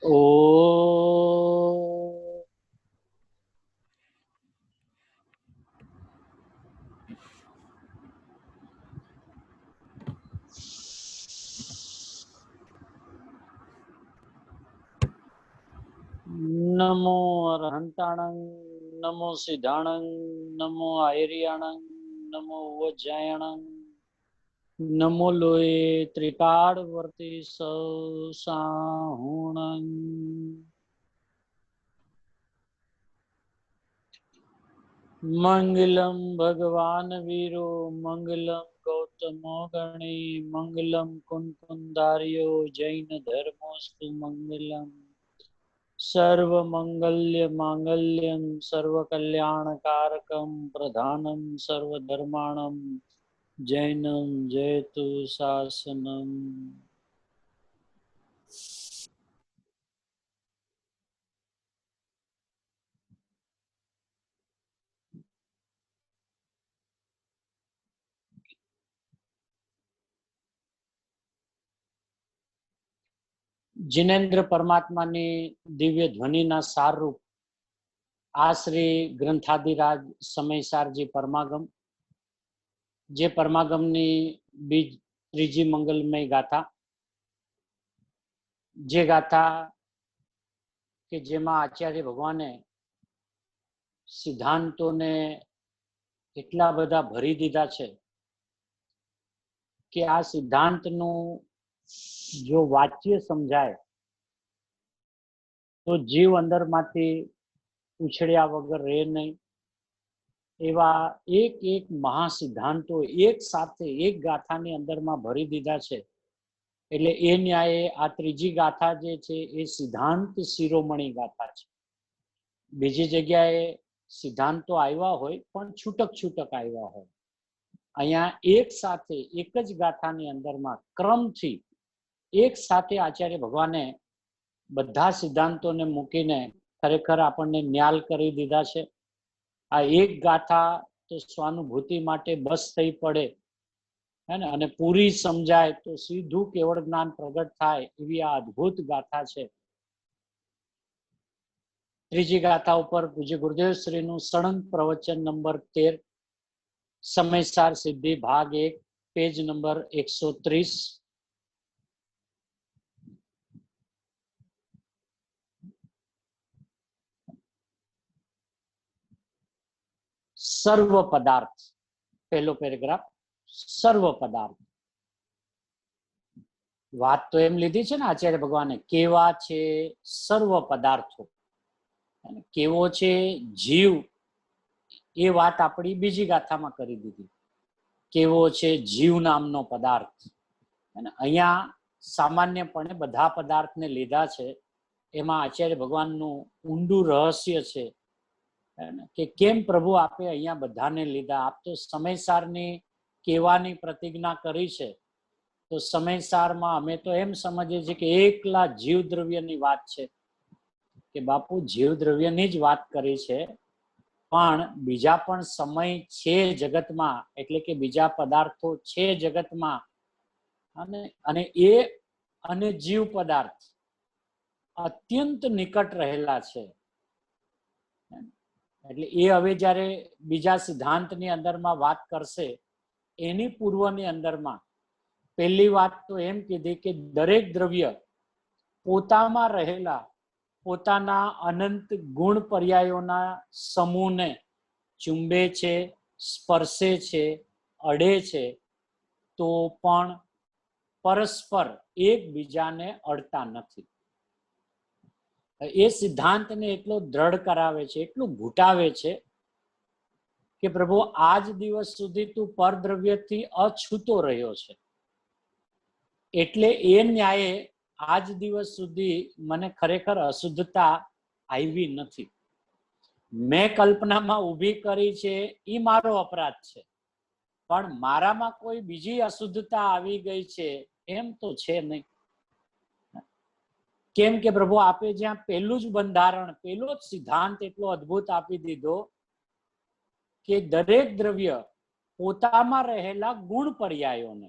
ઓ નમો અરહંતાણં, નમો સિદ્ધાણં, નમો આયર્યાણં, નમો વજ્જાયણં, નમો લોય ત્રિકાળવર્તી સાહુણં. મંગલમ ભગવાન વીરો, મંગલમ ગૌતમો ગણી, મંગલમ કુંકુંધાર્યો જૈન ધર્મોસ્તુ મંગલમ. સર્વ મંગલ્ય માંગલ્યમ સર્વ કલ્યાણકારકમ પ્રધાનમ સર્વ ધર્માણમ જૈનમ જયતુ શાસનમ. જિનેન્દ્ર પરમાત્માની દિવ્ય ધ્વનિના સારરૂપ આ શ્રી ગ્રંથાધિરાજ સમયસારજી પરમાગમ, જે પરમાગમની બીજ ત્રીજી મંગલમય ગાથા, જે ગાથા કે જેમાં આચાર્ય ભગવાને સિદ્ધાંતોને એટલા બધા ભરી દીધા છે કે આ સિદ્ધાંતનું જો વાચ્ય સમજાય તો જીવ અંદરમાંથી ઉછળ્યા વગર રહે નહીં. એવા એક એક મહાસિદ્ધાંતો એક સાથે એક ગાથાની અંદરમાં ભરી દીધા છે. એટલે એ ન્યાયે આ ત્રીજી ગાથા જે છે એ સિદ્ધાંત શિરોમણી ગાથા છે. બીજી જગ્યાએ સિદ્ધાંતો આવ્યા હોય પણ છૂટક છૂટક આવ્યા હોય. અહીંયા એક સાથે એક જ ગાથાની અંદરમાં ક્રમથી એક સાથે આચાર્ય ભગવાને બધા સિદ્ધાંતોને મૂકીને ખરેખર આપણને ન્યાલ કરી દીધા છે. આ એક ગાથા તો સ્વાનુભૂતિ માટે બસ થઈ પડે હે ને, અને પૂરી સમજાય તો સીધું કેવળ જ્ઞાન પ્રગટ થાય એવી આ અદ્ભુત ગાથા છે. ત્રીજી ગાથા ઉપર પૂજ્ય ગુરુદેવ શ્રીનું સળંગ પ્રવચન નંબર 13, સમયસાર સિદ્ધિ ભાગ 1, પેજ નંબર 130. સર્વ પદાર્થ, પહેલો પેરેગ્રાફ. સર્વ પદાર્થ વાત તો એમ લીધી છે ને આચાર્ય ભગવાને, કેવા છે સર્વ પદાર્થો, કેવો છે જીવ, એ વાત આપણી બીજી ગાથામાં કરી દીધી. કેવો છે જીવ નામનો પદાર્થ. અને અહીંયા સામાન્યપણે બધા પદાર્થને લીધા છે. એમાં આચાર્ય ભગવાનનું ઊંડું રહસ્ય છે કે કેમ પ્રભુ આપે અહીંયા બધાને લીધા. આપ તો સમયસારની કહેવાની પ્રતિજ્ઞા કરી છે, તો સમયસારમાં અમે તો એમ સમજીએ છીએ કે એકલા જીવ દ્રવ્યની વાત છે, કે બાપુ જીવ દ્રવ્યની જ વાત કરી છે, પણ બીજા પણ સમય છે જગતમાં, એટલે કે બીજા પદાર્થો છે જગતમાં, અને એ અને જીવ પદાર્થ અત્યંત નિકટ રહેલા છે. એટલે એ હવે જ્યારે બીજા સિદ્ધાંતની અંદરમાં વાત કરશે, એની પૂર્વની અંદરમાં પહેલી વાત તો એમ કીધી કે દરેક દ્રવ્ય પોતામાં રહેલા પોતાના અનંત ગુણ પર્યાયોના સમૂહને ચુંબે છે, સ્પર્શે છે, અડે છે, તો પણ પરસ્પર એકબીજાને અડતા નથી. એ સિદ્ધાંતને એટલો દ્રઢ કરાવે છે, એટલું ઘૂંટાવે છે કે પ્રભુ આજ દિવસ સુધી તું પરદ્રવ્યથી અછૂતો રહ્યો છે, એટલે એ ન્યાયે આજ દિવસ સુધી મને ખરેખર અશુદ્ધતા આવી નથી. મેં કલ્પનામાં ઊભી કરી છે એ મારો અપરાધ છે, પણ મારામાં કોઈ બીજી અશુદ્ધતા આવી ગઈ છે એમ તો છે નહીં. કેમ કે પ્રભુ આપે જ્યાં પહેલું જ બંધારણ, પહેલો જ સિદ્ધાંત એટલો અદ્ભુત આપી દીધો કે દરેક દ્રવ્ય પોતામાં રહેલા ગુણ પર્યાયોને,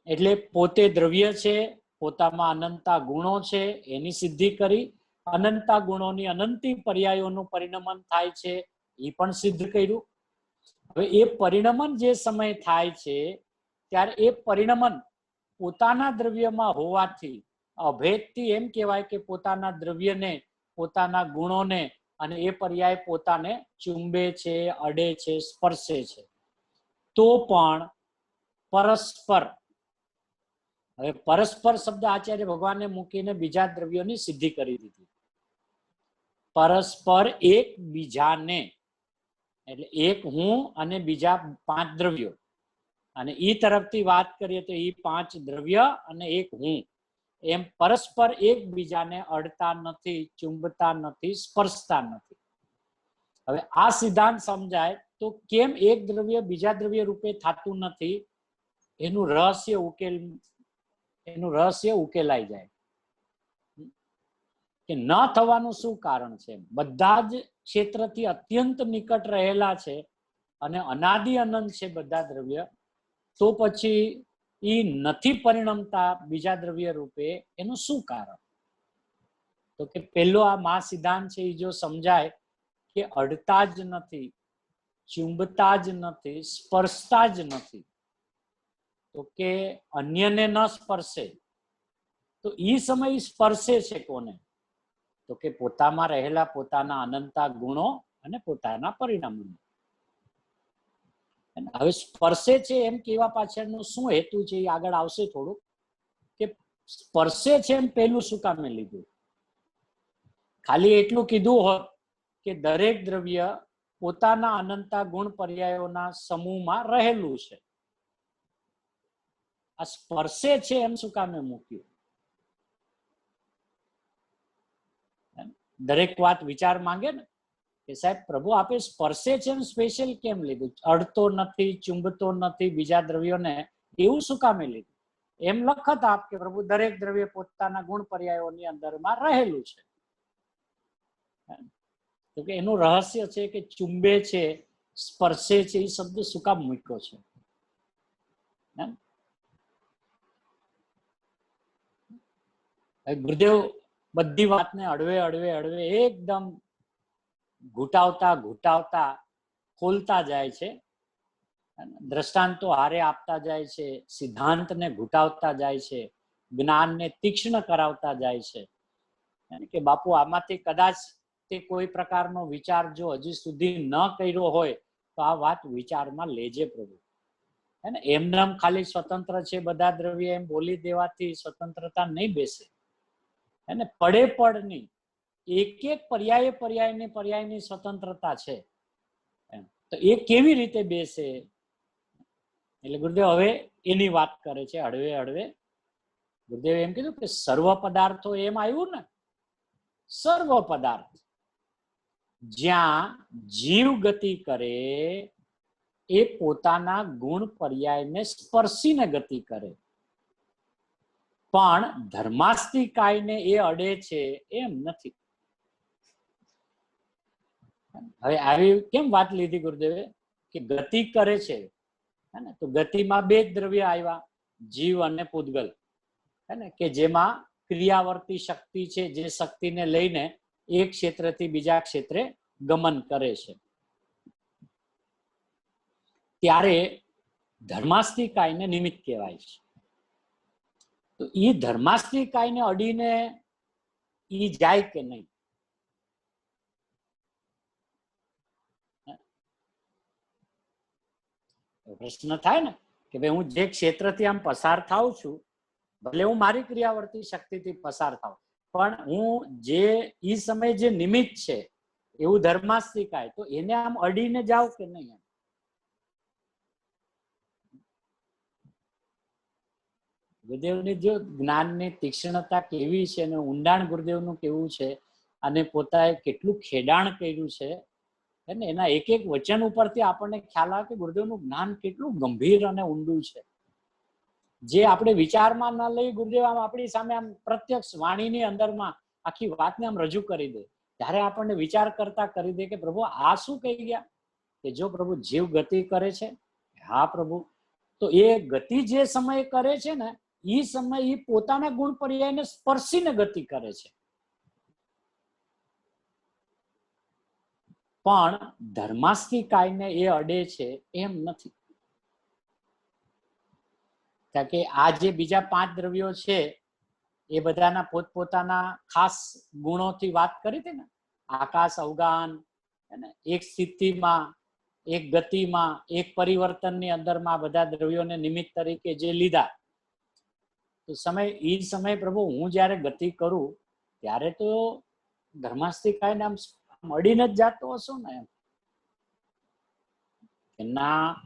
એટલે પોતે દ્રવ્ય છે પોતામાં અનંતા ગુણો છે એની સિદ્ધિ કરી, અનંતા ગુણોની અનંતી પર્યાયોનું પરિણમન થાય છે એ પણ સિદ્ધ કર્યું. હવે એ પરિણમન જે સમય થાય છે ત્યારે એ પરિણમન પોતાના દ્રવ્યમાં હોવાથી અભેદથી એમ કહેવાય કે પોતાના દ્રવ્યને, પોતાના ગુણોને અને એ પર્યાય પોતાને ચુંબે છે, અડે છે, સ્પર્શે છે. તો પણ પરસ્પર, હવે પરસ્પર શબ્દ આચાર્ય ભગવાને મૂકીને બીજા દ્રવ્યોની સિદ્ધિ કરી દીધી. પરસ્પર એક બીજાને, એટલે એક હું અને બીજા 5 દ્રવ્યો, અને ઈ તરફથી વાત કરીએ તો ઈ 5 દ્રવ્ય અને એક હું, એમ પરસ્પર એકબીજાને અડતા નથી, ચુંબતા નથી, સ્પર્શતા નથી. હવે આ સિદ્ધાંત સમજાય તો કેમ એક દ્રવ્ય બીજા દ્રવ્ય રૂપે થતું નથી, એનું રહસ્ય ઉકેલાઈ જાય કે ન થવાનું શું કારણ છે. બધા જ ક્ષેત્રથી અત્યંત નિકટ રહેલા છે અને અનાદિ અનંત છે બધા દ્રવ્ય, તો પછી ઈ નથી પરિણમતા બીજા દ્રવ્ય રૂપે, એનું શું કારણ? તો કે પેલો આ મહા સિદ્ધાંત છે એ જો સમજાય કે અડતા જ નથી, ચુંબતા જ નથી, સ્પર્શતા જ નથી, તો કે અન્યને ન સ્પર્શે, તો ઈ સમય સ્પર્શે છે કોને? તો કે પોતામાં રહેલા પોતાના અનંતા ગુણો અને પોતાના પરિણામો. હવે સ્પર્શે છે એમ કેવા પાછળનો શું હેતુ છે એ આગળ આવશે થોડુંક, કે સ્પર્શે છે એમ પેલું શું કામે લીધું? ખાલી એટલું કીધું હોત કે દરેક દ્રવ્ય પોતાના અનંતા ગુણ પર્યાયોના સમૂહમાં રહેલું છે. આ સ્પર્શે છે એમ શું કામે મૂક્યું? દરેક વાત વિચાર માંગે ને કે સાહેબ પ્રભુ આપે સ્પર્શે છે એમ સ્પેશિયલ કેમ લીધું? અડતો નથી, ચુંબતો નથી બીજા દ્રવ્યોને, એવું શું કામે લીધું? એમ લખત આપ કે પ્રભુ દરેક દ્રવ્ય પોતાના ગુણ પર્યાયોની અંદરમાં રહેલું છે. તો કે એનું રહસ્ય છે કે ચુંબે છે, સ્પર્શે છે, એ શબ્દ શું કામ મૂક્યો છે? ગુરુદેવ બધી વાતને હળવે હળવે હળવે એકદમ ઘૂંટાવતા ખોલતા જાય છે, દ્રષ્ટાંતો હારે આપતા જાય છે, સિદ્ધાંતને ઘૂંટાવતા જાય છે, જ્ઞાનને તીક્ષ્ણ કરાવતા જાય છે. કે બાપુ આમાંથી કદાચ તે કોઈ પ્રકારનો વિચાર જો હજી સુધી ન કર્યો હોય તો આ વાત વિચારમાં લેજે પ્રભુ. એમનામ ખાલી સ્વતંત્ર છે બધા દ્રવ્ય એમ બોલી દેવાથી સ્વતંત્રતા નહીં બેસે. પડે પડની એક એક પર્યાયની સ્વતંત્રતા છે, તો એ કેવી રીતે બેસે? એટલે ગુરુદેવ હવે એની વાત કરે છે હળવે હળવે. ગુરુદેવ એમ કીધું કે સર્વ પદાર્થો, એમ આવ્યું ને, સર્વ પદાર્થ જ્યાં જીવ ગતિ કરે એ પોતાના ગુણ પર્યાયને સ્પર્શીને ગતિ કરે, પણ ધર્માસ્તિકાયને એ અડે છે એમ નથી. હવે આવી કેમ વાત લીધી ગુરુદેવે કે ગતિ કરે છે, તો ગતિમાં 2 દ્રવ્ય આવ્યા, જીવ અને પૂતગલ, કે જેમાં ક્રિયાવર્તી શક્તિ છે, જે શક્તિને લઈને એક ક્ષેત્રથી બીજા ક્ષેત્રે ગમન કરે છે. ત્યારે ધર્માસ્તિકાયને નિમિત્ત કહેવાય છે. તો ઈ ધર્માસ્તિકાયને અડીને ઈ જાય કે નહીં? પ્રશ્ન થાય ને કે ભાઈ હું જે ક્ષેત્રથી આમ પસાર થાઉં છું, ભલે હું મારી ક્રિયાવર્તી શક્તિથી પસાર થાઉં, પણ હું જે ઈ સમય જે નિમિત્ત છે એવું ધર્માસ્તિકાય, તો એને આમ અડીને જાવ કે નહીં? ગુરુદેવની જો જ્ઞાનની તીક્ષ્ણતા કેવી છે અને ઊંડાણ ગુરુદેવનું કેવું છે, અને પોતાએ કેટલું ખેડાણ કર્યું છે, એના એક એક વચન ઉપરથી આપણને ખ્યાલ આવે કે ગુરુદેવનું જ્ઞાન કેટલું ગંભીર અને ઊંડું છે, જે આપણે વિચારમાં ન લઈ ગુરુદેવ આમ આપણી સામે આમ પ્રત્યક્ષ વાણીની અંદરમાં આખી વાતને આમ રજૂ કરી દે. ત્યારે આપણને વિચાર કરતા કરી દે કે પ્રભુ આ શું કહી ગયા? કે જો પ્રભુ જીવ ગતિ કરે છે, હા પ્રભુ, તો એ ગતિ જે સમયે કરે છે ને એ સમય એ પોતાના ગુણ પર્યાયને સ્પર્શીને ગતિ કરે છે. પણ ધર્માસ્તિકાયને એ અડે છે એમ નથી. કારણ કે આ જે બીજા 5 દ્રવ્યો છે એ બધાના પોતપોતાના ખાસ ગુણોથી વાત કરી હતી ને. આકાશ, અવગાન, એક સ્થિતિમાં, એક ગતિમાં, એક પરિવર્તનની અંદરમાં બધા દ્રવ્યોને નિમિત્ત તરીકે જે લીધા, તો એ સમય પ્રભુ હું જયારે ગતિ કરું ત્યારે તો ધર્માસ્તિકાયને આમ અડીને જ જાતો હશો ને એમ કે ના,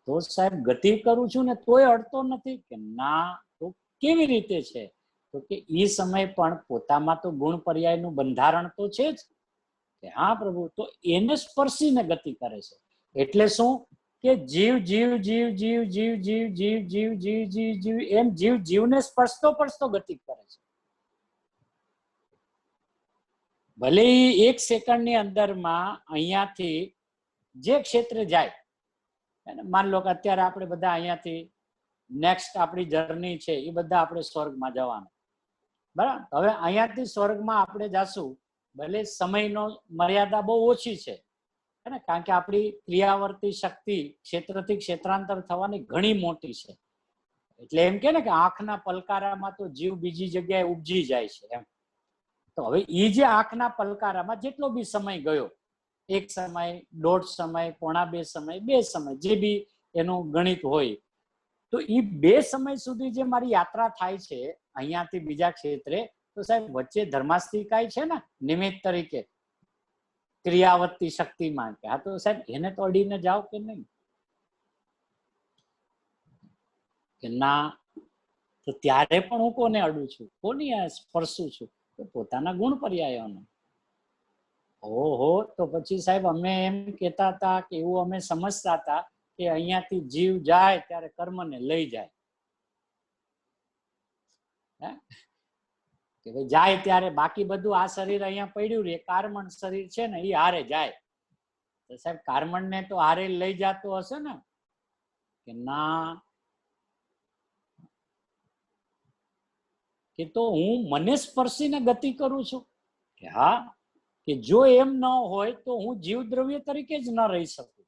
તો સાહેબ ગતિ કરું છું ને તોય અડતો નથી કે ના, તો કેવી રીતે છે? તો કે એ સમય પણ પોતામાં તો ગુણ પર્યાયનું બંધારણ તો છે જ કે હા પ્રભુ, તો એને સ્પર્શીને ગતિ કરે છે. એટલે શું કે જીવ જીવ જીવ જીવ જીવ જીવ જીવ જીવ જીવ જીવ જીવ એમ જીવ જીવને સ્પર્શતો ગતિ કરે છે. ભલે 1 સેકન્ડની અંદરમાં અહીંયાથી જે ક્ષેત્રે જાય, માન લો કે અત્યારે આપણે બધા અહીંયાથી નેક્સ્ટ આપણી જર્ની છે એ બધા આપણે સ્વર્ગમાં જવાનું, બરાબર? હવે અહીંયાથી સ્વર્ગમાં આપણે જાશું, ભલે સમયનો મર્યાદા બહુ ઓછી છે, કારણ કે આપણી ક્રિયાવર્તી શક્તિ ક્ષેત્રથી ક્ષેત્રાંતર થવાની ઘણી મોટી છે. એટલે એમ કે ને કે આંખના પલકારામાં તો જીવ બીજી જગ્યાએ ઉપજી જાય છે એમ. તો હવે એ જે આંખના પલકારામાં જેટલો બી સમય ગયો, 1 સમય, 1.5 સમય, 1.25 સમય, 2 સમય, જે બી એનું ગણિત હોય, તો એ 2 સમય સુધી જે મારી યાત્રા થાય છે અહીંયાથી બીજા ક્ષેત્રે, તો સાહેબ વચ્ચે ધર્માસ્તિકાય છે ને નિમિત્ત તરીકે ક્રિયાવર્તી શક્તિમાં, કે હા તો સાહેબ એને તો અડીને જાઓ કે નહીં કે ના, તો ત્યારે પણ હું કોને અડું છું, કોની સ્પર્શું છું? તો પોતાના ગુણ પર્યાયોને. ઓહો, તો પછી સાહેબ અમે એમ કહેતા હતા કે એવું અમે સમજતા હતા કે અહીંયાથી જીવ જાય ત્યારે કર્મને લઈ જાય, કે ભાઈ જાય ત્યારે બાકી બધું આ શરીર અહીંયા પડ્યું રે, કાર્મણ શરીર છે ને એ હારે જાય. તો સાહેબ કાર્મણને તો હારે લઈ જતો હશે ને કે ના, કે તો હું મને સ્પર્શીને ગતિ કરું છું કે હા, કે જો એમ ન હોય તો હું જીવ દ્રવ્ય તરીકે જ ન રહી શકું.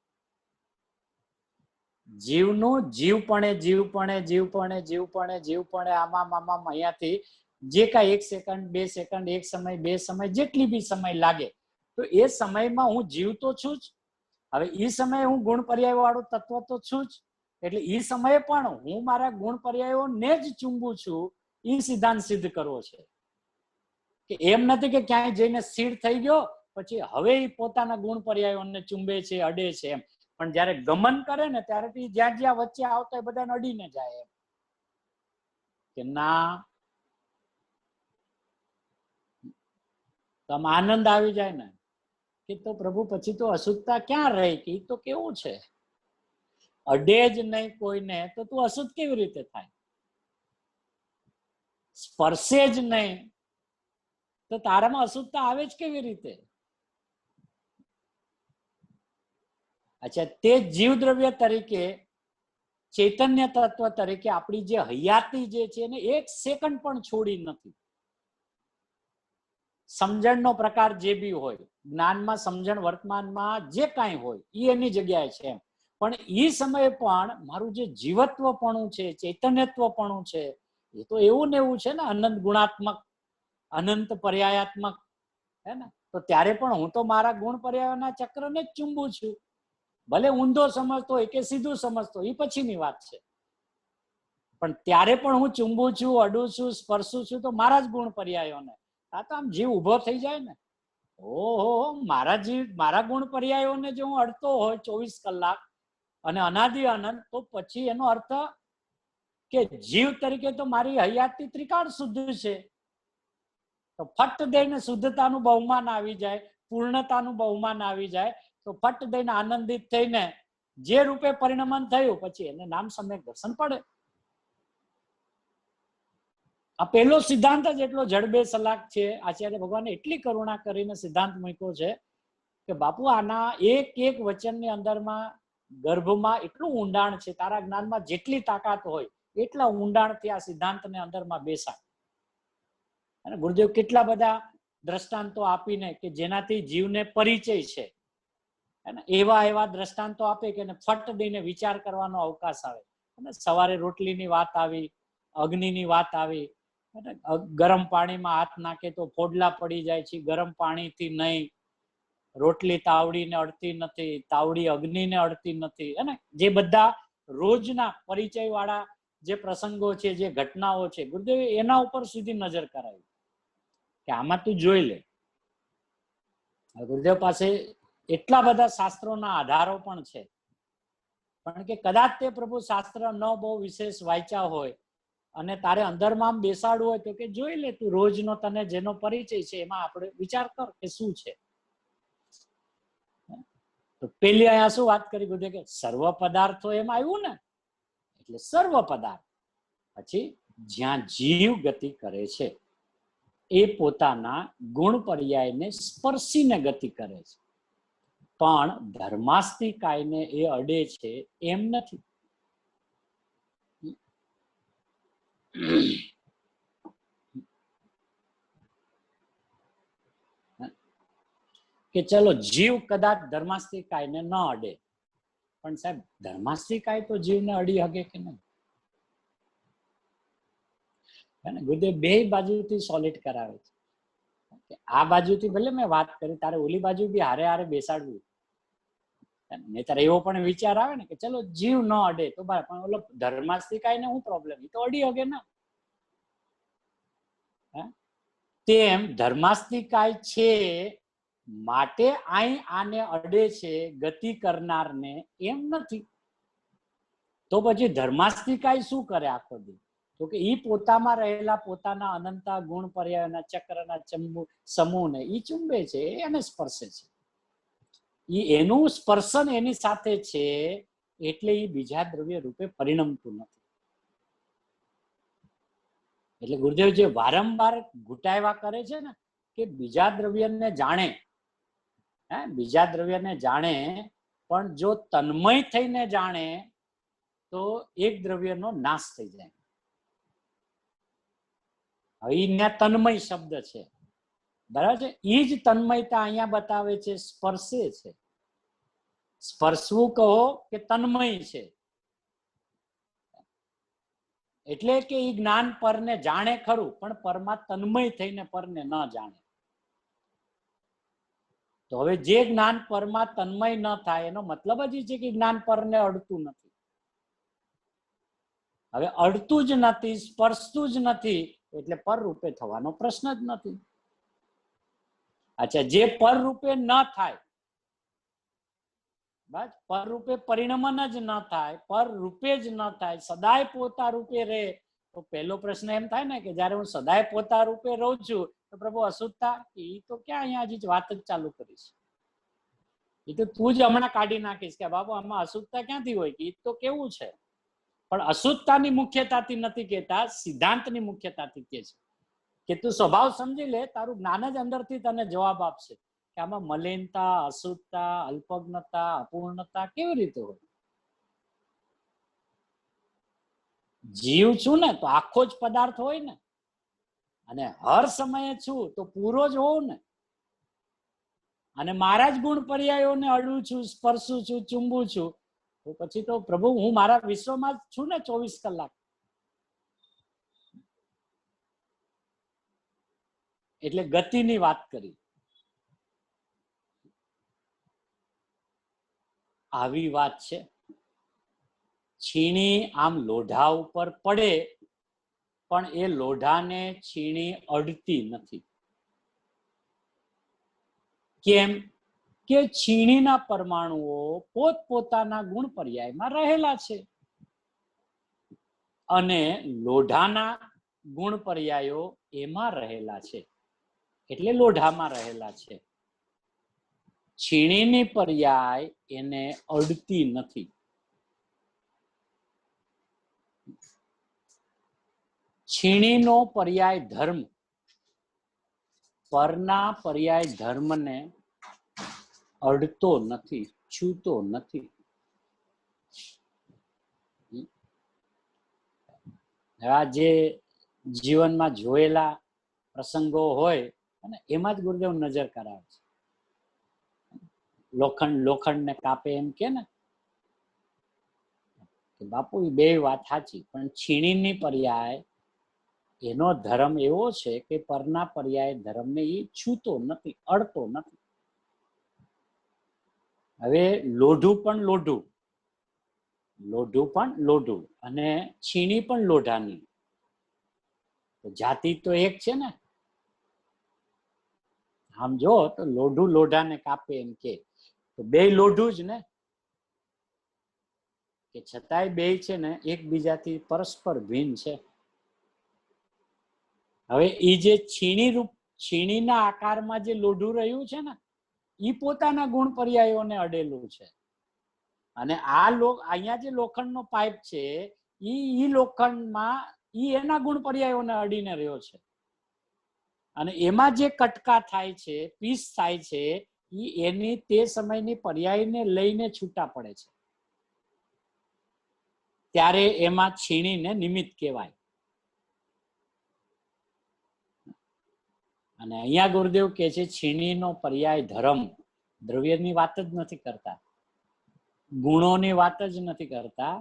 જીવનું જીવપણે જીવપણે જીવપણે જીવપણે જીવપણે આમાં અહીંયાથી જે કાંઈ 1 સેકન્ડ, 2 સેકન્ડ, 1 સમય, 2 સમય, જેટલી બી સમય લાગે, તો એ સમયમાં હું જીવ તો છું જ. હવે એ સમયે હું ગુણ પર્યાય વાળું તત્વ તો છું જ, એટલે એ સમયે પણ હું મારા ગુણ પર્યાયોને જ ચૂંબું છું. એ સિદ્ધાંત સિદ્ધ કરવો છે કે એમ નથી કે ક્યાંય જઈને સ્થિર થઈ ગયો પછી હવે એ પોતાના ગુણ પર્યાયોને ચૂંબે છે, અડે છે એમ. પણ જયારે ગમન કરે ને ત્યારે જ્યાં જ્યાં વચ્ચે આવતા બધાને અડીને જાય એમ કે ના, તો આમ આનંદ આવી જાય ને કે તો પ્રભુ પછી તો અશુદ્ધતા ક્યાં રહી, કે તો કેવું છે, અડે જ નહીં કોઈને તો તું અશુદ્ધ કેવી રીતે થાય? સ્પર્શે જ નહીં તો તારામાં અશુદ્ધતા આવે જ કેવી રીતે? અચ્છા, તે જીવ દ્રવ્ય તરીકે, ચૈતન્ય તત્વ તરીકે આપણી જે હયાતી જે છે એને 1 સેકન્ડ પણ છોડી નથી. સમજણનો પ્રકાર જે બી હોય, જ્ઞાનમાં સમજણ વર્તમાનમાં જે કાંઈ હોય એ એની જગ્યાએ છે, પણ એ સમયે પણ મારું જે જીવત્વપણું છે, ચૈતન્યત્વપણું છે, એ તો એવું ને એવું છે ને, અનંત ગુણાત્મક, અનંત પર્યાયાત્મક, હે ને? તો ત્યારે પણ હું તો મારા ગુણ પર્યાયોના ચક્રને જ ચૂંબું છું. ભલે ઊંધો સમજતો હોય કે સીધું સમજતો હોય એ પછીની વાત છે, પણ ત્યારે પણ હું ચૂંબું છું, અડું છું, સ્પર્શું છું તો મારા જ ગુણ પર્યાયોને. આ તો આમ જીવ ઉભો થઈ જાય ને, ઓહો, મારા ગુણ પર્યાયોને જો હું અડતો હોય 24 કલાક અને અનાદિ અનંત, તો પછી એનો અર્થ કે જીવ તરીકે તો મારી હયાતી ત્રિકાળ શુદ્ધ છે. તો ફટ દઈને શુદ્ધતાનું બહુમાન આવી જાય, પૂર્ણતાનું બહુમાન આવી જાય, તો ફટ દઈને આનંદિત થઈને જે રૂપે પરિણમન થયું પછી એને નામ સમ્યક દર્શન પડે. આ પહેલો સિદ્ધાંત જ એટલો જડબે સલાક છે. આચાર્ય ભગવાને એટલી કરુણા કરીને સિદ્ધાંત મૂક્યો છે કે બાપુ આના એક વચનની અંદરમાં ગર્ભમાં એટલું ઊંડાણ છે. તારા જ્ઞાનમાં જેટલી તાકાત હોય એટલા ઊંડાણથી આ સિદ્ધાંતને અંદરમાં બેસાડ. અને ગુરુદેવ કેટલા બધા દ્રષ્ટાંતો આપીને કે જેનાથી જીવને પરિચય છે, એવા એવા દ્રષ્ટાંતો આપે કે ફટ દઈને વિચાર કરવાનો અવકાશ આવે. અને સવારે રોટલીની વાત આવી, અગ્નિની વાત આવી, ગરમ પાણીમાં હાથ નાખે તો ફોડલા પડી જાય છે, ગરમ પાણીથી નહીં. રોટલી તાવડીને અડતી નથી, તાવડી અગ્નિને અડતી નથી. અને જે બધા રોજના પરિચય વાળા જે પ્રસંગો છે, જે ઘટનાઓ છે, ગુરુદેવ એના ઉપર સુધી નજર કરાવી કે આમાં તું જોઈ લે. ગુરુદેવ પાસે એટલા બધા શાસ્ત્રોના આધારો પણ છે, પણ કે કદાચ તે પ્રભુ શાસ્ત્ર ન બહુ વિશેષ વાંચ્યા હોય અને તારે અંદરમાં આમ બેસાડવું હોય તો કે જોઈ લે તું રોજનો તને જેનો પરિચય છે એમાં આપણે વિચાર કર કે શું છે. તો પેલી અહીંયા શું વાત કરી ગુરુદેવ કે સર્વ પદાર્થો એમ આવ્યું ને, એટલે સર્વ પદાર્થ. પછી જ્યાં જીવ ગતિ કરે છે એ પોતાના ગુણ પર્યાયને સ્પર્શીને ગતિ કરે છે, પણ ધર્માસ્તિકાયને એ અડે છે એમ નથી. કે ચલો જીવ કદાચ ધર્માસ્તિકાયને ન અડે, પણ સાહેબ ધર્માસ્તિકાય તો જીવને અડી હકે કે નહીં? ગુરુદેવ બે બાજુથી સોલિડ કરાવે છે. આ બાજુથી ભલે મેં વાત કરી, તારે ઓલી બાજુ બી હારે હારે બેસાડવું. નહીતર એવો પણ વિચાર આવે ને કે ચલો જીવ ન અડે તો બરાબર, પણ ઓલો ધર્માસ્તિકાય ને શું પ્રોબ્લેમ, એ તો અડી હકે ને. તેમ ધર્માસ્તિકાય છે માટે આને અડે છે ગતિ કરનારને એમ નથી. તો પછી ધર્માસ્તિકાય શું કરે આખો દી? તો કે ઈ પોતામાં રહેલા પોતાના અનંતા ગુણ પર્યાયના ચક્રના સમૂહને ઈ ચુંબે છે, એને સ્પર્શે છે. ઈ એનું સ્પર્શન એની સાથે છે એટલે ઈ બીજા દ્રવ્ય રૂપે પરિણમતું નથી. એટલે ગુરુદેવ જે વારંવાર ઘૂંટાવ્યા કરે છે ને કે બીજા દ્રવ્યને જાણે, બીજા દ્રવ્યને જાણે, પણ જો તન્મય થઈને જાણે તો એક દ્રવ્યનો નાશ થઈ જાય. અહીંયા તન્મય શબ્દ છે, બરાબર છે. એ જ તન્મયતા અહીંયા બતાવે છે, સ્પર્શે છે. સ્પર્શવું કહો કે તન્મય છે, એટલે કે એ જ્ઞાન પરને જાણે ખરું, પણ પરમાં તન્મય થઈને પરને ન જાણે. તો હવે જે જ્ઞાન પરમાં તન્મય ન થાય એનો મતલબ જ છે કે જ્ઞાન પરને અડતું નથી. હવે અડતું જ નથી, સ્પર્શતું જ નથી, એટલે પર રૂપે થવાનો પ્રશ્ન જ નથી. અચ્છા, જે પર રૂપે ન થાય, બસ પર રૂપે પરિણમન જ ન થાય, પર રૂપે જ ન થાય, સદાય પોતા રૂપે રહે, તો પહેલો પ્રશ્ન એમ થાય ને કે જયારે હું સદાય પોતા રૂપે રહું છું તો પ્રભુ અશુદ્ધતા, એ તો ક્યાં અહીંયા હજી વાત જ ચાલુ કરીશ. એ તો તું જ હમણાં કાઢી નાખીશ કે બાબુ આમાં અશુદ્ધતા ક્યાંથી હોય, એ તો કેવું છે. પણ અશુદ્ધતાની મુખ્યતાથી નથી કહેતા, સિદ્ધાંતની મુખ્યતાથી કે છે કે તું સ્વભાવ સમજી લે, તારું જ્ઞાન જ અંદરથી તને જવાબ આપશે કે આમાં મલિનતા, અશુદ્ધતા, અલ્પજ્ઞતા, અપૂર્ણતા કેવી રીતે હોય. જીવ છું ને તો આખો જ પદાર્થ હોય ને, અને હર સમયે છું તો પૂરો જ હોઉં ને, અને મારા જ ગુણ પર્યાયોને અડું છું, સ્પર્શું છું, ચુંબું છું, તો પછી તો પ્રભુ હું મારા વિશ્વમાં જ છું ને 24 કલાક. એટલે ગતિની વાત કરી. આવી વાત છે. છીણી આમ લોઢા ઉપર પડે પણ એ લોઢાને છીણી અડતી નથી. કેમ કે છીણીના પરમાણુઓ પોતપોતાના ગુણ પર્યાયમાં રહેલા છે અને લોઢાના ગુણ પર્યાયો એમાં રહેલા છે, એટલે લોઢામાં રહેલા છે. છીણીની પર્યાય એને અડતી નથી. છીણીનો પર્યાય ધર્મ પરના પર્યાય ધર્મને અડતો નથી, છૂતો નથી. આ જે જીવનમાં જોયેલા પ્રસંગો હોય અને એમાં જ ગુરુદેવ નજર કરાવે છે. લોખંડ ને કાપે એમ કે ને બાપુ એ બે વાત સાચી, પણ છીણીની પર્યાય એનો ધર્મ એવો છે કે પરના પર્યાય ધર્મને એ છૂતો નથી, અડતો નથી. હવે લોઢું પણ લોઢું, લોઢું પણ લોઢું અને છીણી પણ લોઢાની, જાતિ તો એક છે ને. આમ જો તો લોઢું લોઢાને કાપે એમ કે તો બે લોઢું જ ને, કે છતાંય બે છે ને એકબીજાથી પરસ્પર ભિન્ન છે. હવે એ જે છીણીના આકારમાં જે લોઢું રહ્યું છે ને એ પોતાના ગુણ પર્યાયોને અડેલું છે. અને અહીંયા જે લોખંડનો પાઇપ છે ઈ લોખંડમાં એના ગુણ પર્યાયોને અડીને રહ્યો છે. અને એમાં જે કટકા થાય છે, પીસ થાય છે, એની તે સમયની પર્યાયને લઈને છૂટા પડે છે. ત્યારે એમાં છીણીને નિમિત્ત કહેવાય. અને અહીંયા ગુરુદેવ કે છે છીણીનો પર્યાય ધર્મ, દ્રવ્યની વાત જ નથી કરતા, ગુણોની વાત જ નથી કરતા,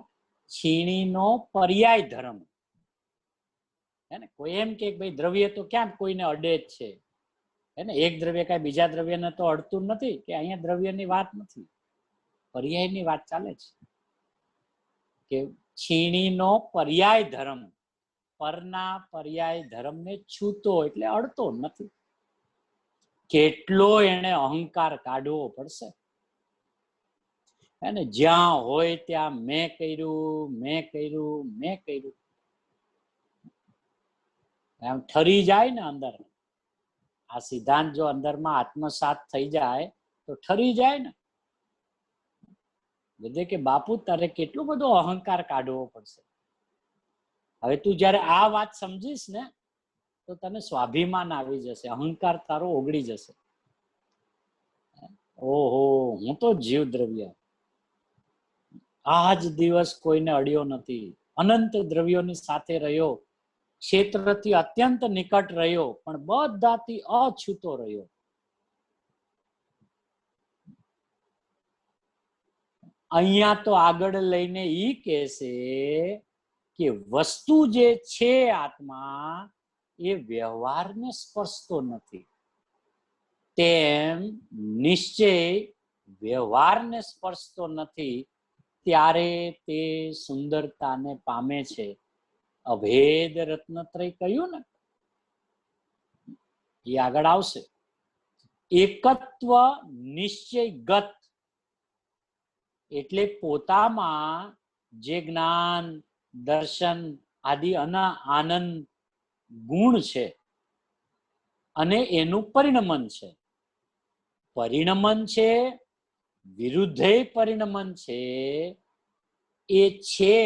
છીણીનો પર્યાય ધર્મ. હે ને, કોઈ એમ કે ભાઈ દ્રવ્ય તો ક્યાં કોઈને અડે જ છે, હે ને, એક દ્રવ્ય કઈ બીજા દ્રવ્યને તો અડતું નથી, કે અહીંયા દ્રવ્યની વાત નથી, પર્યાયની વાત ચાલે છે. કે છીણીનો પર્યાય ધર્મ, પરના પર્યાય ધર્મને છૂતો એટલે અડતો નથી. કેટલો એને અહંકાર કાઢવો પડશે. અને જ્યાં હોય ત્યાં મેં કર્યું, મેં કર્યું, મેં કર્યું, એમ ઠરી જાય ને અંદર. આ સિદ્ધાંત જો અંદરમાં આત્મસાત થઈ જાય તો ઠરી જાય ને. એટલે કે બાપુ તારે કેટલો બધો અહંકાર કાઢવો પડશે. હવે તું જયારે આ વાત સમજીશ ને તો તને સ્વાભિમાન આવી જશે, અહંકાર તારો ઓગળી જશે. ઓહો, હું તો જીવ દ્રવ્ય, આજ દિવસ કોઈને અડ્યો નથી, અનંત દ્રવ્યોની સાથે રહ્યો, ક્ષેત્રથી અત્યંત નિકટ રહ્યો, પણ બધાથી અછૂતો રહ્યો. અહીંયા તો આગળ લઈને ઈ કહેશે કે વસ્તુ જે છે આત્મા એ વ્યવહારને સ્પર્શતો નથી, તેમ નિશ્ચય વ્યવહારને સ્પર્શતો નથી, ત્યારે તે સુંદરતાને પામે છે. અભેદ રત્નત્રય કહ્યું ને, એ આગળ આવશે. એકત્વ નિશ્ચયગત એટલે પોતામાં જે જ્ઞાન, દર્શન આદિ આનંદ ગુણ છે અને એનું પરિણમન છે. પરિણમન છે, વિરુદ્ધે પરિણમન છે, એ છે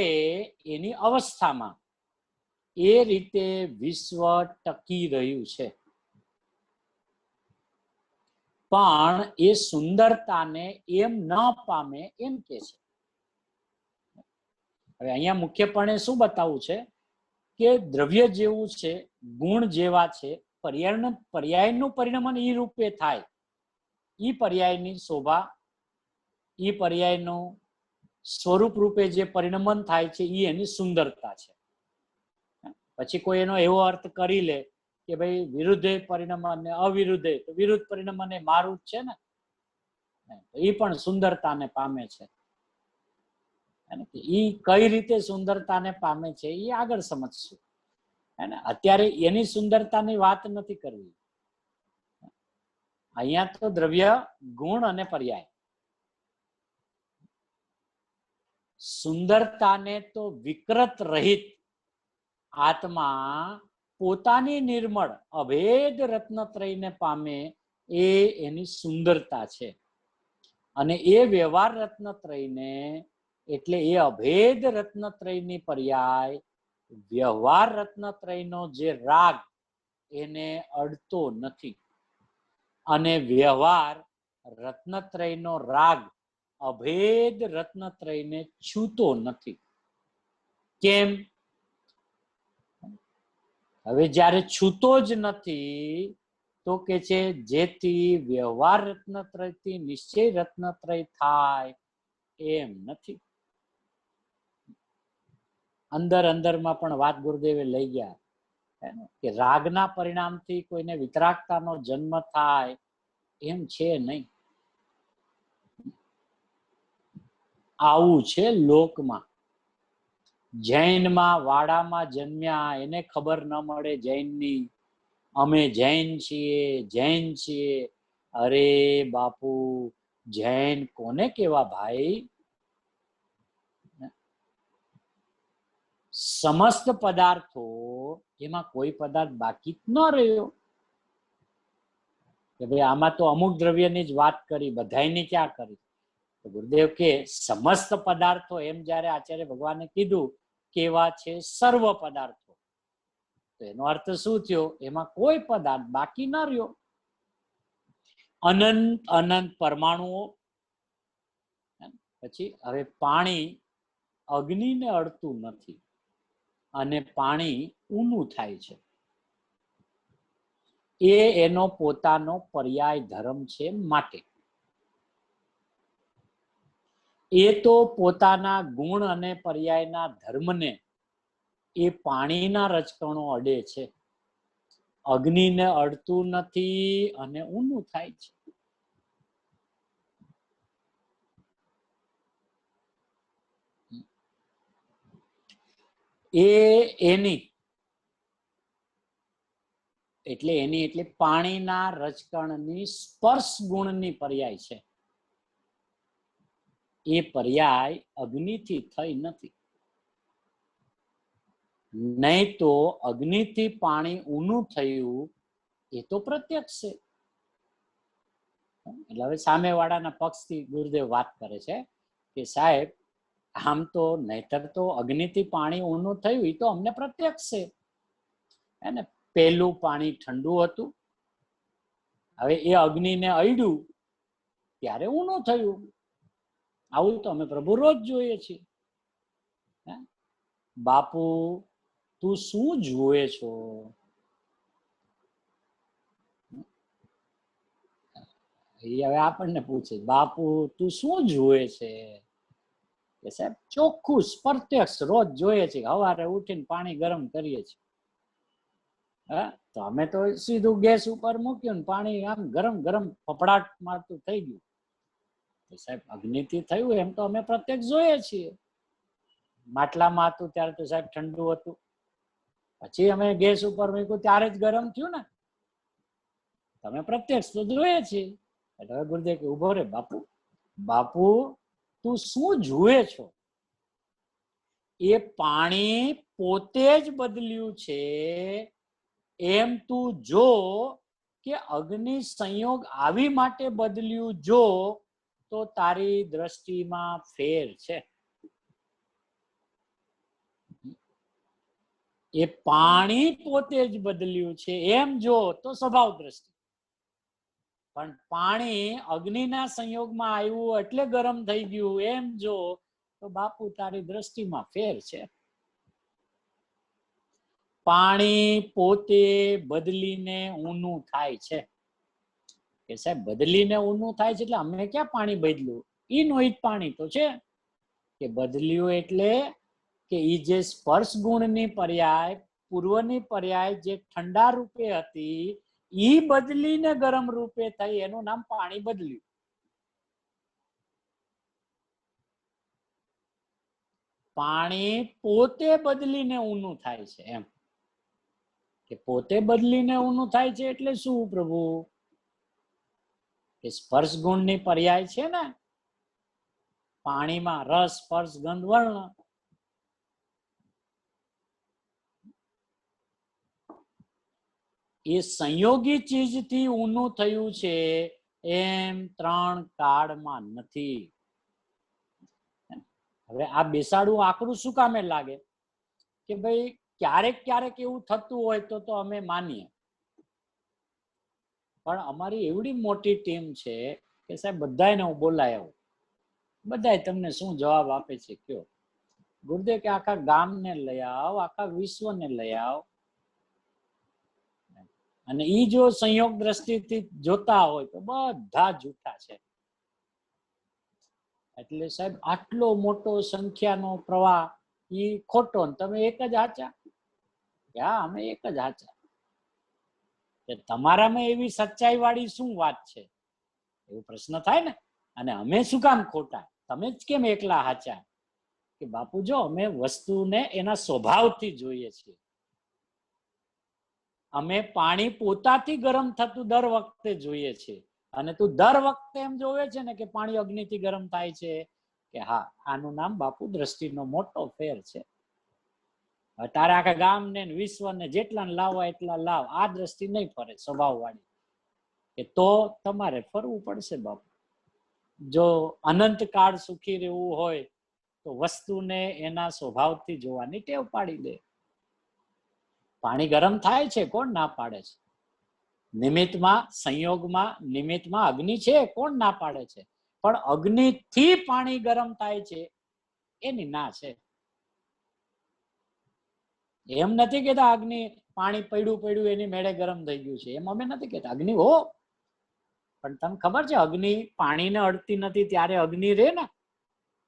એની અવસ્થામાં એ રીતે વિશ્વ ટકી રહ્યું છે. પણ એ સુંદરતાને એમ ન પામે એમ કે છે. હવે અહીંયા મુખ્યપણે શું બતાવવું છે કે દ્રવ્ય જેવું છે, ગુણ જેવા છે, પર્યાયનું પરિણમન એ રૂપે થાય, ઈ પર્યાયની શોભા, ઈ પર્યાયનું સ્વરૂપ રૂપે જે પરિણમન થાય છે એ એની સુંદરતા છે. પછી કોઈ એનો એવો અર્થ કરી લે કે ભાઈ વિરુદ્ધે પરિણમન ને અવિરુદ્ધે, તો વિરુદ્ધ પરિણમન એ મારું જ છે ને, એ પણ સુંદરતાને પામે છે. એ કઈ રીતે સુંદરતાને પામે છે એ આગળ સમજશું. અત્યારે એની સુંદરતાની વાત નથી કરવી. અહીંયા તો દ્રવ્ય, ગુણ અને પર્યાય. સુંદરતાને તો વિકૃત રહિત આત્મા પોતાની નિર્મળ અભેદ રત્નત્રયને પામે એ એની સુંદરતા છે. અને એ વ્યવહાર રત્નત્રયને એટલે એ અભેદ રત્નત્રયની પર્યાય વ્યવહાર રત્નત્રયનો જે રાગ એને અડતો નથી, અને વ્યવહાર રત્નત્રયનો રાગ અભેદ રત્નત્રયને છૂતો નથી. કેમ? હવે જ્યારે છૂતો જ નથી તો કે છે જેથી વ્યવહાર રત્નત્રયથી નિશ્ચય રત્નત્રય થાય એમ નથી. અંદર અંદરમાં પણ વાત ગુરુદેવે લઈ ગયા કે રાગના પરિણામથી કોઈને વિતરાગતાનો જન્મ થાય એમ છે નહીં. આવું છે લોકમાં. જૈનમાં વાડામાં જન્મ્યા એને ખબર ન મળે જૈનની, અમે જૈન છીએ જૈન છીએ. અરે બાપુ, જૈન કોને કેવા ભાઈ? સમસ્ત પદાર્થો, એમાં કોઈ પદાર્થ બાકી ન રહ્યો કે ભાઈ આમાં તો અમુક દ્રવ્યની જ વાત કરી, બધાયની ક્યાં કરી? તો ગુરુદેવ કે સમસ્ત પદાર્થો, એમ જ્યારે આચાર્ય ભગવાને કીધું કેવા છે સર્વ પદાર્થો, તો એનો અર્થ શું થયો? એમાં કોઈ પદાર્થ બાકી ન રહ્યો. અનંત અનંત પરમાણુઓ. પછી હવે પાણી અગ્નિને અડતું નથી અને પાણી ઊનું થાય છે, એ એનો પોતાનો પર્યાય ધર્મ છે. માટે એ તો પોતાના ગુણ અને પર્યાયના ધર્મને એ પાણીના રજકણો અડે છે, અગ્નિને અડતું નથી અને ઊનું થાય છે. એની એટલે પાણીના રજકણની સ્પર્શ ગુણની પર્યાય છે. એ પર્યાય અગ્નિથી થઈ નથી. નહીં તો અગ્નિથી પાણી ઊનું થયું એ તો પ્રત્યક્ષ છે. એટલે હવે સામેવાળાના પક્ષથી ગુરુદેવ વાત કરે છે કે સાહેબ, આમ તો નહીતર તો અગ્નિથી પાણી ઊનું થયું એ તો અમને પ્રત્યક્ષ છે. એને પેલું પાણી ઠંડુ હતું, હવે એ અગ્નિને અડ્યું ત્યારે ઊનું થયું. આવું તો અમે પ્રભુ રોજ જોઈએ છીએ. બાપુ, તું શું જુએ છો? એ હવે આપણને પૂછે, બાપુ તું શું જુએ છે? કે સાહેબ ચોખ્ખું પ્રત્યક્ષ રોજ જોઈએ છે. સવારે ઉઠીને પાણી ગરમ કરીએ છીએ. હા, તો અમે તો સીધું ગેસ ઉપર મૂક્યું ને પાણી આમ ગરમ ગરમ ફફડાટ મારતું થઈ ગયું. સાહેબ અગ્નિથી થયું એમ તો અમે પ્રત્યક્ષ જોઈએ છીએ. માટલામાં હતું ત્યારે તો સાહેબ ઠંડુ હતું, પછી અમે ગેસ ઉપર મૂક્યું ત્યારે જ ગરમ થયું ને. તમે પ્રત્યક્ષ તો જોઈએ છીએ. એટલે ગુરુદેવ કે ઉભો રે બાપુ, બાપુ તું શું જુએ છો? એ પાણી પોતે જ બદલ્યું છે એમ તું જો, કે અગ્નિ સંયોગ આવી માટે બદલ્યું જો, તો તારી દ્રષ્ટિમાં ફેર છે. એ પાણી પોતે જ બદલ્યું છે એમ જો તો સ્વભાવ દ્રષ્ટિ, પણ પાણી અગ્નિના સંયોગમાં આવ્યું એટલે ગરમ થઈ ગયું એમ જો તો બાપુ તારી દ્રષ્ટિમાં ફેર છે. પાણી પોતે બદલીને ઊનું થાય છે. કે સાહેબ બદલીને ઊનું થાય છે એટલે અમે ક્યાં પાણી બદલ્યું? ઈનું ઈ જ પાણી તો છે. કે બદલ્યું એટલે કે ઈ જે સ્પર્શ ગુણની પર્યાય, પૂર્વની પર્યાય જે ઠંડા રૂપે હતી, ઈ બદલીને ગરમ રૂપે થઈ, એનું નામ પાણી બદલ્યું. પાણી પોતે બદલીને ઊનું થાય છે એમ. કે પોતે બદલીને ઊનું થાય છે એટલે શું પ્રભુ? કે સ્પર્શ ગુણની પર્યાય છે ને પાણીમાં, રસ સ્પર્શ ગંધ વર્ણ, એ સંયોગી ચીજથી ઊનું થયું છે એમ ત્રણ કાળમાં નથી. હવે આ બેસાડું આકરું શું કામે લાગે? કે ભાઈ ક્યારેક ક્યારેક એવું થતું હોય તો અમે માનીએ, પણ અમારી એવડી મોટી ટીમ છે કે સાહેબ બધાને હું બોલાય આવું, બધા તમને શું જવાબ આપે છે કયો? ગુરુદેવ કે આખા ગામને લઈ આવ, આખા વિશ્વને લઈ આવ, અને ઈ જો સંયોગ દ્રષ્ટિથી જોતા હોય તો બધા જૂઠા છે. એટલે સાહેબ આટલો મોટો સંખ્યાનો પ્રવાહ ઈ ખોટો ને તમે એક જ હાચા. હા, અમે એક જ હાચા. તમારામાં એવી સચ્ચાઈ વાળી શું વાત છે, એવો પ્રશ્ન થાય ને. અને અમે શું કામ ખોટા, તમે જ કેમ એકલા હાચા? કે બાપુ જો અમે વસ્તુને એના સ્વભાવથી જોઈએ છીએ. અમે પાણી પોતાથી ગરમ થતું દર વખતે જોઈએ છીએ, અને તું દર વખતે એમ જોવે છે ને કે પાણી અગ્નિથી ગરમ થાય છે, કે હા, આનું નામ બાપુ દ્રષ્ટિનો મોટો ફેર છે. તારે આખા ગામને વિશ્વને જેટલા લાવવા એટલા લાવ, આ દ્રષ્ટિ નહીં ફરે સ્વભાવ વાળી. કે તો તમારે ફરવું પડશે બાપુ. જો અનંત કાળ સુખી રહેવું હોય તો વસ્તુને એના સ્વભાવથી જોવાની ટેવ પાડી દે. પાણી ગરમ થાય છે, કોણ ના પાડે છે? નિમિત્તમાં, સંયોગમાં, નિમિત્તમાં અગ્નિ છે, કોણ ના પાડે છે? પણ અગ્નિથી પાણી ગરમ થાય છે એની ના છે. એમ નથી કેતા અગ્નિ પાણી પડ્યું એની મેળે ગરમ થઈ ગયું છે, એમ અમે નથી કેતા. અગ્નિ હો, પણ તમને ખબર છે અગ્નિ પાણીને અડતી નથી ત્યારે અગ્નિ રે ને.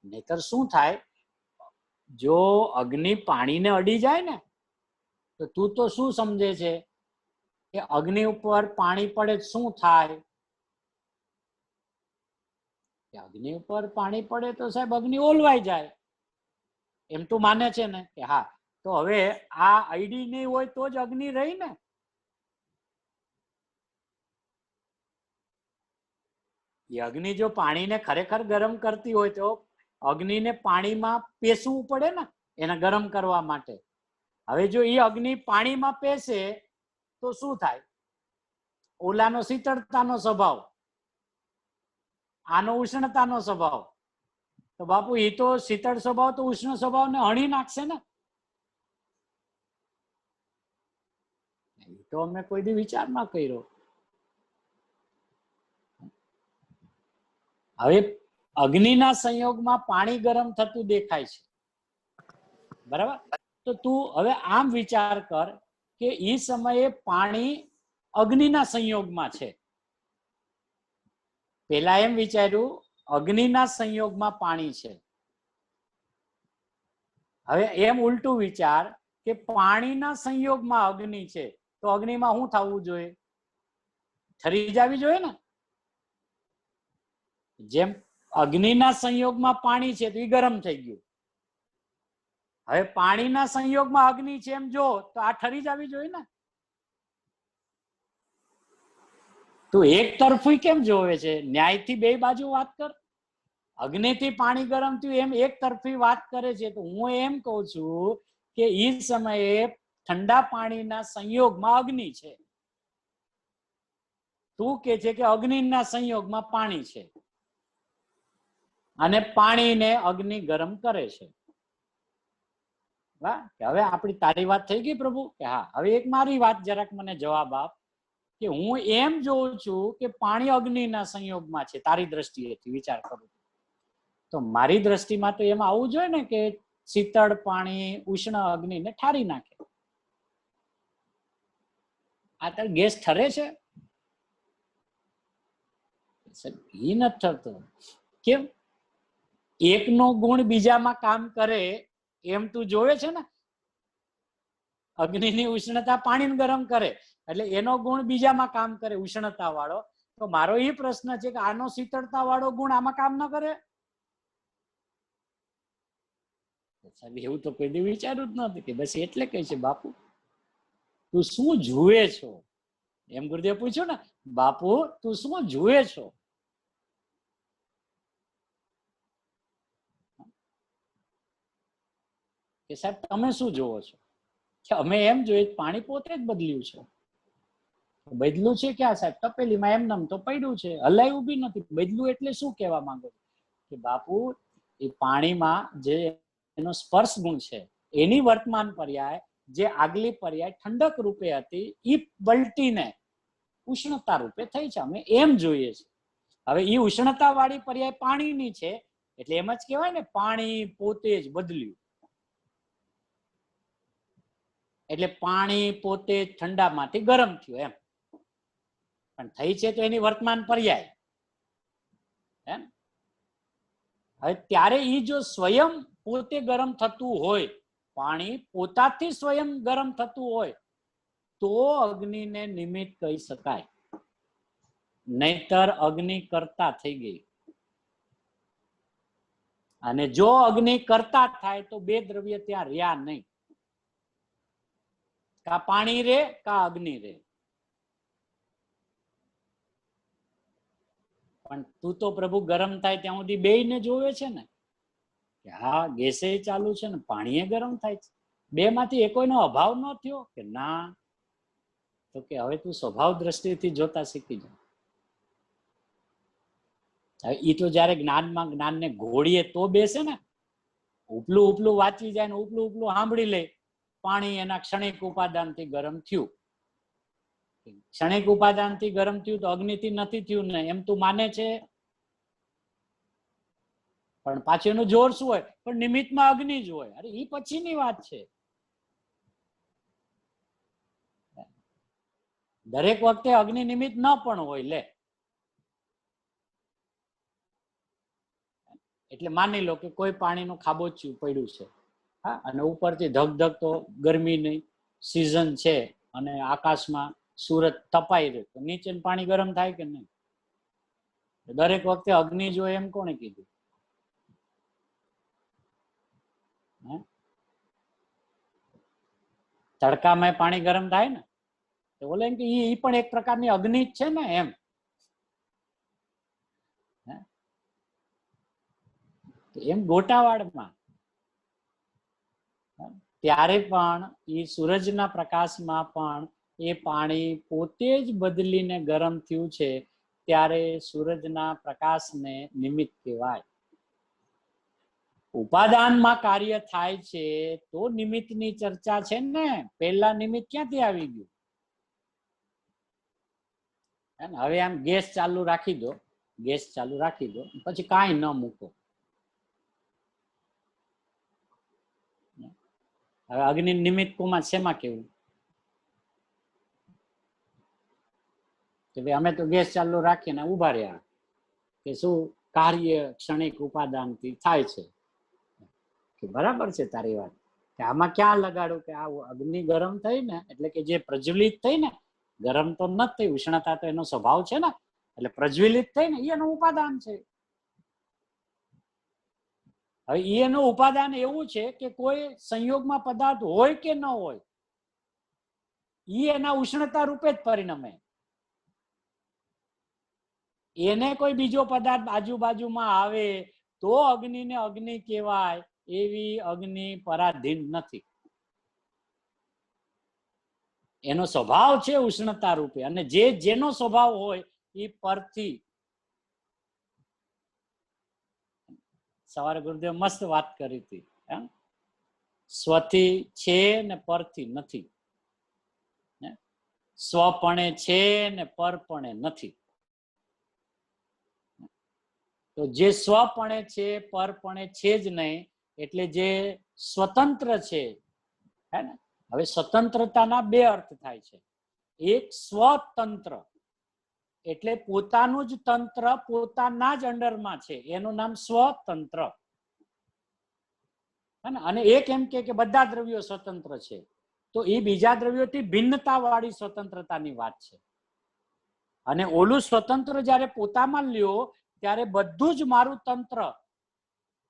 નહીતર શું થાય, જો અગ્નિ પાણીને અડી જાય ને તો તું તો શું સમજે છે કે અગ્નિ ઉપર પાણી પડે શું થાય? અગ્નિ ઉપર પાણી પડે તો સાહેબ અગ્નિ ઓલવાઈ જાય, એમ તું માને છે ને. કે હા, તો હવે આ આઈડી નહીં હોય તો જ અગ્નિ રહી ને. એ અગ્નિ જો પાણીને ખરેખર ગરમ કરતી હોય તો અગ્નિને પાણીમાં પેસવું પડે ને એને ગરમ કરવા માટે. હવે જો એ અગ્નિ પાણીમાં પેસે તો શું થાય? ઓલાનો શીતળતાનો સ્વભાવ, આનો ઉષ્ણતાનો સ્વભાવ. તો બાપુ એ તો શીતળ સ્વભાવ તો ઉષ્ણ સ્વભાવને હણી નાખશે ને. તો અમે કોઈ દી વિચાર ના કર્યો. હવે અગ્નિના સંયોગમાં પાણી ગરમ થતું દેખાય છે, બરાબર? તો તું હવે આમ વિચાર કર કે એ સમયે પાણી અગ્નિના સંયોગમાં છે. પેલા એમ વિચાર્યું અગ્નિના સંયોગમાં પાણી છે. હવે એમ ઉલટું વિચાર કે પાણીના સંયોગમાં અગ્નિ છે, તો અગ્નિમાં શું થવું જોઈએ? ઠરી જવી જોઈએ ને. જેમ અગ્નિના સંયોગમાં પાણી છે તો એ ગરમ થઈ ગયું. હવે પાણીના સંયોગમાં અગ્નિ છે એમ જો તો આ ઠરી જવી જોઈએ ને. તું એક તરફી કેમ જોવે છે? ન્યાયથી બે બાજુ વાત કર. અગ્નિથી પાણી ગરમ થયું એમ એક તરફી વાત કરે છે. તો હું એમ કઉ છું કે એ સમયે ઠંડા પાણીના સંયોગમાં અગ્નિ છે. તું કે છે કે અગ્નિના સંયોગમાં પાણી છે અને પાણીને અગ્નિ ગરમ કરે છે. હવે આપણી તારી વાત થઈ ગઈ પ્રભુ. કે હા, હવે એક મારી વાત જરાક મને જવાબ આપ કે હું એમ જોઉં છું કે પાણી અગ્નિના સંયોગમાં છે. તારી દ્રષ્ટિએથી વિચાર કરું તો મારી દ્રષ્ટિમાં તો એમ આવવું જોઈએ ને કે શીતળ પાણી ઉષ્ણ અગ્નિને ઠારી નાખે. આ તો ગેસ ઠરે છે? એ નથી ઠરતો. કેમ? એકનો ગુણ બીજામાં કામ કરે એમ તું જોવે છે ને. અગ્નિની ઉષ્ણતા પાણીને ગરમ કરે એટલે એનો ગુણ બીજામાં કામ કરે, ઉષ્ણતા વાળો. તો મારો એ પ્રશ્ન છે કે આનો શીતળતા વાળો ગુણ આમાં કામ ન કરે? એવું તો કોઈ વિચાર્યું જ નથી. કે બસ એટલે કઈ છે બાપુ તું શું જુએ છો? એમ ગુરુદેવ પૂછ્યું ને, બાપુ તું શું જુએ છો? કે સાહેબ તમે શું જોવો છો? કે અમે એમ જોઈએ પાણી પોતે જ બદલ્યું છે. બદલું છે ક્યાં સાહેબ? તપેલીમાં એમ નામ તો પડ્યું છે, હલાયું બી નથી. બદલું એટલે શું કહેવા માંગો કે બાપુ એ પાણીમાં જે એનો સ્પર્શ ગુણ છે એની વર્તમાન પર્યાય જે આગલી પર્યાય ઠંડક રૂપે હતી એ પલટીને ઉષ્ણતા રૂપે થઈ છે. અમે એમ જોઈએ છે. હવે એ ઉષ્ણતા વાળી પર્યાય પાણીની છે એટલે એમ જ કહેવાય ને પાણી પોતે જ બદલ્યું. એટલે પાણી પોતે ઠંડામાંથી ગરમ થયું એમ. પણ થઈ છે તો એની વર્તમાન પર્યાય. એમ હવે ત્યારે એ જો સ્વયં પોતે ગરમ થતું હોય, પાણી પોતાથી સ્વયં ગરમ થતું હોય તો અગ્નિને નિમિત્ત કહી શકાય, નહીતર અગ્નિ કરતા થઈ ગઈ. અને જો અગ્નિ કરતા થાય તો બે દ્રવ્ય ત્યાં રહ્યા નહીં, કા પાણી રે કા અગ્નિ રે. પણ તું તો પ્રભુ ગરમ થાય ત્યાં સુધી બેયને જોવે છે ને, કે હા ગેસે ચાલુ છે ને પાણીએ ગરમ થાય છે, બે માંથી એકોઈનો અભાવ ન થયો કે ના? તો કે હવે તું સ્વભાવ દ્રષ્ટિથી જોતા શીખી જા. એ તો જયારે જ્ઞાનને ઘોડીએ તો બેસે ને, ઉપલું ઉપલું વાંચી જાય ને ઉપલું ઉપલું સાંભળી લે, પાણી એના ક્ષણિક ઉપાદાનથી ગરમ થયું. ક્ષણિક ઉપાદાનથી ગરમ થયું તો અગ્નિથી નથી થયું ને એમ તું માને છે, પણ પાછું એનું જોર શું હોય? પણ નિમિત્તમાં અગ્નિ જ હોય. અરે એ પછીની વાત છે. દરેક વખતે અગ્નિ નિમિત્ત ન પણ હોય. લે એટલે માની લો કે કોઈ પાણીનું ખાબોચિયું પડ્યું છે, હા, અને ઉપરથી ધગધગ તો ગરમીની સિઝન છે અને આકાશમાં સૂરજ તપાઈ રહ્યો, તો નીચે પાણી ગરમ થાય કે નહીં? દરેક વખતે અગ્નિ જો એમ કોણે કીધું? તડકામાં પાણી ગરમ થાય ને, તો બોલે એમ કે એ પણ એક પ્રકારની અગ્નિ જ છે ને એમ. એમ ગોટાવાડમાં ત્યારે પણ એ સૂરજના પ્રકાશમાં પણ એ પાણી પોતે જ બદલીને ગરમ થયું છે, ત્યારે સૂરજના પ્રકાશને નિમિત્ત કહેવાય. ઉપાદાનમાં કાર્ય થાય છે તો નિમિત્તની ચર્ચા છે ને. પહેલા નિમિત્ત ક્યાંથી આવી ગયું? હવે આમ ગેસ ચાલુ રાખી દો, ગેસ ચાલુ રાખી દો, પછી કાંઈ ન મૂકો. હવે અગ્નિ નિમિત્ત કોમાં શેમાં કેવું? કે ભાઈ અમે તો ગેસ ચાલુ રાખીને ઉભા રહ્યા, કે શું કાર્ય ક્ષણિક ઉપાદાનથી થાય છે. કે બરાબર છે તારી વાત, કે આમાં ક્યાં લગાડું કે આ અગ્નિ ગરમ થઈ ને, એટલે કે જે પ્રજ્વલિત થઈ ને, ગરમ તો નથી થઈ, ઉષ્ણતા તો એનો સ્વભાવ છે ને, એટલે પ્રજ્વલિત થઈ ને એનું ઉપાદાન છે. હવે એનું ઉપાદાન એવું છે કે કોઈ સંયોગમાં પદાર્થ હોય કે ન હોય, એના ઉષ્ણતા રૂપે જ પરિણમે. એને કોઈ બીજો પદાર્થ આજુબાજુમાં આવે તો અગ્નિને અગ્નિ કહેવાય, એવી અગ્નિ પરાધીન નથી. એનો સ્વભાવ છે ઉષ્ણતા રૂપે, અને જેનો સ્વભાવ હોય એ પરથી. સવારે ગુરુદેવ મસ્ત વાત કરી હતી, સ્વથી છે ને પરથી નથી, સ્વપણે છે ને પરપણે નથી. તો જે સ્વપણે છે પરપણે છે જ નહીં, એટલે જે સ્વતંત્ર છે, હે ને. હવે સ્વતંત્રતાના બે અર્થ થાય છે. એક સ્વતંત્ર એટલે પોતાનું જ તંત્ર પોતાના જ અંડરમાં છે, એનું નામ સ્વતંત્ર. અને એક એમ કે બધા દ્રવ્યો સ્વતંત્ર છે, તો એ બીજા દ્રવ્યોથી ભિન્નતા વાળી સ્વતંત્રતાની વાત છે. અને ઓલું સ્વતંત્ર જયારે પોતામાં લ્યો ત્યારે બધું જ મારું તંત્ર,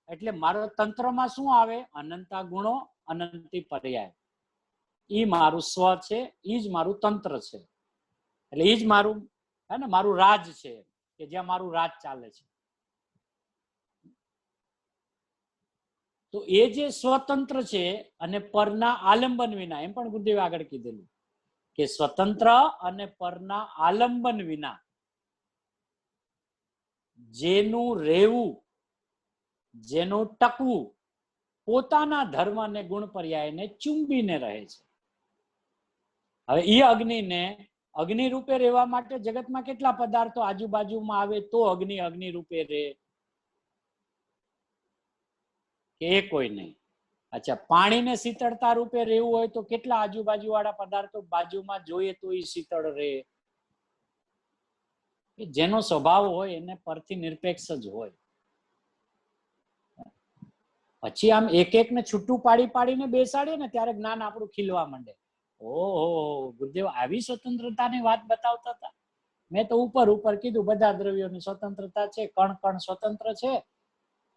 એટલે મારો તંત્રમાં શું આવે? અનંતા ગુણો, અનંતી પર્યાય. ઈ મારું સ્વ છે, ઈ જ મારું તંત્ર છે, એટલે ઈ જ મારું, હે ને, મારું રાજ છે, કે જ્યાં મારું રાજ ચાલે છે. તો એ જે સ્વતંત્ર છે અને પરના આલંબન વિના, એમ પણ ગુરુદેવે આગળ કીધેલું કે સ્વતંત્ર અને પરના આલંબન વિના જેનું રહેવું, જેનું ટકવું, પોતાના ધર્મ અને ગુણ પર્યાયને ચુંબીને રહે છે. હવે એ અગ્નિને અગ્નિ રૂપે રહેવા માટે જગતમાં કેટલા પદાર્થો આજુબાજુમાં આવે તો અગ્નિ અગ્નિ રૂપે રહે? કે કોઈ નહીં. અચ્છા, પાણીને શીતળતા રૂપે રહેવું હોય તો કેટલા આજુબાજુ વાળા પદાર્થો બાજુમાં જોઈએ તો એ શીતળ રહે? કે જેનો સ્વભાવ હોય એને પરથી નિરપેક્ષ જ હોય. પછી આમ એક એક ને છૂટું પાડી પાડીને બેસાડીએ ને ત્યારે જ્ઞાન આપણું ખીલવા માંડે. ઓહો, ગુરુદેવ આવી સ્વતંત્રતાની વાત બતાવતા હતા. મેં તો ઉપર ઉપર કીધું બધા દ્રવ્યોની સ્વતંત્રતા છે, કણ કણ સ્વતંત્ર છે,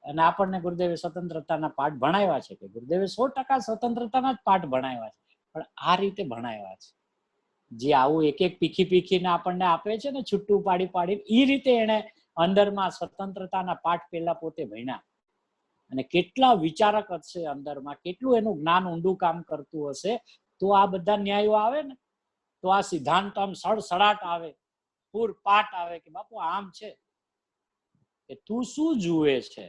અને આપણને ગુરુદેવે સ્વતંત્રતાના પાઠ ભણાવ્યા છે કે ગુરુદેવે 100% સ્વતંત્રતાના જ પાઠ ભણાવ્યા છે, પણ આ રીતે ભણાવ્યા છે. જે આવું એક એક પીખી પીખીને આપણને આપે છે ને છૂટું પાડી પાડી, એ રીતે એને અંદરમાં સ્વતંત્રતાના પાઠ પેલા પોતે ભણ્યા. અને કેટલા વિચારક હશે અંદરમાં, કેટલું એનું જ્ઞાન ઊંડું કામ કરતું હશે, તો આ બધા ન્યાયો આવે ને, તો આ સિદ્ધાંત આમ સડસડાટ આવે, પૂરપાટ આવે કે બાપુ આમ છે. કે તું શું જુએ છે?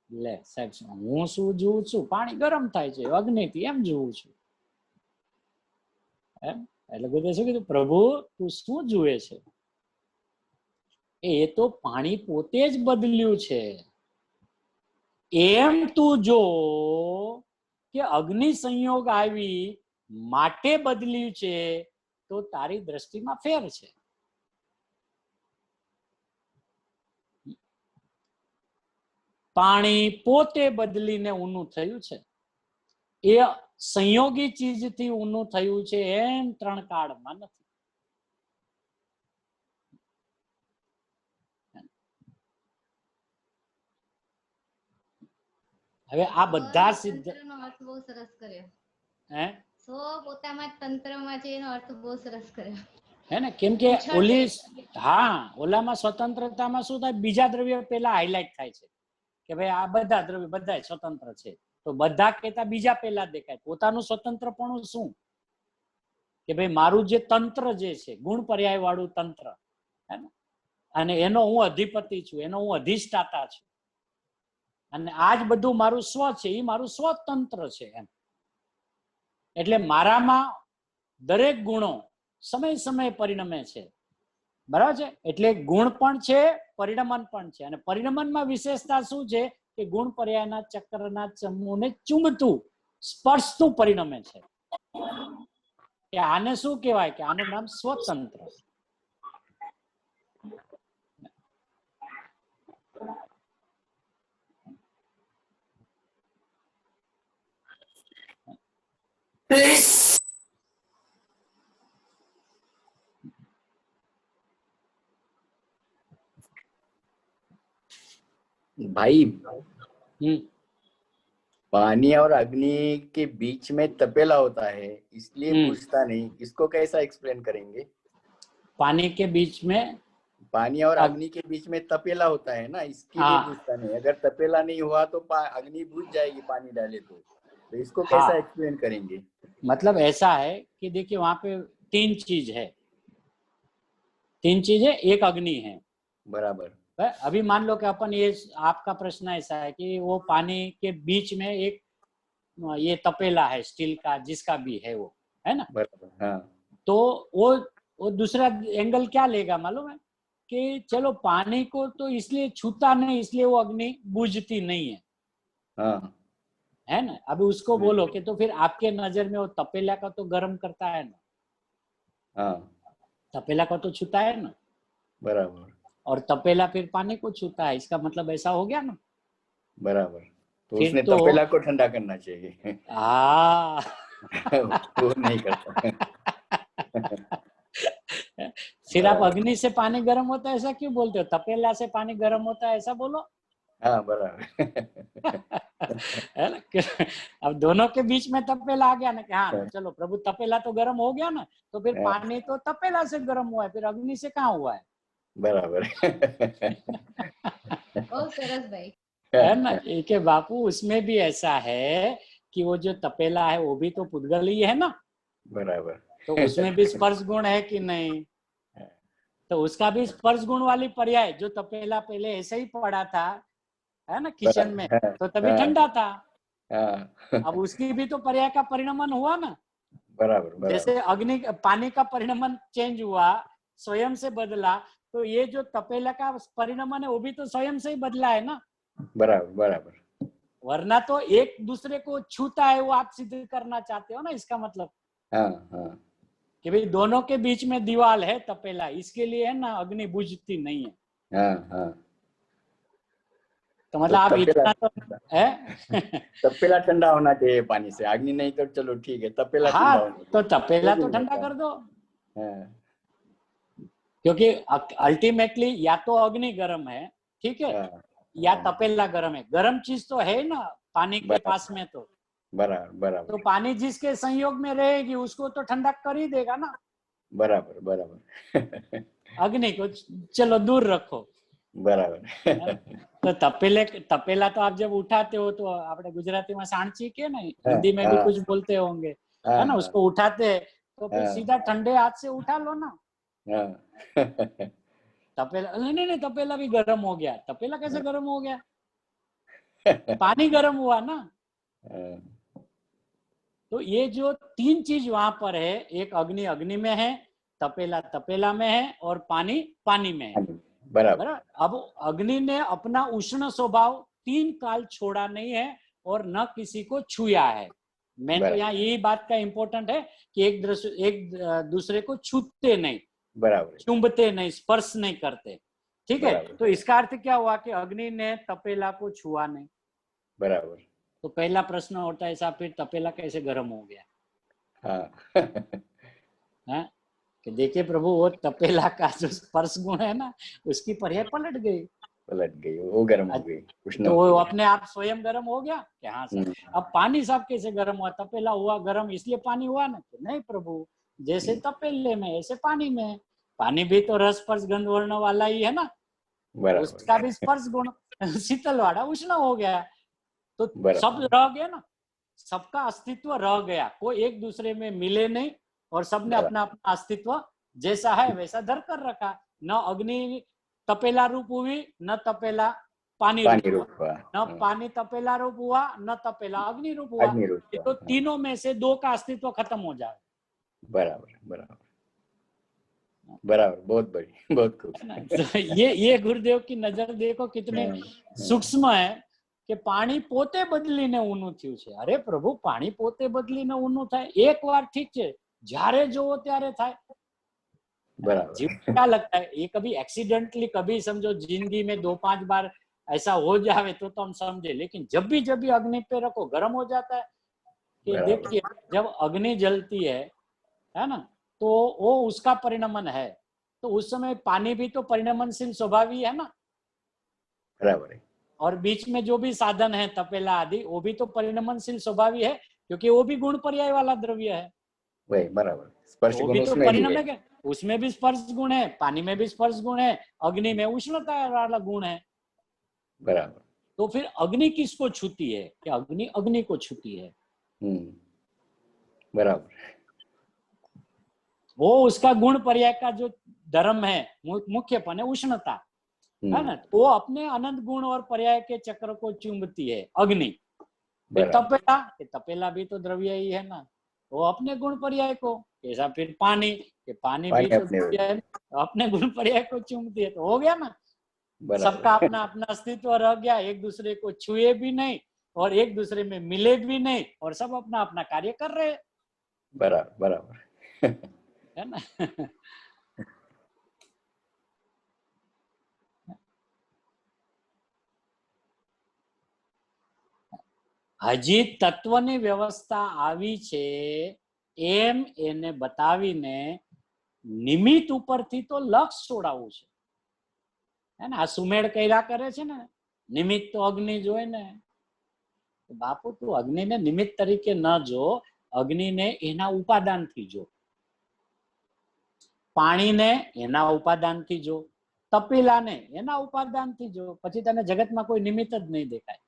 લે સાહેબ, હું શું જોઉં છું? પાણી ગરમ થાય છે અગ્નિથી, એમ જોઉં છું. એમ એટલે બધે શું કીધું, પ્રભુ તું શું જુએ છે? એ તો પાણી પોતે જ બદલ્યું છે. એમ તું જો કે અગ્નિ સંયોગ આવી માટે બદલ્યું છે, તો તારી દ્રષ્ટિમાં ફેર છે. પાણી પોતે બદલીને ઊનું થયું છે, એ સંયોગી ચીજથી ઊનું થયું છે, એમ ત્રણ કાળમાં નથી. હવે આ બધા તંત્રનો અર્થ બહુ સરસ કર્યો. હે સો પોતામાં તંત્રમાં છે એનો અર્થ બહુ સરસ કર્યો. હે ને, કેમ કે ઓલી ઓલામાં સ્વતંત્રતામાં શું થાય, બીજા દ્રવ્ય પેલા હાઇલાઇટ થાય છે કે ભાઈ આ બધા દ્રવ્ય બધા સ્વતંત્ર છે, તો બધા કહેતા બીજા પેલા દેખાય. પોતાનું સ્વતંત્રપણું શું કે ભાઈ મારું જે તંત્ર જે છે, ગુણ પર્યાય વાળું તંત્ર, હે ને, અને એનો હું અધિપતિ છું, એનો હું અધિષ્ઠાતા છું, અને આજ બધું મારું સ્વ છે, એ મારું સ્વતંત્ર છે એમ. એટલે મારામાં દરેક ગુણો સમય સમય પરિણમે છે, બરાબર છે. એટલે ગુણ પણ છે, પરિણમન પણ છે. અને પરિણમનમાં વિશેષતા શું છે કે ગુણ પર્યાયના ચક્રના ચમૂને ચુંબતું સ્પર્શતું પરિણમે છે. કે આને શું કહેવાય કે આનું નામ સ્વતંત્ર. भाई, पानी और अग्नि के बीच में तपेला होता है, इसलिए पूछता नहीं, इसको कैसा एक्सप्लेन करेंगे? पानी के बीच में, पानी और अग्नि के बीच में तपेला होता है ना, इसके लिए पूछता नहीं. अगर तपेला नहीं हुआ तो अग्नि बुझ जाएगी पानी डाले तो इसको कैसा एक्सप्लेन करेंगे? मतलब ऐसा है कि देखिए वहां पे तीन चीज है, एक अग्नि है, बराबर. अभी मान लो कि अपन ये, आपका प्रश्न ऐसा है कि वो पानी के बीच में एक ये तपेला है स्टील का, जिसका भी है वो, है ना, बराबर. हाँ. तो वो दूसरा एंगल क्या लेगा मालूम है कि चलो पानी को तो इसलिए छूता नहीं, इसलिए वो अग्नि बुझती नहीं है. हाँ. है ना. अभी उसको बोलो कि तो फिर आपके नजर में वो तपेला का तो गर्म करता है ना. हाँ. तपेला को तो छूता है ना. बराबर. और तपेला फिर पानी को छूता है, इसका मतलब ऐसा हो गया ना. बराबर. तो उसने तपेला को ठंडा करना चाहिए. हाँ. वो नहीं करता. फिर आप अग्नि से पानी गर्म होता है ऐसा क्यों बोलते हो? तपेला से पानी गर्म होता है ऐसा बोलो. हाँ, बराबर. है ना. अब दोनों के बीच में तपेला आ गया ना कि हाँ चलो प्रभु तपेला तो गर्म हो गया ना, तो फिर पानी तो तपेला से गर्म हुआ है, फिर अग्नि से कहाँ हुआ है? बराबर. ओ सरस भाई. है ना. एक बापू उसमें भी ऐसा है कि वो जो तपेला है वो भी तो पुद्गल ही है ना. बराबर. तो उसमें भी स्पर्श गुण है कि नहीं? तो उसका भी स्पर्श गुण वाली पर्याय, जो तपेला पहले ऐसे ही पड़ा था, है ना, किचन में, तो तभी ठंडा था. अब उसकी भी तो पर्याय का परिणमन हुआ ना. बराबर. जैसे अग्नि, पानी का परिणमन चेंज हुआ, स्वयं से बदला, तो ये जो तपेला का परिणमन है वो भी तो स्वयं से ही बदला है ना. बराबर. बराबर. वरना तो एक दूसरे को छूता है वो आप सिद्ध करना चाहते हो ना, इसका मतलब. हाँ. हाँ. कि भाई दोनों के बीच में दीवार है तपेला, इसके लिए है ना अग्नि बुझती नहीं है। हाँ हाँ। तो मतलब आप तपेला इतना तो है तपेला ठंडा होना चाहिए पानी से, अग्नि नहीं तो चलो ठीक है, तपेला हाँ, ठंडा होना तो चाहिए, तपेला भी तो नहीं ठंडा होता। कर दो, हाँ क्योंकि अल्टीमेटली या तो अग्नि गर्म है, ठीक है, हाँ या हाँ, तपेला गर्म है। गर्म चीज तो है ना पानी के बराबर पास में, तो बराबर पानी जिसके संयोग में रहेगी उसको तो ठंडा कर ही देगा ना। बराबर बराबर अग्नि को चलो दूर रखो, है बराबर ना? तो तपेला तो आप जब उठाते हो तो आपने गुजराती में सांची के ना, हाँ हिंदी में भी हाँ कुछ बोलते होंगे, है ना, हाँ उसको उठाते हैं तो फिर हाँ सीधा ठंडे हाथ से उठा लो ना। हाँ तपेला नहीं नहीं नहीं, तपेला भी गर्म हो गया। तपेला कैसे गर्म हो गया? पानी गर्म हुआ ना। तो ये जो तीन चीज वहां पर है, एक अग्नि अग्नि में है, तपेला तपेला में है, और पानी पानी में है, बराबर बराबर। अब अग्नि ने अपना उष्ण स्वभाव 3 काल छोड़ा नहीं है और न किसी को छुया है। मैं तो यहाँ यही बात का इम्पोर्टेंट है कि एक दूसरे को छूते नहीं, बराबर चुंबते नहीं, स्पर्श नहीं करते, ठीक है। बराबर तो इसका अर्थ क्या हुआ कि अग्नि ने तपेला को छुआ नहीं। बराबर। तो पहला प्रश्न होता है साहब, फिर तपेला कैसे गर्म हो गया? हाँ है कि देखिए प्रभु, वो तपेला का जो स्पर्श गुण है ना, उसकी पर्याय पलट गई, पलट गई, वो गर्म हो गई, उष्ण तो हो वो गई। अपने आप स्वयं गर्म हो गया कि हाँ सर। अब पानी साहब कैसे गर्म हुआ? तपेला हुआ गर्म इसलिए पानी हुआ ना? तो नहीं प्रभु, जैसे तपेले में ऐसे पानी में। पानी भी तो रस स्पर्श गंध वर्ण वाला ही है ना, बराबर उसका भी स्पर्श गुण शीतल वाला उष्ण हो गया, तो सब बराबर रह गया ना, सबका अस्तित्व रह गया, कोई एक दूसरे में मिले नहीं, और सबने बराबर अपना अपना अस्तित्व जैसा है वैसा धर कर रखा। न अग्नि तपेला रूप हुई, न तपेला पानी रूप पानी हुआ, रूप हुआ, न पानी तपेला रूप हुआ, न तपेला अग्नि रूप हुआ। अग्नि रूप ये हुआ, तो हाँ, तीनों में से 2 का अस्तित्व खत्म हो जाए। बराबर बराबर बराबर, बहुत बड़ी, बहुत खूब। तो ये गुरुदेव की नजर देखो कितनी सूक्ष्म है कि पाणी પોતે બદલીને ઊનું થયું છે। અરે પ્રભુ, પાણી પોતે બદલીને ઊનું થાય એક વાર ઠીક છે, જ્યારે જોવો ત્યારે થાય। बराबर जीव क्या लगता है, ये कभी एक्सीडेंटली, कभी समझो जिंदगी में 2-5 बार ऐसा हो जाए तो हम समझे, लेकिन जब भी अग्नि पे रखो गर्म हो जाता है। कि देखिए जब अग्नि जलती है ना, तो वो उसका परिणमन है, तो उस समय पानी भी तो परिणमनशील स्वभावी है ना, बराबर है। और बीच में जो भी साधन है तपेला आदि, वो भी तो परिणमनशील स्वभावी है, क्योंकि वो भी गुण पर्याय वाला द्रव्य है। वही बराबर, स्पर्श वो गुण भी तो उसमें भी परिणम है। है, उसमें भी स्पर्श गुण है, पानी में भी स्पर्श गुण है, अग्नि में उष्णता वाला गुण है। बराबर। तो फिर अग्नि किसको छूती है? कि अग्नि अग्नि को छूती है। बराबर। वो उसका गुण पर्याय का जो धर्म है, मुख्यपन है उष्णता, है ना, वो अपने अनंत गुण और पर्याय के चक्र को चुंबती है अग्नि। फिर तपेला भी तो द्रव्य ही है ना, वो अपने गुण पर्याय को, ऐसा फिर पानी, कि पानी भी तो द्रव्य है, अपने गुण पर्याय को चुंबती है। तो हो गया ना, सबका अपना अपना अस्तित्व रह गया, एक दूसरे को छुए भी नहीं और एक दूसरे में मिले भी नहीं, और सब अपना अपना कार्य कर रहे हैं। बराबर बराबर है ना। હજી તત્વની વ્યવસ્થા આવી છે એમ એને બતાવીને નિમિત્ત ઉપરથી તો લક્ષ છોડાવવું છે, હે ને। આ સુમેળ કર્યા કરે છે ને, નિમિત્ત તો અગ્નિ જોઈ ને, બાપુ તું અગ્નિને નિમિત્ત તરીકે ન જો, અગ્નિને એના ઉપાદાનથી જો, પાણીને એના ઉપાદાનથી જો, તપેલાને એના ઉપાદાનથી જો, પછી તને જગતમાં કોઈ નિમિત્ત જ નહીં દેખાય।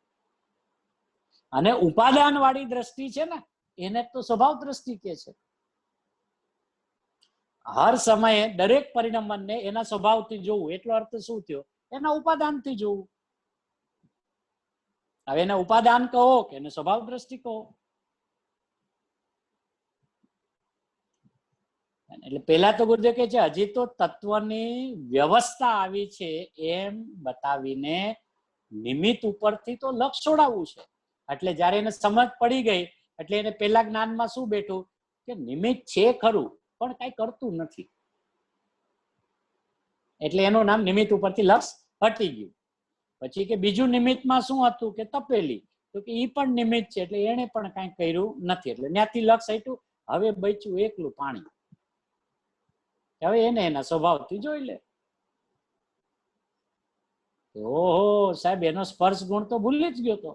અને ઉપાદાન વાળી દ્રષ્ટિ છે ને, એને તો સ્વભાવ દ્રષ્ટિ કે છે। હર સમયે દરેક પરિણમનને એના સ્વભાવથી જોવું, એટલો અર્થ શું થયો? એના ઉપાદાનથી જોવું। હવે એને ઉપાદાન કહો કે એને સ્વભાવ દ્રષ્ટિ કહો, એટલે પેલા તો ગુરુદેવ કહે છે હજી તો તત્વની વ્યવસ્થા આવી છે એમ બતાવીને નિમિત્ત ઉપરથી તો લક્ષ છોડાવવું છે। એટલે જયારે એને સમજ પડી ગઈ, એટલે એને પેલા જ્ઞાનમાં શું બેઠું કે નિમિત્ત છે ખરું, પણ કઈ કરતું નથી, એટલે એનું નામ નિમિત્ત ઉપરથી લક્ષ હટી ગયું. પછી કે બીજું નિમિત્તમાં શું હતું કે તપેલી, તો કે ઈ પણ નિમિત્ત છે, એટલે એને પણ કઈ કર્યું નથી, એટલે ત્યાંથી લક્ષ હટ્યું. હવે બચ્યું એકલું પાણી. હવે એને એના સ્વભાવથી જોઈ લે. ઓહો સાહેબ, એનો સ્પર્શ ગુણ તો ભૂલી જ ગયો તો.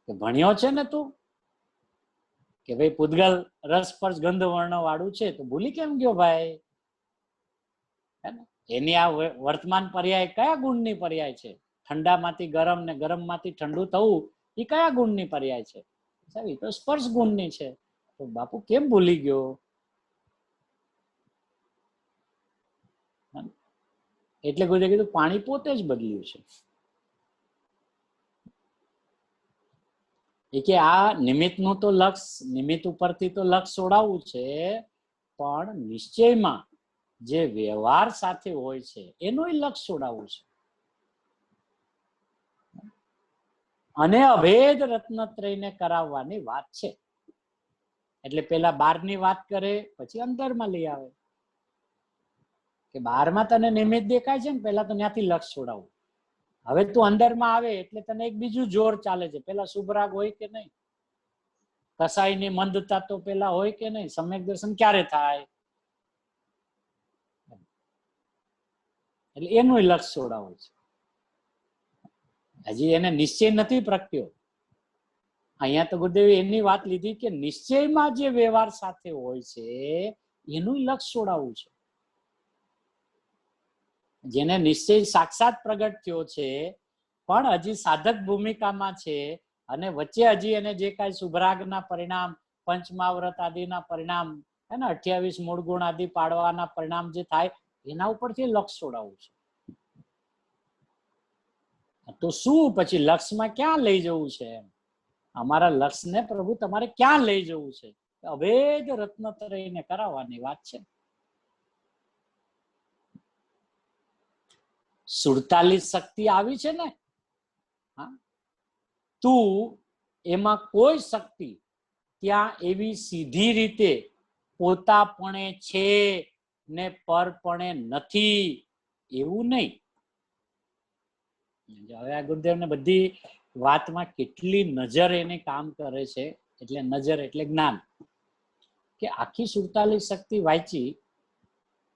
ભણ્યો છે ને તું કે ભાઈ પૂતગલ રસ સ્પર્શ ગંધ વર્ણ વાળું છે, તો ભૂલી કેમ ગયો ભાઈ? એની આ વર્તમાન પર્યાય કયા ગુણની પર્યાય છે? ઠંડામાંથી ગરમ ને ગરમ માંથી ઠંડુ થવું એ કયા ગુણની પર્યાય છે? સાહેબ એ તો સ્પર્શ ગુણની છે. તો બાપુ કેમ ભૂલી ગયો? એટલે કોઈ કીધું પાણી પોતે જ બદલ્યું છે. એ કે આ નિમિત્તનું તો લક્ષ, નિમિત્ત ઉપરથી તો લક્ષ છોડાવવું છે, પણ નિશ્ચયમાં જે વ્યવહાર સાથે હોય છે એનું લક્ષ છોડાવવું છે. અને અભેદ રત્નત્રયને કરાવવાની વાત છે. એટલે પેલા બહારની વાત કરે, પછી અંદરમાં લઈ આવે કે બહારમાં તને નિમિત્ત દેખાય છે ને, પેલા તો ત્યાંથી લક્ષ છોડાવવું. હવે તું અંદરમાં આવે એટલે તને એક બીજું જોર ચાલે છે. પેલા શુભરાગ હોય કે નહીં? કસાઈની મંદતા તો પેલા હોય કે નહીં? સમ્યક દર્શન ક્યારે થાય? એટલે એનું લક્ષ છોડાવવું છે. હજી એને નિશ્ચય નથી પ્રગટ્યો. અહીંયા તો ગુરુદેવે એની વાત લીધી કે નિશ્ચયમાં જે વ્યવહાર સાથે હોય છે એનું લક્ષ છોડાવવું છે. જેને નિશ્ચય સાક્ષાત પ્રગટ થયો છે પણ હજી સાધક ભૂમિકામાં છે, અને વચ્ચે હજી એને જે કાંઈ શુભરાગના પરિણામ, પંચમાવ્રત આદિના પરિણામ, હે ને 28 મૂળ ગુણ આદિ પાડવાના પરિણામ જે થાય એના ઉપરથી લક્ષ છોડાવવું છે. તો શું પછી લક્ષમાં ક્યાં લઈ જવું છે? અમારા લક્ષને પ્રભુ તમારે ક્યાં લઈ જવું છે? અભેદ રત્નત્રયને કરાવવાની વાત છે. 47 શક્તિ આવી છે ને, તું એમાં કોઈ શક્તિ ત્યાં એવી સીધી રીતે પોતાપણે છે ને પરપણે નથી એવું નહીં. હવે આ ગુરુદેવ ને બધી વાતમાં કેટલી નજર એને કામ કરે છે. એટલે નજર એટલે જ્ઞાન. કે આખી 47 શક્તિ વાંચી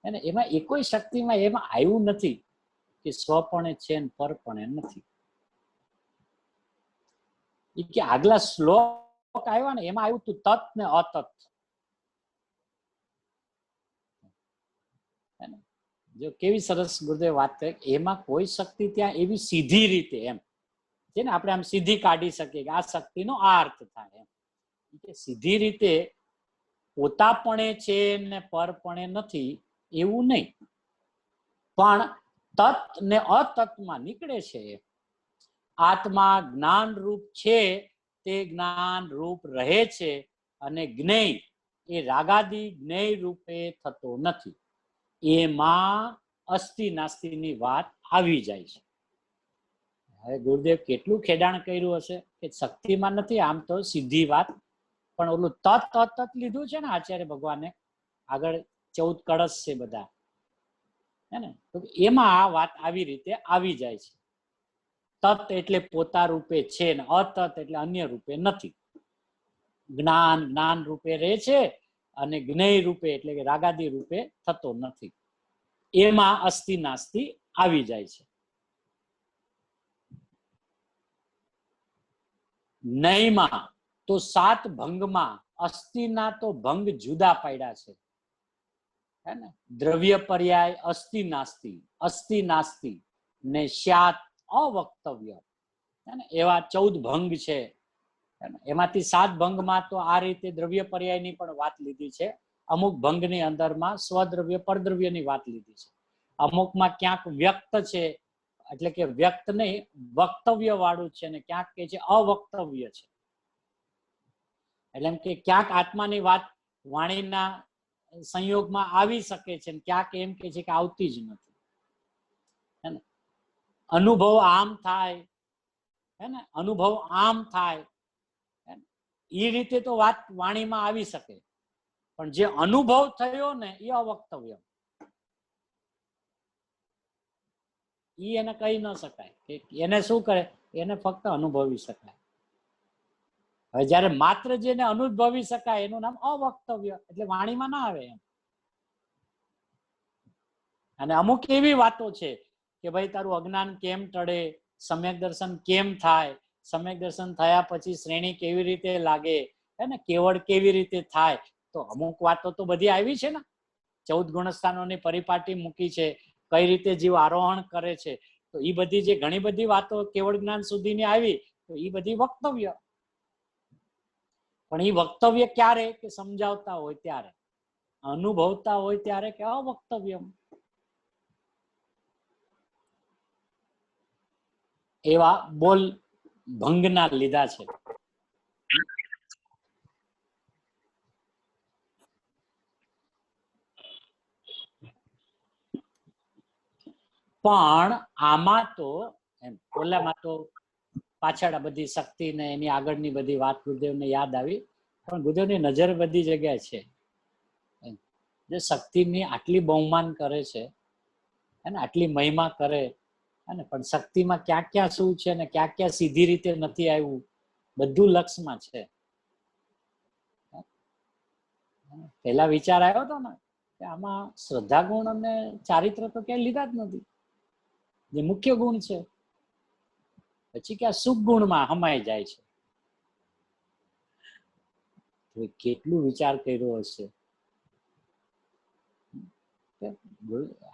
અને એમાં એકોય શક્તિમાં એમાં આવ્યું નથી કે સ્વપણે છે ને પરપણે નથી. એ કે આગલા શ્લોક આવ્યા ને એમાં આવ્યું તું તત ને અતત. જો કેવી સરસ ગુરુદેવ વાત કરે, એમાં કોઈ શક્તિ ત્યાં એવી સીધી રીતે એમ છે ને, આપણે આમ સીધી કાઢી શકીએ કે આ શક્તિનો આ અર્થ થાય એમ. સીધી રીતે પોતાપણે છે ને પરપણે નથી એવું નહીં, પણ તત ને અતત્માં નીકળે છે. આત્મા જ્ઞાન રૂપ છે તે જ્ઞાન રૂપ રહે છે, અને જ્ઞેય એ રાગાદી જ્ઞેય રૂપે થતો નથી. એમાં અસ્થિ નાસ્તિની વાત આવી જાય છે. હવે ગુરુદેવ કેટલું ખેડાણ કર્યું હશે કે શક્તિમાં નથી, આમ તો સીધી વાત, પણ ઓલું તત અતત લીધું છે ને આચાર્ય ભગવાને. આગળ 14 કળશ છે બધા, હે ને, તો એમાં આ વાત આવી રીતે આવી જાય છે. તત એટલે પોતા રૂપે છે ને અતત એટલે અન્ય રૂપે નથી. જ્ઞાન જ્ઞાન રૂપે રહે છે અને જ્ઞેય રૂપે એટલે કે રાગાદી રૂપે થતો નથી. એમાં અસ્થિ નાસ્તિ આવી જાય છે. નયમાં તો 7 ભંગમાં અસ્થિના તો ભંગ જુદા પાડ્યા છે, હે ને. દ્રવ્ય પર્યાય અસ્થિ નાસ્તિ, અસ્થિ નાસ્તિ ને સ્યાત અવક્તવ્ય, હે ને, એવા 14 ભંગ છે. એમાંથી 7 ભંગમાં તો આ રીતે દ્રવ્ય પર્યાયની પણ વાત લીધી છે. અમુક ભંગની અંદરમાં સ્વદ્રવ્ય પરદ્રવ્યની વાત લીધી છે. અમુકમાં ક્યાંક વ્યક્ત છે એટલે કે વ્યક્ત નહીં વક્તવ્ય વાળું છે, ને ક્યાંક કે છે અવક્તવ્ય છે. એટલે એમ કે ક્યાંક આત્માની વાત વાણીના સંયોગમાં આવી શકે છે, ક્યાંક એમ કે છે કે આવતી જ નથી. હે ને, અનુભવ આમ થાય, હે ને, અનુભવ આમ થાય, એ રીતે તો વાત વાણીમાં આવી શકે, પણ જે અનુભવ થયો ને એ અવક્તવ્ય, એ એને કહી ન શકાય. એને શું કરે, એને ફક્ત અનુભવી શકાય. હવે જયારે માત્ર જેને અનુભવી શકાય એનું નામ અવક્તવ્ય, એટલે વાણીમાં ના આવે એમ. અને અમુક એવી વાતો છે કે ભાઈ તારું અજ્ઞાન કેમ ટળે, સમ્યક દર્શન કેમ થાય, સમ્યક દર્શન થયા પછી શ્રેણી કેવી રીતે લાગે, હે ને, કેવળ કેવી રીતે થાય. તો અમુક વાતો તો બધી આવી છે ને. 14 ગુણસ્થાનોની પરિપાટી મૂકી છે, કઈ રીતે જીવ આરોહણ કરે છે. તો એ બધી જે ઘણી બધી વાતો કેવળ જ્ઞાન સુધીની આવી, તો એ બધી વક્તવ્ય. પણ એ વક્તવ્ય ક્યારે, કે સમજાવતા હોય ત્યારે, અનુભવતા હોય ત્યારે કે અવક્તવ્ય. એવા બોલ ભંગના લીધા છે. પણ આમાં તો એમ ઓલામાં તો પાછળ બધી શક્તિ ને એની આગળની બધી વાત ગુરુદેવને યાદ આવી, પણ ગુરુદેવની નજર બધી જગ્યાએ છે. જે શક્તિની આટલી બહુમાન કરે છે અને આટલી મહિમા કરે, અને પણ શક્તિમાં ક્યાં ક્યાં શું છે ને ક્યાં ક્યાં સીધી રીતે નથી આવ્યું, બધું લક્ષમાં છે. પેલા વિચાર આવ્યો હતો ને કે આમાં શ્રદ્ધા ગુણ અને ચારિત્ર તો ક્યાંય લીધા જ નથી, જે મુખ્ય ગુણ છે. પછી કે આ સુખ ગુણમાં હમાઈ જાય છે. કેટલું વિચાર કર્યો હશે.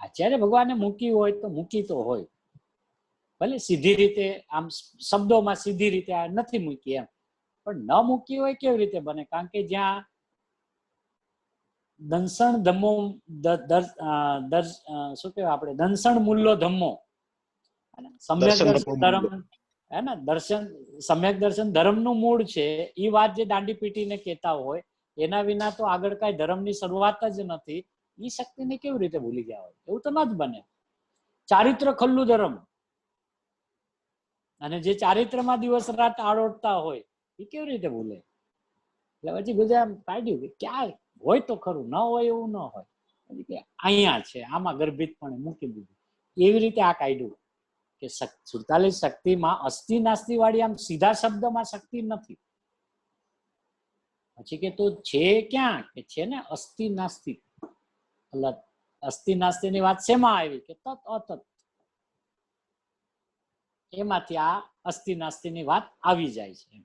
આચાર્ય ભગવાને મૂકી હોય તો મૂકી તો હોય, ભલે સીધી રીતે આમ શબ્દોમાં સીધી રીતે આ નથી મૂકી એમ, પણ ન મૂકી હોય કેવી રીતે બને? કારણ કે જ્યાં દંસણ ધમ્મો શું કહેવાય આપણે, દંસણ મૂલ્યો ધમ્મો, સમ્યક દર્શન ધર્મ, હે ને, દર્શન સમ્યક દર્શન ધર્મનું મૂળ છે. એ વાત જે દાંડી પીટીને કહેતા હોય, એના વિના તો આગળ કઈ ધર્મની શરૂઆત જ નથી. એ શક્તિને કેવી રીતે ભૂલી ગયા હોય? એવું તો ન જ બને. ચારિત્ર ખલ્લું ધર્મ, અને જે ચારિત્રમાં દિવસ રાત આળોટતા હોય એ કેવી રીતે ભૂલે? એટલે પછી ગુજરાત કાઢ્યું કે ક્યાં હોય તો ખરું, ન હોય એવું ન હોય, પછી કે અહીંયા છે, આમાં ગર્ભિતપણે મૂકી દીધું. એવી રીતે આ કાઢ્યું કે 47 શક્તિમાં અસ્થિ નાસ્તિ વાળી આમ સીધા શબ્દમાં શક્તિ નથી. પછી કે તો છે ક્યાં, કે છે ને અસ્થિ નાસ્તિ. અસ્થિ નાસ્તિ ની વાત શેમાં આવી, કે તત અતત, એમાંથી આ અસ્થિ નાસ્તિ ની વાત આવી જાય છે.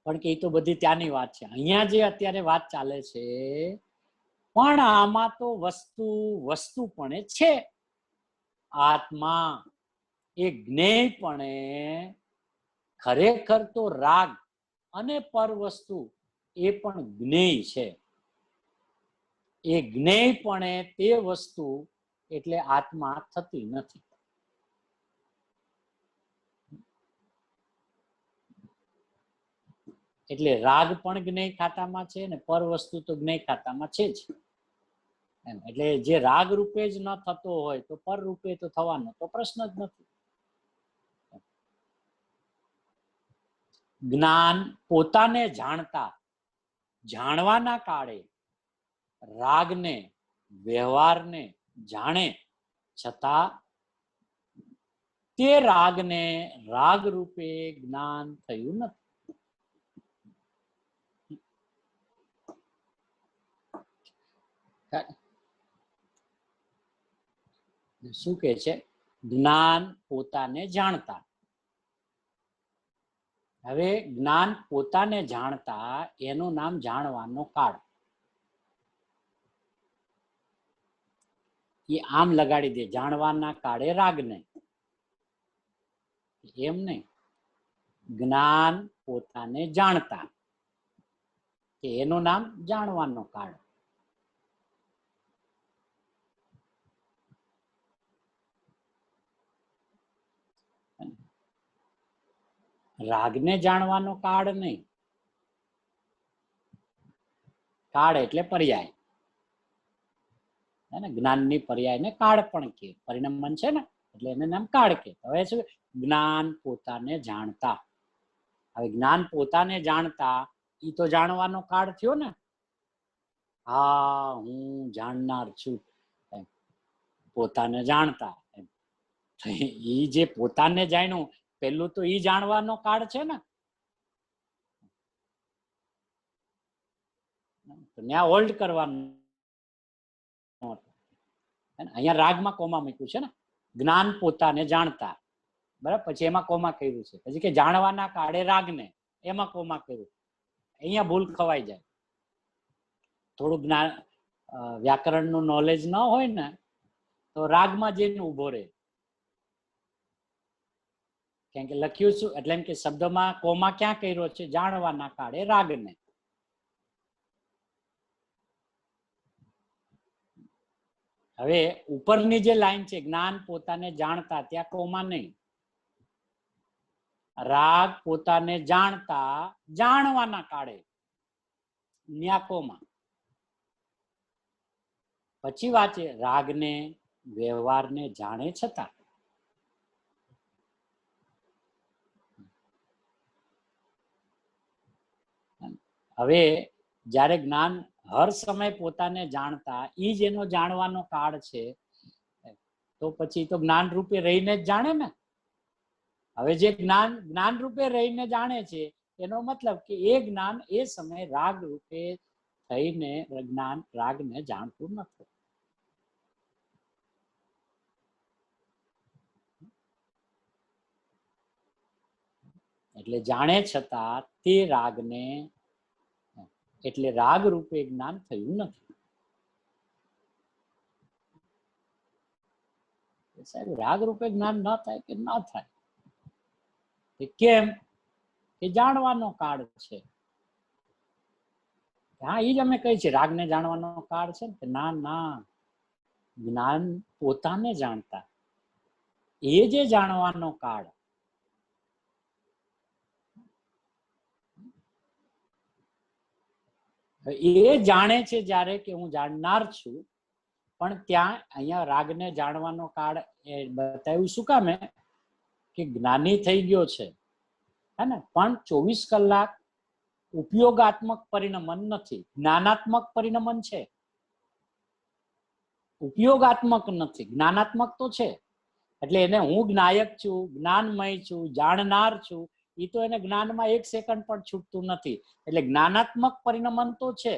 પણ કે એ તો બધી ત્યાંની વાત છે. અહીંયા જે અત્યારે વાત ચાલે છે, પણ આમાં તો વસ્તુ પણ છે. આત્મા એ જ્ઞેયપણે ખરેખર તો રાગ અને પર વસ્તુ એ પણ જ્ઞેય છે. એ જ્ઞેયપણે તે વસ્તુ એટલે આત્મા થતી નથી. એટલે રાગ પણ જ્ઞેય ખાતામાં છે ને પર વસ્તુ તો જ્ઞેય ખાતામાં છે જ. એટલે જે રાગ રૂપે જ ન થતો હોય તો પર રૂપે તો થવાનો તો પ્રશ્ન જ નથી. જ્ઞાન પોતાને જાણતા, જાણવાના કાળે રાગને, વ્યવહારને જાણે, છતાં તે રાગને રાગ રૂપે જ્ઞાન થયું નથી. શું કે છે? જ્ઞાન પોતાને જાણતા. હવે જ્ઞાન પોતાને જાણતા એનું નામ જાણવાનો કાળ. એ આમ લગાડી દે, જાણવાના કાળે રાગને, એમ નહીં. જ્ઞાન પોતાને જાણતા કે એનું નામ જાણવાનો કાળ. રાગને જાણવાનો કાળ નહીં. કાળ એટલે પર્યાય, જ્ઞાનની પર્યાયને કાળ પણ કે, પરિણમન છે ને એટલે એને નામ કાળ કે. હવે શું? જ્ઞાન પોતાને જાણતા. હવે જ્ઞાન પોતાને જાણતા એ તો જાણવાનો કાળ થયો ને. હા, હું જાણનાર છું, પોતાને જાણતા. એ જે પોતાને જાણ્યું પેલું તો એ જાણવાનો કાળ છે ને. ત્યાં હોલ્ડ કરવાનું. અહીંયા રાગમાં કોમા મૂક્યું છે ને, જ્ઞાન પોતાને જાણતા, બરાબર. પછી એમાં કોમા કર્યું છે. પછી કે જાણવાના કાળે રાગને, એમાં કોમા કર્યું. અહીંયા ભૂલ ખવાઈ જાય. થોડું જ્ઞાન વ્યાકરણનું નોલેજ ન હોય ને તો રાગમાં જઈને ઉભો રહે. કેમ કે લખ્યું શું એટલે એમ કે શબ્દમાં કોમા ક્યાં કર્યો છે? જાણવાના કાળે રાગને. હવે ઉપરની જે લાઈન છે જ્ઞાન પોતાને જાણતા, ત્યાં કોમા નહીં. રાગ પોતાને જાણતા જાણવાના કાળે, ન્યા કોમા. પછી વાંચે રાગને વ્યવહારને જાણે છતાં. હવે જ્યારે જ્ઞાન હર સમય પોતાને જાણતા, ઈ જ એનો જાણવાનો કાળ છે, તો પછી તો જ્ઞાન રૂપે રહીને જ જાણે ને. હવે જે જ્ઞાન રૂપે રહીને જાણે છે એનો મતલબ કે એ જ્ઞાન એ સમય રાગ રૂપે થઈને જ્ઞાન રાગને જાણતું નથી. એટલે જાણે છતાં તે રાગને, એટલે રાગ રૂપે જ્ઞાન થયું નથી. સાહેબ, રાગ રૂપે જ્ઞાન ન થાય કે ન થાય? કેમ? કે જાણવાનો કાળ છે. હા, એ જ અમે કહી છે રાગને જાણવાનો કાળ છે ને. ના ના, જ્ઞાન પોતાને જાણતા, એ જે જાણવાનો કાળ. એ જાણે છે જ્યારે કે હું જાણનાર છું, પણ ત્યાં અહીંયા રાગને જાણવાનો કાળ એ બતાવ્યું શું કામે? કે જ્ઞાની થઈ ગયો છે, હે ને, પણ 24 કલાક ઉપયોગાત્મક પરિણમન નથી, જ્ઞાનાત્મક પરિણમન છે. ઉપયોગાત્મક નથી, જ્ઞાનાત્મક તો છે. એટલે એને હું જ્ઞાયક છું, જ્ઞાનમય છું, જાણનાર છું, એ તો એને જ્ઞાનમાં 1 સેકન્ડ પણ છૂટતું નથી. એટલે જ્ઞાનાત્મક પરિણમન તો છે,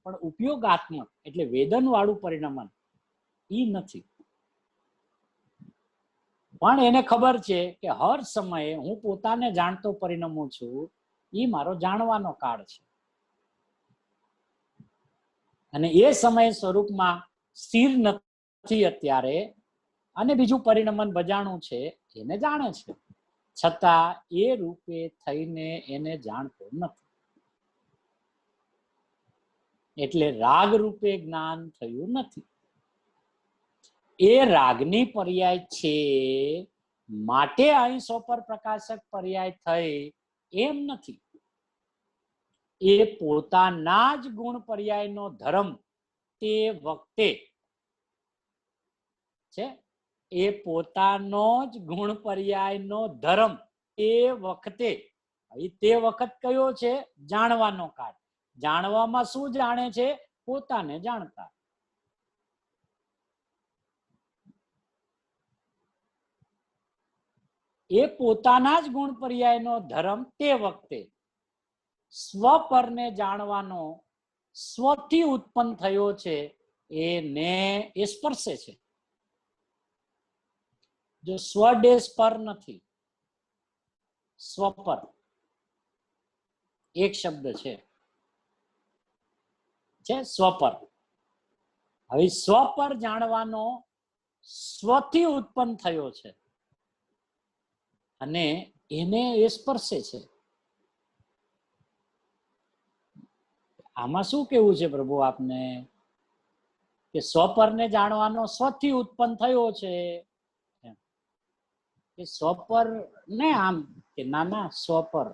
પણ ઉપયોગાત્મક એટલે વેદન વાળું પરિણમન ઈ નથી. પણ એને ખબર છે કે હર સમયે હું પોતાને જાણતો પરિણમું છું, ઈ મારો જાણવાનો કાળ છે. અને એ સમય સ્વરૂપમાં સ્થિર નથી અત્યારે, અને બીજું પરિણમન બજાણું છે, એને જાણે છે, છતાં એ રૂપે થઈને એને જાણતો નથી. એટલે રાગ રૂપે જ્ઞાન થયું નથી. એ રાગની પર્યાય છે માટે અહીં સોપર પ્રકાશક પર્યાય થઈ એમ નથી. એ પોતાના જ ગુણ પર્યાયનો ધર્મ તે વખતે છે. એ પોતાનો જ ગુણ પર્યાયનો ધર્મ એ વખતે. તે વખત કયો છે? જાણવાનો કાળ. જાણવામાં શું જાણે છે? પોતાને જાણતા. એ પોતાના જ ગુણ પર્યાયનો ધર્મ તે વખતે સ્વપરને જાણવાનો સ્વથી ઉત્પન્ન થયો છે, એને એ સ્પર્શે છે. જો સ્વદેશ પર નથી, સ્વપર એક શબ્દ છે સ્વપર. હવે સ્વપર જાણવાનો સ્વથી ઉત્પન્ન થયો છે અને એને એ સ્પર્શે છે. આમાં શું કેવું છે પ્રભુ આપને? કે સ્વપરને જાણવાનો સ્વથી ઉત્પન્ન થયો છે. કે સ્વપર ને આમ કે નાના સ્વપર.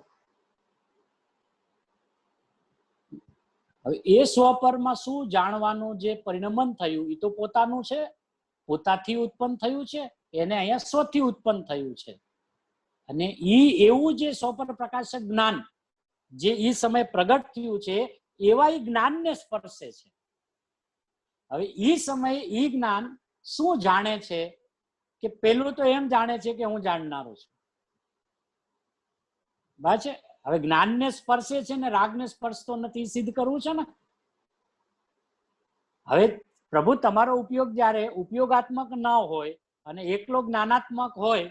હવે એ સ્વપરમાં શું જાણવાનું જે પરિણમન થયું એ તો પોતાનું છે, પોતાથી ઉત્પન્ન થયું છે, એને અહીંયા સ્વથી ઉત્પન્ન થયું છે. અને એવું જે સ્વપર પ્રકાશક જ્ઞાન જે એ સમય પ્રગટ થયું છે એવા એ જ્ઞાનને સ્પર્શે છે. હવે એ સમયે એ જ્ઞાન શું જાણે છે કે પેલું તો એમ જાણે છે કે હું જાણનારો છું. બરાબર છે. હવે જ્ઞાનને સ્પર્શે છે ને રાગને સ્પર્શતો નથી, સિદ્ધ કરવું છે ને. હવે પ્રભુ તમારો ઉપયોગ જ્યારે ઉપયોગાત્મક ન હોય અને એકલો જ્ઞાનાત્મક હોય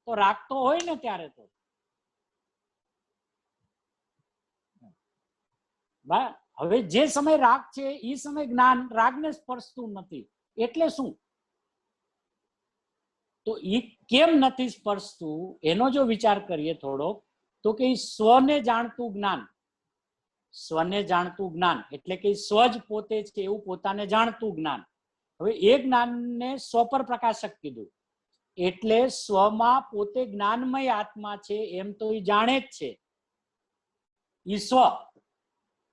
તો રાગ તો હોય ને ત્યારે તો. હવે જે સમય રાગ છે એ સમય જ્ઞાન રાગને સ્પર્શતું નથી. એટલે શું? તો એ કેમ નથી સ્પર્શતું એનો જો વિચાર કરીએ થોડો, તો કે સ્વને જાણતું જ્ઞાન, સ્વને જાણતું જ્ઞાન એટલે કે સ્વ જ પોતે છે એવું પોતાને જાણતું જ્ઞાન. હવે એ જ્ઞાનને સ્વપર પ્રકાશક કીધું એટલે સ્વમાં પોતે જ્ઞાનમય આત્મા છે એમ તો એ જાણે જ છે, ઈ સ્વ.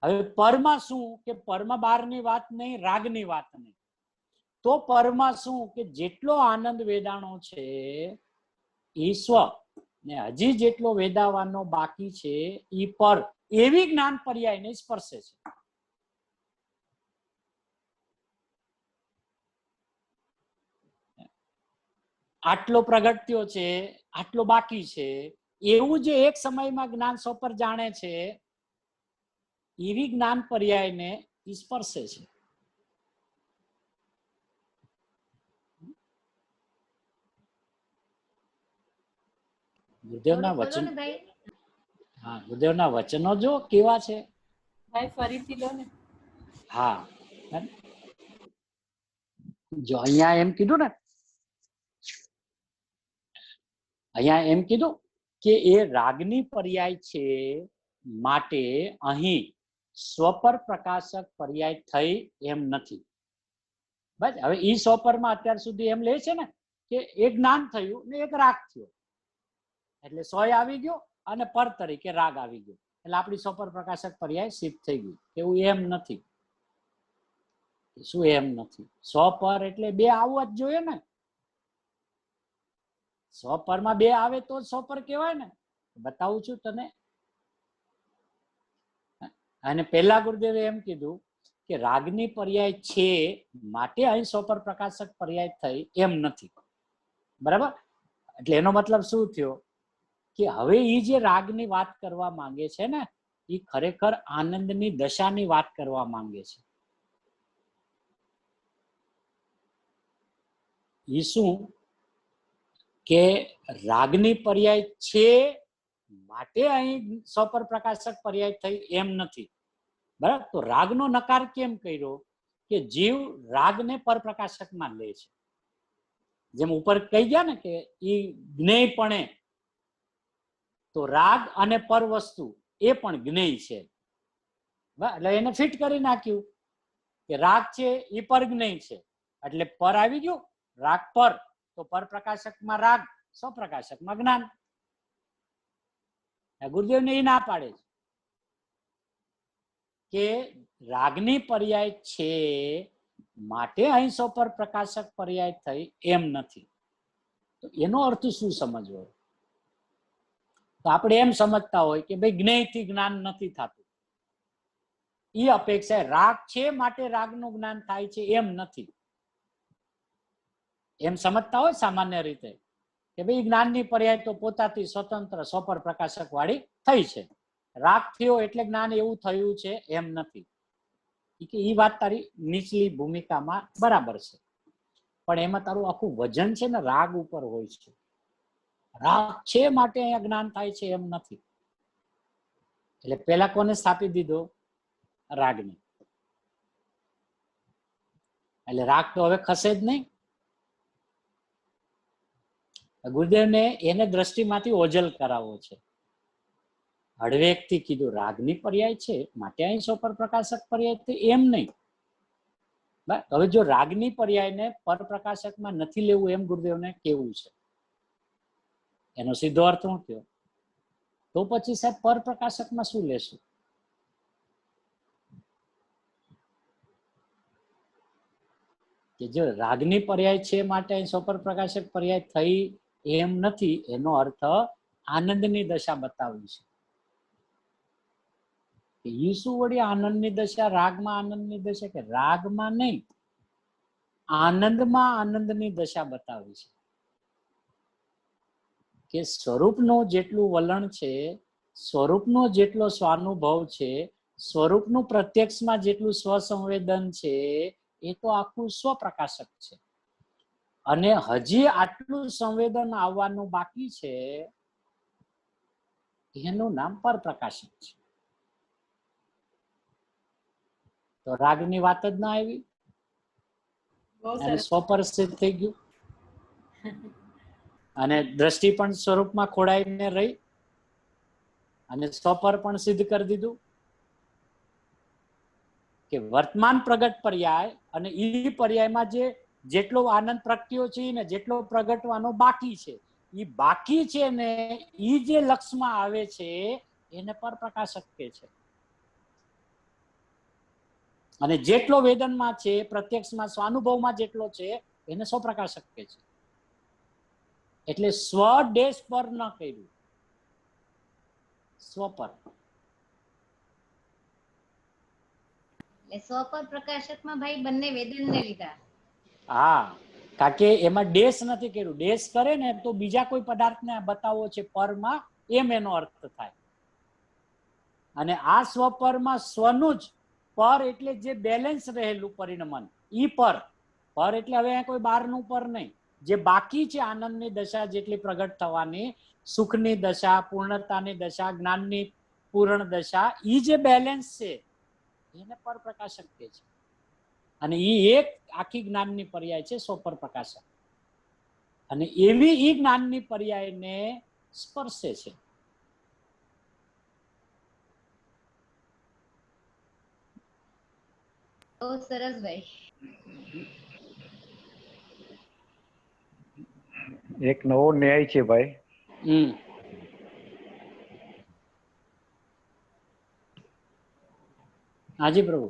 હવે પરમાં શું કે પરમાં બહારની વાત નહીં, રાગની વાત નહીં. તો પરમાં શું કે જેટલો આનંદ વેદાણો છે એ સ્વ ને હજી જેટલો વેદાવાનો બાકી છે એ પર, એવી જ્ઞાન પર્યાયને સ્પર્શે છે. આટલો પ્રગટ થયો છે, આટલો બાકી છે, એવું જે એક સમયમાં જ્ઞાન સ્વપર જાણે છે એવી જ્ઞાન પર્યાયને સ્પર્શે છે. ગુરુદેવના વચન, હા ગુરુદેવના વચનો જો કેવા છે ભાઈ, ફરીથી લો ને. હા, જો અહીંયા એમ કીધું ને, અહીંયા એમ કીધું કે એ રાગની પર્યાય છે માટે અહીં સ્વપર પ્રકાશક પર્યાય થઈ એમ નથી. બસ હવે ઈ સ્વપરમાં અત્યાર સુધી એમ લે છે ને કે એક જ્ઞાન થયું ને એક રાગ થયો એટલે સોય આવી ગયો અને પર તરીકે રાગ આવી ગયો એટલે આપણી સ્વપર પ્રકાશક પર્યાય સિદ્ધ થઈ ગયું. એવું એમ નથી. શું એમ નથી? સ્વપર એટલે બે આવવા જ જોઈએ ને. સ્વપરમાં બે આવે તો સ્વપર કહેવાય ને. બતાવું છું તને. અને પહેલા ગુરુદેવે એમ કીધું કે રાગની પર્યાય છે માટે અહીં સ્વપર પ્રકાશક પર્યાય થઈ એમ નથી. બરાબર? એટલે એનો મતલબ શું થયો કે હવે એ જે રાગની વાત કરવા માંગે છે ને એ ખરેખર આનંદની દશાની વાત કરવા માંગે છે. એ શું કે રાગની પર્યાય છે માટે અહીં સ્વપર પ્રકાશક પર્યાય થઈ એમ નથી. બરાબર? તો રાગનો નકાર કેમ કર્યો કે જીવ રાગને પરપ્રકાશકમાં લે છે. જેમ ઉપર કહી ગયા ને કે ઈ જ્ઞેયપણે, તો રાગ અને પર વસ્તુ એ પણ જ્ઞેય છે. એટલે એને ફિટ કરી નાખ્યું કે રાગ છે એ પર જ્ઞેય છે એટલે પર આવી ગયું, રાગ પર, તો પરપ્રકાશકમાં રાગ, સ્વપ્રકાશકમાં જ્ઞાન. ગુરુદેવને એ ના પાડે છે કે રાગની પર્યાય છે માટે અહીં સ્વપર પ્રકાશક પર્યાય થઈ એમ નથી. તો એનો અર્થ શું સમજવો? તો આપણે એમ સમજતા હોય કે ભાઈ જ્ઞેયથી જ્ઞાન નથી થતું, એ અપેક્ષા રાગ છે માટે રાગનું જ્ઞાન થાય છે એમ નથી. એમ સમજતા હોય સામાન્ય રીતે કે ભાઈ જ્ઞાનની પર્યાય તો પોતાથી સ્વતંત્ર સ્વપર પ્રકાશક વાળી થઈ છે, રાગ થયો એટલે જ્ઞાન એવું થયું છે એમ નથી. કે એ વાત તારી નીચલી ભૂમિકામાં બરાબર છે, પણ એમાં તારું આખું વજન છે ને રાગ ઉપર હોય છે. રાગ છે માટે અહીંયા જ્ઞાન થાય છે એમ નથી. એટલે પેલા કોને સ્થાપી દીધો? રાગને. એટલે રાગ તો હવે ખસે જ નહીં. ગુરુદેવને એને દ્રષ્ટિમાંથી ઓજલ કરાવવો છે. હળવેકથી કીધું રાગની પર્યાય છે માટે અહીં સ્વપર પ્રકાશક પર્યાય એમ નહીં. હવે જો રાગની પર્યાયને પરપ્રકાશકમાં નથી લેવું એમ ગુરુદેવને કેવું છે, એનો સીધો અર્થ શું થયો? તો પછી સાહેબ પરપ્રકાશકમાં શું લેશું? કે જો રાગની પર્યાય છે માટે અહીં સ્વપર પ્રકાશક પર્યાય થઈ એમ નથી. એનો અર્થ આનંદની દશા બતાવી છે. એ શું વળી આનંદની દશા, રાગમાં આનંદની દશા? કે રાગમાં નહીં, આનંદમાં આનંદની દશા બતાવી છે. કે સ્વરૂપનો જેટલું વલણ છે, સ્વરૂપનો જેટલો સ્વાનુભવ છે, સ્વરૂપનું પ્રત્યક્ષમાં જેટલું સ્વસંવેદન છે, એ તો આખું સ્વપ્રકાશક છે. અને હજી આટલું સંવેદન આવવાનું બાકી છે, એનું નામ પરપ્રકાશક છે. તો રાગની વાત જ ના આવી અને સ્વપર સિદ્ધ થઈ ગયું. અને દ્રષ્ટિ પણ સ્વરૂપમાં ખોડાઈને રહી અને સ્વપર પણ સિદ્ધ કરી દીધું કે વર્તમાન પ્રગટ પર્યાય અને ઈ પર્યાયમાં જેટલો આનંદ પ્રગટ્યો છે ને જેટલો પ્રગટવાનો બાકી છે, ઈ બાકી છે ને ઈ જે લક્ષમાં આવે છે એને પરપ્રકાશક કહે છે. અને જેટલો વેદનમાં છે, પ્રત્યક્ષમાં સ્વાનુભવમાં જેટલો છે, એને સ્વપ્રકાશક કહે છે. એટલે સ્વ ડેશ પર ન કર્યું, સ્વ પર. સ્વ પર પ્રકાશકમાં ભાઈ બંને વેદનને લીધા. હા, કારણ કે એમાં ડેશ નથી કર્યું. ડેશ કરે ને તો બીજા કોઈ પદાર્થને બતાવવો છે પરમાં, એમ એનો અર્થ થાય. અને આ સ્વપરમાં સ્વનું જ પર એટલે જે બેલેન્સ રહેલું પરિણમન, ઈ પર. પર એટલે હવે કોઈ બહારનું પર નહીં, જે બાકી છે આનંદની દશા જેટલી પ્રગટ થવાની, સુખની દશા, પૂર્ણતાની દશા, જ્ઞાનની પૂર્ણ દશા, ઈ જે બેલેન્સ છે એને પર પ્રકાશક કહે છે. અને ઈ એક આખી જ્ઞાનની પર્યાય છે સ્વપર પ્રકાશક. અને એવી ઈ જ્ઞાનની પર્યાયને સ્પર્શે છે. તો સરસ ભાઈ. એક નવો ન્યાય છે ભાઈ. હાજી પ્રભુ.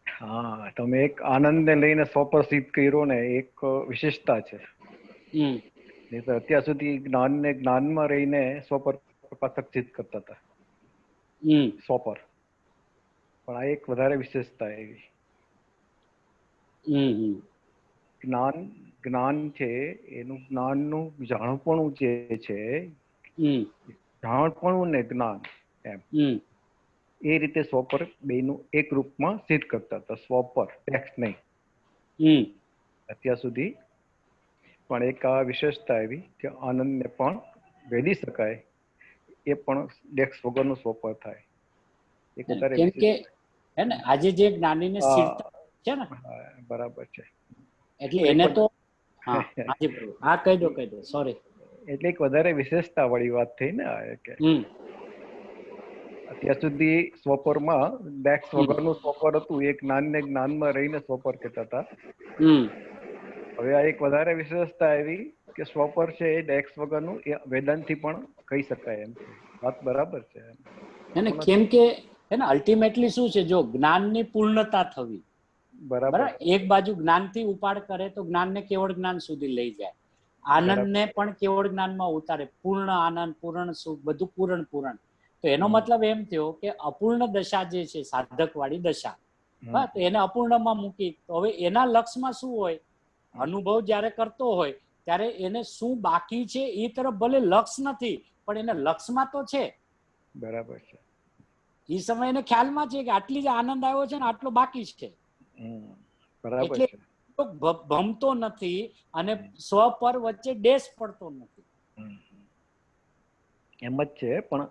હા, તમે એક આનંદને લઈને સ્વપર સિદ્ધ કર્યો ને, એક વિશેષતા છે. નહીં તો અત્યાર સુધી જ્ઞાનને જ્ઞાનમાં રહીને સ્વપર પ્રકાશક સિદ્ધ કરતા હતા, સ્વપર. પણ આ એક વધારે વિશેષતા એવી. જ્ઞાન છે એનું, જ્ઞાનનું જાણપણું જે છે, જાણપણું ને જ્ઞાન એમ એ રીતે સ્વપર બેનું એક રૂપમાં સિદ્ધ કરતા હતા. સ્વપર ટેક્સ નહીં અત્યાર સુધી. પણ એક આ વિશેષતા એવી કે આનંદને પણ વેદી શકાય, એ પણ ડેક્સ વગરનું સ્વપર થાય. એક વધારે કેમ કે હે ને આજે જે જ્ઞાનીને સ્થિરતા છે ને, બરાબર છે. એટલે એને તો હા કહી દો સોરી. એટલે એક વધારે વિશેષતા વાળી વાત થઈ ને આ કે અત્યાર સુધી સ્વપરમાં ડેક્સ વગરનું સ્વપર હતું, એ જ્ઞાનને જ્ઞાનમાં રહીને સ્વપર કહેતા હતા. હવે આ એક વધારે વિશેષતા એવી કે સ્વપર છે એ ડેક્સ વગરનું, એ વેદાંતથી પણ કહી શકાય એમ. વાત બરાબર છે. કેમ કે અલ્ટિમેટલી શું છે, જો જ્ઞાનની પૂર્ણતા થવી, બરાબર, એક બાજુ જ્ઞાનથી ઉપાડ કરે તો જ્ઞાનને કેવળ જ્ઞાન સુધી લઈ જાય, આનંદને પણ કેવળ જ્ઞાનમાં ઉતારે, પૂર્ણ આનંદ, પૂર્ણ સુખ, બધું પૂર્ણ. તો એનો મતલબ એમ થયો કે અપૂર્ણ દશા જે છે, સાધક વાળી દશા, તો એને અપૂર્ણમાં મૂકી. તો હવે એના લક્ષમાં શું હોય, અનુભવ જયારે કરતો હોય ત્યારે એને શું બાકી છે એ તરફ ભલે લક્ષ નથી, પણ એને લક્ષમાં તો છે. બરાબર છે. એ સમય એને ખ્યાલમાં છે કે આટલી જ આનંદ આવ્યો છે ને આટલો બાકી છે. એટલે ભમતો નથી અને સ્વ પર વચ્ચે ડેશ પડતો નથી. એમ જ છે. પણ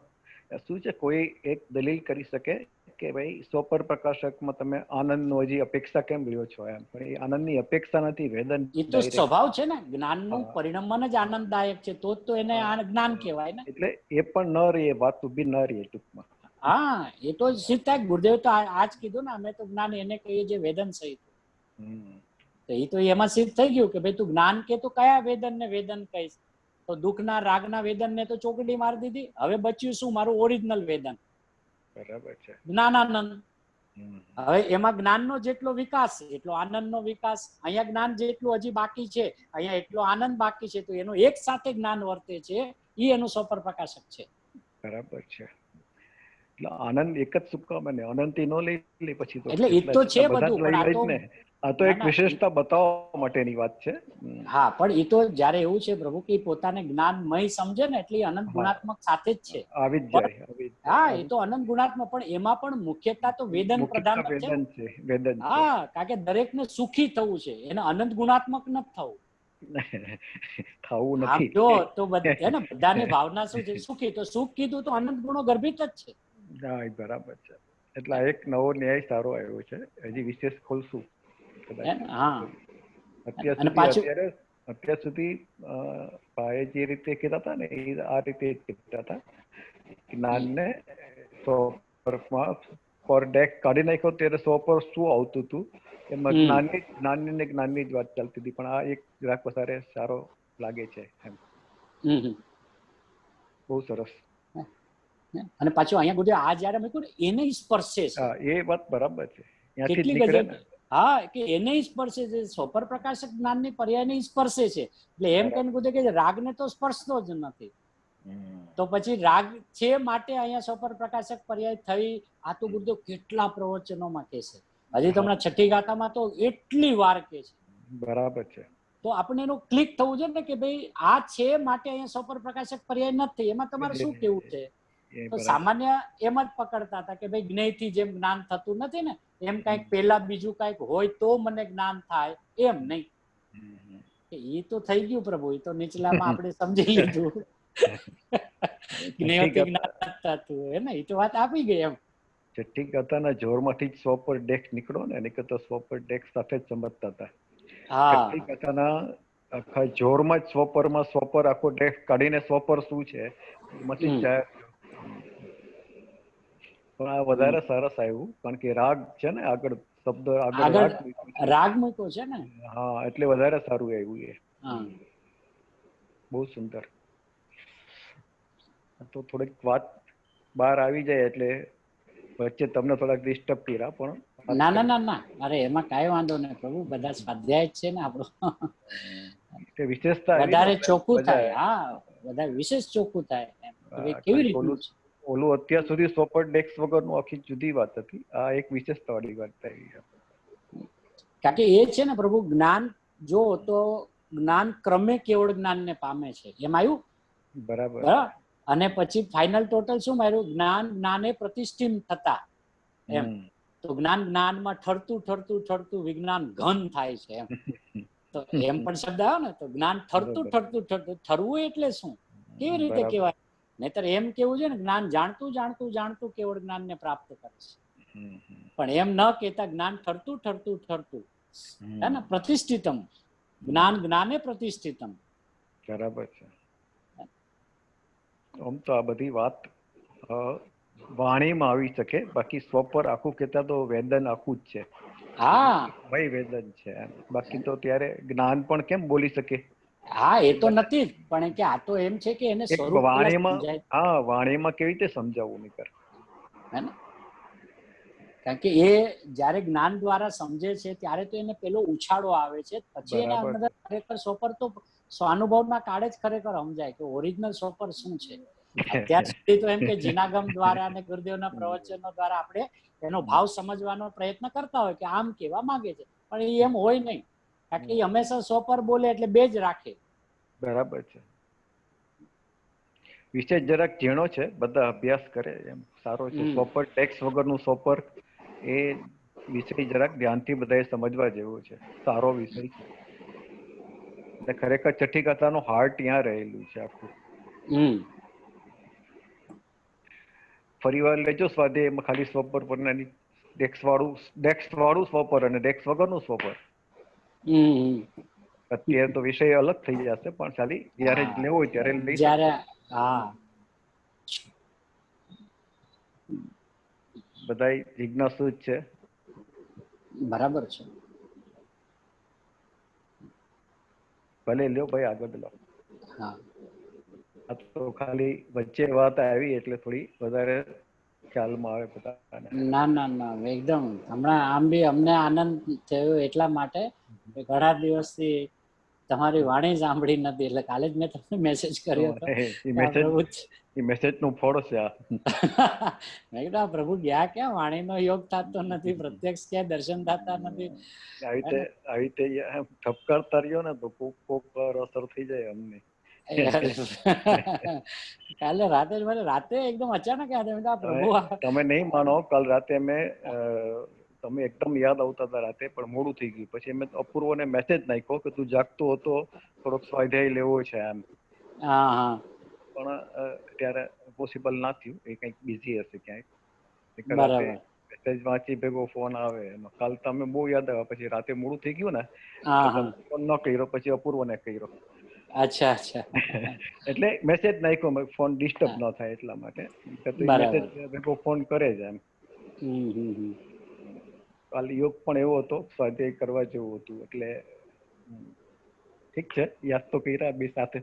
શું છે, કોઈ એક દલીલ કરી શકે કે ભાઈ સ્વપર પ્રકાશકમાં તમે આનંદનો હજી અપેક્ષા કેમ લ્યો છો એમ. પણ એ આનંદની અપેક્ષા નથી, વેદન. એ તો સ્વભાવ છે ને, જ્ઞાનનું પરિણમન જ આનંદદાયક છે, તો એને જ્ઞાન કહેવાય ને. એટલે એ પણ ન રહી, વાત ઉભી ન રહી ટૂંકમાં. હા, એ તો સિદ્ધ થાય. ગુરુદેવ તો આજ કીધું ને, અમે તો જ્ઞાન એને કહીએ જે વેદન સહિત. તો એ તો એમાં સિદ્ધ થઈ ગયું કે ભાઈ તું જ્ઞાન કે તો કયા વેદન ને વેદન કહીશ? તો દુઃખના રાગના વેદન ને તો ચોકડી મારી દીધી. હવે બચ્યું શું? મારું ઓરિજિનલ વેદન, બરાબર છે, જ્ઞાનાનંદ. હવે એમાં જ્ઞાનનો જેટલો વિકાસ એટલો આનંદનો વિકાસ, અહીંયા જ્ઞાન જેટલું હજી બાકી છે અહીંયા એટલો આનંદ બાકી છે, તો એનો એક સાથે જ્ઞાન વર્તે છે, એ એનું સ્વપર પ્રકાશક છે. બરાબર છે. એટલે આનંદ એક જ સુખ બને, અનંતી નો લઈ લે પછી તો એટલે એ તો છે બધા બધું, જ પણ લઈ જ ને. આ તો એક વિશેષતા બતાવવા માટેની વાત છે. હા, પણ એ તો જયારે એવું છે પ્રભુ કે પોતાને જ્ઞાનમય સમજે ને એટલે અનંત ગુણાત્મક સાથે જ છે. આવી જ જાય. હા, એ તો અનંત ગુણાત્મક, પણ એમાં પણ મુખ્યતા તો વેદન પ્રધાન જ છે. વેદન. હા, કારણ કે દરેકને સુખી થવું છે, એને અનંત ગુણાત્મક નથી થવું. થવું આમ નથી. જો તો ને બધાની ભાવના શું છે? સુખી. તો સુખ કીધું તો અનંત ગુણો ગર્ભિત જ છે. હા, બરાબર છે. એટલે એક નવો ન્યાય સારો આવ્યો છે, હજી વિશેષ ખોલશું. હા, અત્યાર સુધી ભાઈ જે રીતે કહેતા હતા ને એ આ રીતે કહેતા હતા. જ્ઞાનને 100 પર ડેક કાઢી નાખ્યો ત્યારે 100 પર શું આવતું હતું એમાં જ્ઞાનની જ વાત ચાલતી હતી, પણ આ એક જરાક વધારે સારો લાગે છે એમ. બહુ સરસ. અને પાછું અહીંયા બધું આ જયારે મેં કહ્યું એને સ્પર્શે છે. હા, એ વાત બરાબર છે. કેટલી ગજબ. હા, કે એને સ્પર્શે છે, સ્વપર પ્રકાશક જ્ઞાનની પર્યાયને સ્પર્શે છે. એટલે એમ કહીને કીધું કે રાગને તો સ્પર્શતો જ નથી. તો પછી રાગ છે માટે અહીંયા સ્વપર પ્રકાશક પર્યાય થઈ. આ તો ગુરુદેવ કેટલા પ્રવચનોમાં કે છે. હજી તમને છઠ્ઠી ગાથામાં તો એટલી વાર કે છે. બરાબર છે. તો આપણે એનું ક્લિક થવું છે ને કે ભાઈ આ છે માટે અહીંયા સ્વપર પ્રકાશક પર્યાય નથી. એમાં તમારે શું કેવું છે? તો સામાન્ય એમ જ પકડતા હતા કે ભાઈ જ્ઞેયથી જેમ જ્ઞાન થતું નથી ને એમ કઈક પેલા બીજું કઈક હોય તો મને જ્ઞાન થાય, એમ નહીં. એ તો થઈ ગયું પ્રભુ, એ તો નીચલામાં આપણે સમજી લીધું. જ્ઞેયથી જ્ઞાન થતું હોય ને, એ તો વાત આપી ગઈ એમ. છઠ્ઠી ગાથાના જોરમાંથી જ સ્વપર ડેક્સ નીકળો ને, એની કરતા સ્વપર ડેક્સ સાથે જ સમજતા હતા. છઠ્ઠી ગાથાના આખા જોરમાં જ સ્વપરમાં સ્વપર આખો ડેક્સ કાઢીને સ્વપર શું છે એમાંથી જ જાય. પણ આ વધારે સરસ આવ્યું કારણ કે રાગ છે ને, આગળ શબ્દ આગળ રાગ મૂક્યો છે ને. હા, એટલે વધારે સારું આવ્યું એ. બહુ સુંદર. તો થોડીક વાત બહાર આવી જાય એટલે વચ્ચે તમને થોડાક ડિસ્ટર્બ કર્યા, પણ ના ના ના ના, અરે એમાં કાંઈ વાંધો નહીં પ્રભુ, બધા સ્વાધ્યાય જ છે ને આપણો. વિશેષતા વધારે ચોખ્ખું થાય. હા, વધારે વિશેષ ચોખ્ખું થાય. કેવી રીતનું ઓલું અત્યાર સુધી સ્વપર ડેક્સ વગરનું આખી જુદી વાત હતી. આ એક વિશેષતા વાળી વાત થઈ. કારણ કે એ છે ને પ્રભુ, જ્ઞાન જો તો જ્ઞાન ક્રમે કેવળ જ્ઞાનને પામે છે, એમ આવ્યું. બરાબર. અને પછી ફાઇનલ ટોટલ શું માર્યું? જ્ઞાને પ્રતિષ્ઠિત થતા એમ. તો જ્ઞાનમાં ઠરતું વિજ્ઞાન ઘન થાય છે એમ. તો એમ પણ શબ્દ આવ્યો ને, તો જ્ઞાન ઠરતું ઠરવું એટલે શું, કેવી રીતે કહેવાય? નહીતર એમ કેવું છે ને, જ્ઞાન જાણતું કેવળ જ્ઞાનને પ્રાપ્ત કરે છે. પણ એમ ન કહેતા જ્ઞાન ઠરતું હે ને, પ્રતિષ્ઠિતમ જ્ઞાને પ્રતિષ્ઠિતમ. બરાબર છે. આમ તો આ બધી વાત વાણીમાં આવી શકે, બાકી સ્વપર આખું કહેતા તો વેદન આખું જ છે. હા ભાઈ, વેદન છે. બાકી તો ત્યારે જ્ઞાન પણ કેમ બોલી શકે? હા, એ તો નથી જ, પણ કે આ તો એમ છે કે એને સ્વરૂપ વાણીમાં. હા, વાણીમાં કેવી રીતે સમજાવવું નીકળ, હે ને? કારણ કે એ જયારે જ્ઞાન દ્વારા સમજે છે ત્યારે તો એને પેલો ઉછાળો આવે છે, પછી એના અંદર ખરેખર સ્વપર તો સ્વાનુભવના કાળે જ ખરેખર સમજાય કે ઓરિજિનલ સ્વપર શું છે. અત્યાર સુધી તો એમ કે જીનાગમ દ્વારા અને ગુરુદેવના પ્રવચનો દ્વારા આપણે એનો ભાવ સમજવાનો પ્રયત્ન કરતા હોય કે આમ કેવા માંગે છે, પણ એ એમ હોય નહીં. કારણ કે એ હંમેશા સ્વપર બોલે એટલે બે જ રાખે. બરાબર છે. વિશેષ જરાક ઝીણો છે, બધા અભ્યાસ કરે એમ સારો છે. સ્વપર ટેક્સ વગરનું સ્વપર એ વિષય જરાક ધ્યાનથી બધાએ સમજવા જેવો છે. સારો વિષય છે. ખરેખર છઠ્ઠી કથાનું હાર્ટ ત્યાં રહેલું છે આખું. ફરી વાર લેજો સ્વાધ્યાય એમાં ખાલી સ્વપર પર ડેક્સ વાળું સ્વપર અને ડેક્સ વગરનું સ્વપર. અત્યારે તો વિષય અલગ થઈ જશે, પણ ખાલી જયારે લેવો હોય ત્યારે લઈ જ્યારે. હા, બધા જિજ્ઞાસુ જ છે. બરાબર છે. ભલે લ્યો ભાઈ, આગળ લો. હા, આ તો ખાલી વચ્ચે વાત આવી એટલે થોડી વધારે ખ્યાલમાં આવે બધાને. ના ના ના એકદમ હમણાં આમ બી અમને આનંદ થયો એટલા માટે કે ઘણા દિવસથી તમારી વાણી સાંભળી નથી, એટલે કાલે જ મેં તમને મેસેજ કર્યો હતો. એ મેસેજ નું ફળ છે આ. મેં કીધું આ પ્રભુ ગયા ક્યાં, વાણીનો યોગ થતો નથી, પ્રત્યક્ષ ક્યાં દર્શન થતા નથી. આવી રીતે ઠપકારતા રહ્યો ને તો કોક અસર થઈ જાય અમને. કાલે રાતે જ મને રાતે એકદમ અચાનક યાદ આવ્યું આ પ્રભુ. તમે નહીં માનો, કાલ રાતે તમે એકદમ યાદ આવતા હતા રાતે, પણ મોડું થઈ ગયું. પછી મેં અપૂર્વને મેસેજ નાખ્યો કે તું જાગતો હતો, થોડોક સ્વાધ્યાય લેવો છે એમ. હા હા. પણ ત્યારે પોસિબલ ના થયું, એ કંઈક બિઝી હશે ક્યાંય. મેસેજ વાંચી ભેગો ફોન આવે. કાલ તમે બહુ યાદ આવ્યા, પછી રાતે મોડું થઈ ગયું ને, ફોન ન કર્યો, પછી અપૂર્વને કર્યો. અચ્છા અચ્છા. એટલે મેસેજ નાખ્યો, ફોન ડિસ્ટર્બ ન થાય એટલા માટે. મેસેજ ભેગો ફોન કરે છે એમ. કાલ યોગ પણ એવો હતો, સ્વાધ્યાય કરવા જેવું હતું. એટલે ઠીક છે, યાદ તો કર્યા બે સાથે.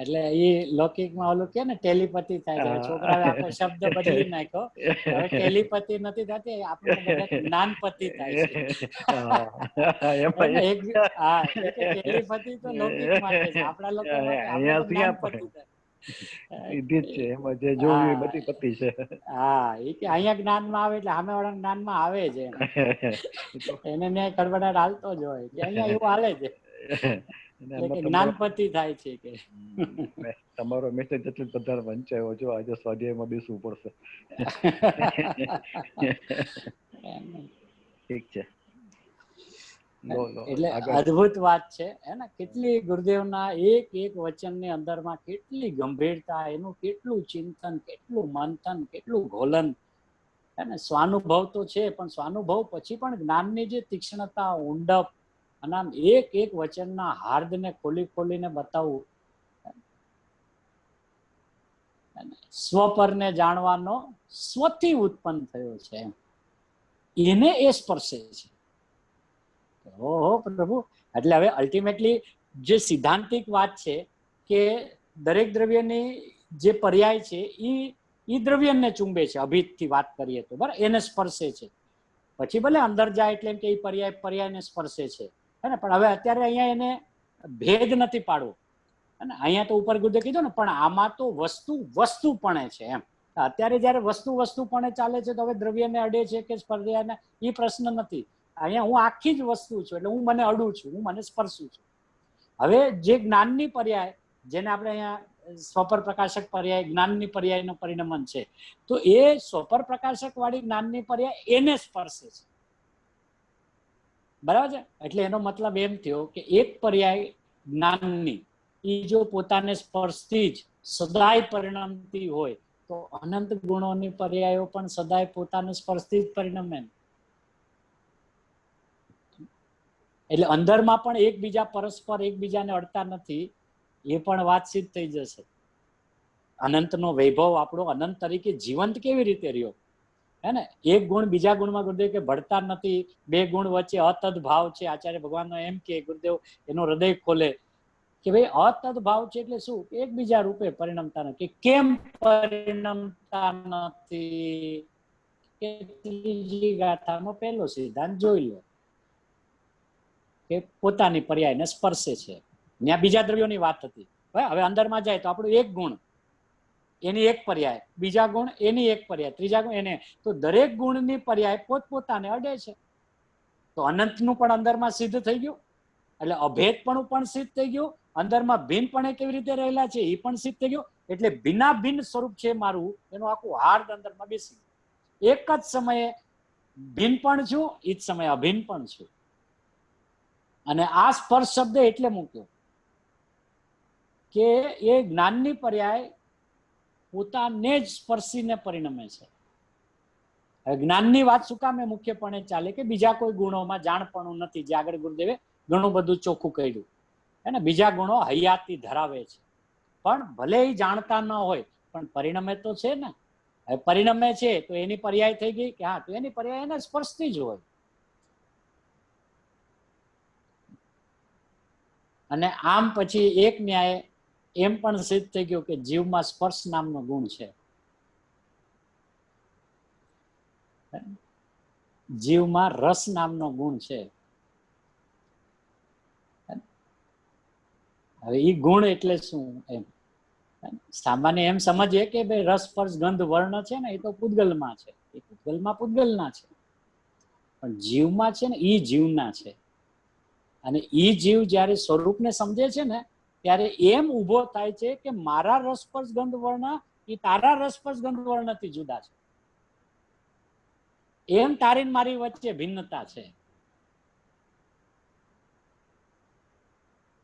એટલે એ લૌકિકમાં ઓલું કે ને ટેલિપથી થાય છે. છોકરાએ આખો શબ્દ બદલી નાખ્યો, હવે ટેલિપથી નથી થતી, આપણને બધા જ્ઞાનપતિ થાય છે. ટેલિપથી તો લૌકિક માટે છે, આપણા લોકો માટે આપણે જ્ઞાનપતિ થાય. હા, એ કે અહીંયા જ્ઞાનમાં આવે એટલે સામે વાળા જ્ઞાનમાં આવે છે, એને ન્યાય ખડબડાટ હાલતો જ હોય કે અહીંયા એવું હાલે છે, જ્ઞાનપતિ થાય છે. કે તમારો મેસેજ એટલો બધા વંચાયો, જો આજે સ્વાધ્યાયમાં બેસવું પડશે. ઠીક છે. એટલે અદ્ભુત વાત છે ને, કેટલી ગુરુદેવના એક એક વચનની અંદરમાં કેટલી ગંભીરતા, એનું કેટલું ચિંતન, કેટલું મંથન, કેટલું ઘોલન. અને સ્વાનુભવ તો છે, પણ સ્વાનુભવ પછી પણ જ્ઞાનની જે તીક્ષ્ણતા, ઊંડપ, અને આમ એક એક વચનના હાર્દને ખોલી ખોલીને બતાવવું. સ્વપરને જાણવાનો સ્વથી ઉત્પન્ન થયો છે, એને એ સ્પર્શે છે. ઓહો પ્રભુ. એટલે હવે અલ્ટિમેટલી જે સિદ્ધાંતિક વાત છે કે દરેક દ્રવ્યની જે પર્યાય છે એ દ્રવ્યને ચુંબે છે, અભિતથી વાત કરીએ તો બરાબર, એને સ્પર્શે છે. પછી ભલે અંદર જાય એટલે એમ કે એ પર્યાયને સ્પર્શે છે, હે ને. પણ હવે અત્યારે અહીંયા એને ભેદ નથી પાડવો, અને અહીંયા તો ઉપર ગુરુદેવે કીધું ને, પણ આમાં તો વસ્તુપણે છે એમ. અત્યારે જયારે વસ્તુપણે ચાલે છે, તો હવે દ્રવ્યને અડે છે કે પર્યાયને, એ પ્રશ્ન નથી. અહીંયા હું આખી જ વસ્તુ છું, એટલે હું મને અડું છું, હું મને સ્પર્શું છું. હવે જે જ્ઞાનની પર્યાય, જેને આપણે અહીંયા સ્વપર પ્રકાશક પર્યાય, જ્ઞાનની પર્યાયનું પરિણમન છે, તો એ સ્વપર પ્રકાશક વાળી જ્ઞાનની પર્યાય એને સ્પર્શે છે, બરાબર છે. એટલે એનો મતલબ એમ થયો કે એક પર્યાય જ્ઞાનની એ જો પોતાને સ્પર્શતી જ સદાય પરિણમતી હોય, તો અનંત ગુણોની પર્યાયો પણ સદાય પોતાને સ્પર્શતી જ પરિણમે. એટલે અંદરમાં પણ એકબીજા પરસ્પર એકબીજાને અડતા નથી, એ પણ વાત સિદ્ધ થઈ જશે. અનંતનો વૈભવ આપણો અનંત તરીકે જીવંત કેવી રીતે રહ્યો, હે ને. એક ગુણ બીજા ગુણમાં ગુરુદેવ કે ભળતા નથી, બે ગુણ વચ્ચે અતદ ભાવ છે. આચાર્ય ભગવાનનો એમ કે ગુરુદેવ એનો હૃદય ખોલે કે ભાઈ અતદ ભાવ છે એટલે શું, એકબીજા રૂપે પરિણમતા નથી. કેમ પરિણમતા નથી? કે ત્રીજી ગાથામાં પહેલો સિદ્ધાંત જોઈ લો કે પોતાની પર્યાયને સ્પર્શે છે. ત્યાં બીજા દ્રવ્યોની વાત હતી. હવે અંદરમાં જાય તો આપણું એક ગુણ એની એક પર્યાય, બીજા ગુણ એની એક પર્યાય, ત્રીજા ગુણ એને, તો દરેક ગુણની પર્યાય પોતપોતાને અડે છે. તો અનંતનું પણ અંદરમાં સિદ્ધ થઈ ગયું, એટલે અભેદપણું પણ સિદ્ધ થઈ ગયું, અંદરમાં ભિન્નપણે કેવી રીતે રહેલા છે એ પણ સિદ્ધ થઈ ગયું. એટલે ભિન્ના ભિન્ન સ્વરૂપ છે મારું, એનું આખું હાર્દ અંદરમાં બેસી ગયું. એક જ સમયે ભિન્ન પણ છું, એ જ સમયે અભિન્ન પણ છું. અને આ સ્પર્શ શબ્દ એટલે મૂક્યો કે એ જ્ઞાનની પર્યાય પોતાને જ સ્પર્શીને પરિણમે છે. જ્ઞાનની વાત શું કામ મુખ્યપણે ચાલે કે બીજા કોઈ ગુણોમાં જાણપણું નથી, જે આગળ ગુરુદેવે ઘણું બધું ચોખ્ખું કહ્યું, હે ને. બીજા ગુણો હયાતી ધરાવે છે, પણ ભલે એ જાણતા ન હોય, પણ પરિણમે તો છે ને. પરિણમે છે તો એની પર્યાય થઈ ગઈ કે હા, તો એની પર્યાય એને સ્પર્શતી જ હોય. અને આમ પછી એક ન્યાય એમ પણ સિદ્ધ થઈ ગયું કે જીવમાં સ્પર્શ નામનો ગુણ છે. જીવમાં રસ નામનો ગુણ છે. હવે એ ગુણ એટલે શું? એમ સામાન્ય એમ સમજીએ કે ભાઈ રસ સ્પર્શ ગંધ વર્ણ છે ને એ તો પૂતગલમાં છે, એ પૂતગલના છે, પણ જીવમાં છે ને એ જીવના છે. અને એ જીવ જ્યારે સ્વરૂપને સમજે છે ને ત્યારે એમ ઉભો થાય છે કે મારા રસસ્પર્શ ગંધ વર્ણ એ તારા રસસ્પર્શ ગંધ વર્ણથી જુદા છે, એમ તારી મારી વચ્ચે ભિન્નતા છે.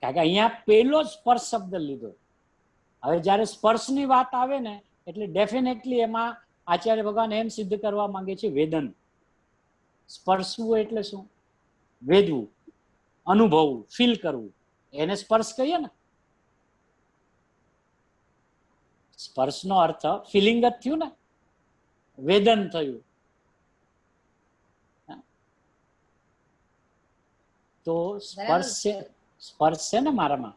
કારણ કે અહીંયા પેલો સ્પર્શ શબ્દ લીધો. હવે જયારે સ્પર્શની વાત આવે ને એટલે ડેફિનેટલી એમાં આચાર્ય ભગવાન એમ સિદ્ધ કરવા માંગે છે વેદન. સ્પર્શવું એટલે શું? વેદવું, અનુભવવું, ફીલ કરવું, એને સ્પર્શ કહીએ ને. સ્પર્શનો અર્થ ફિલિંગ જ થયું ને, વેદન થયું. તો સ્પર્શ છે ને મારામાં.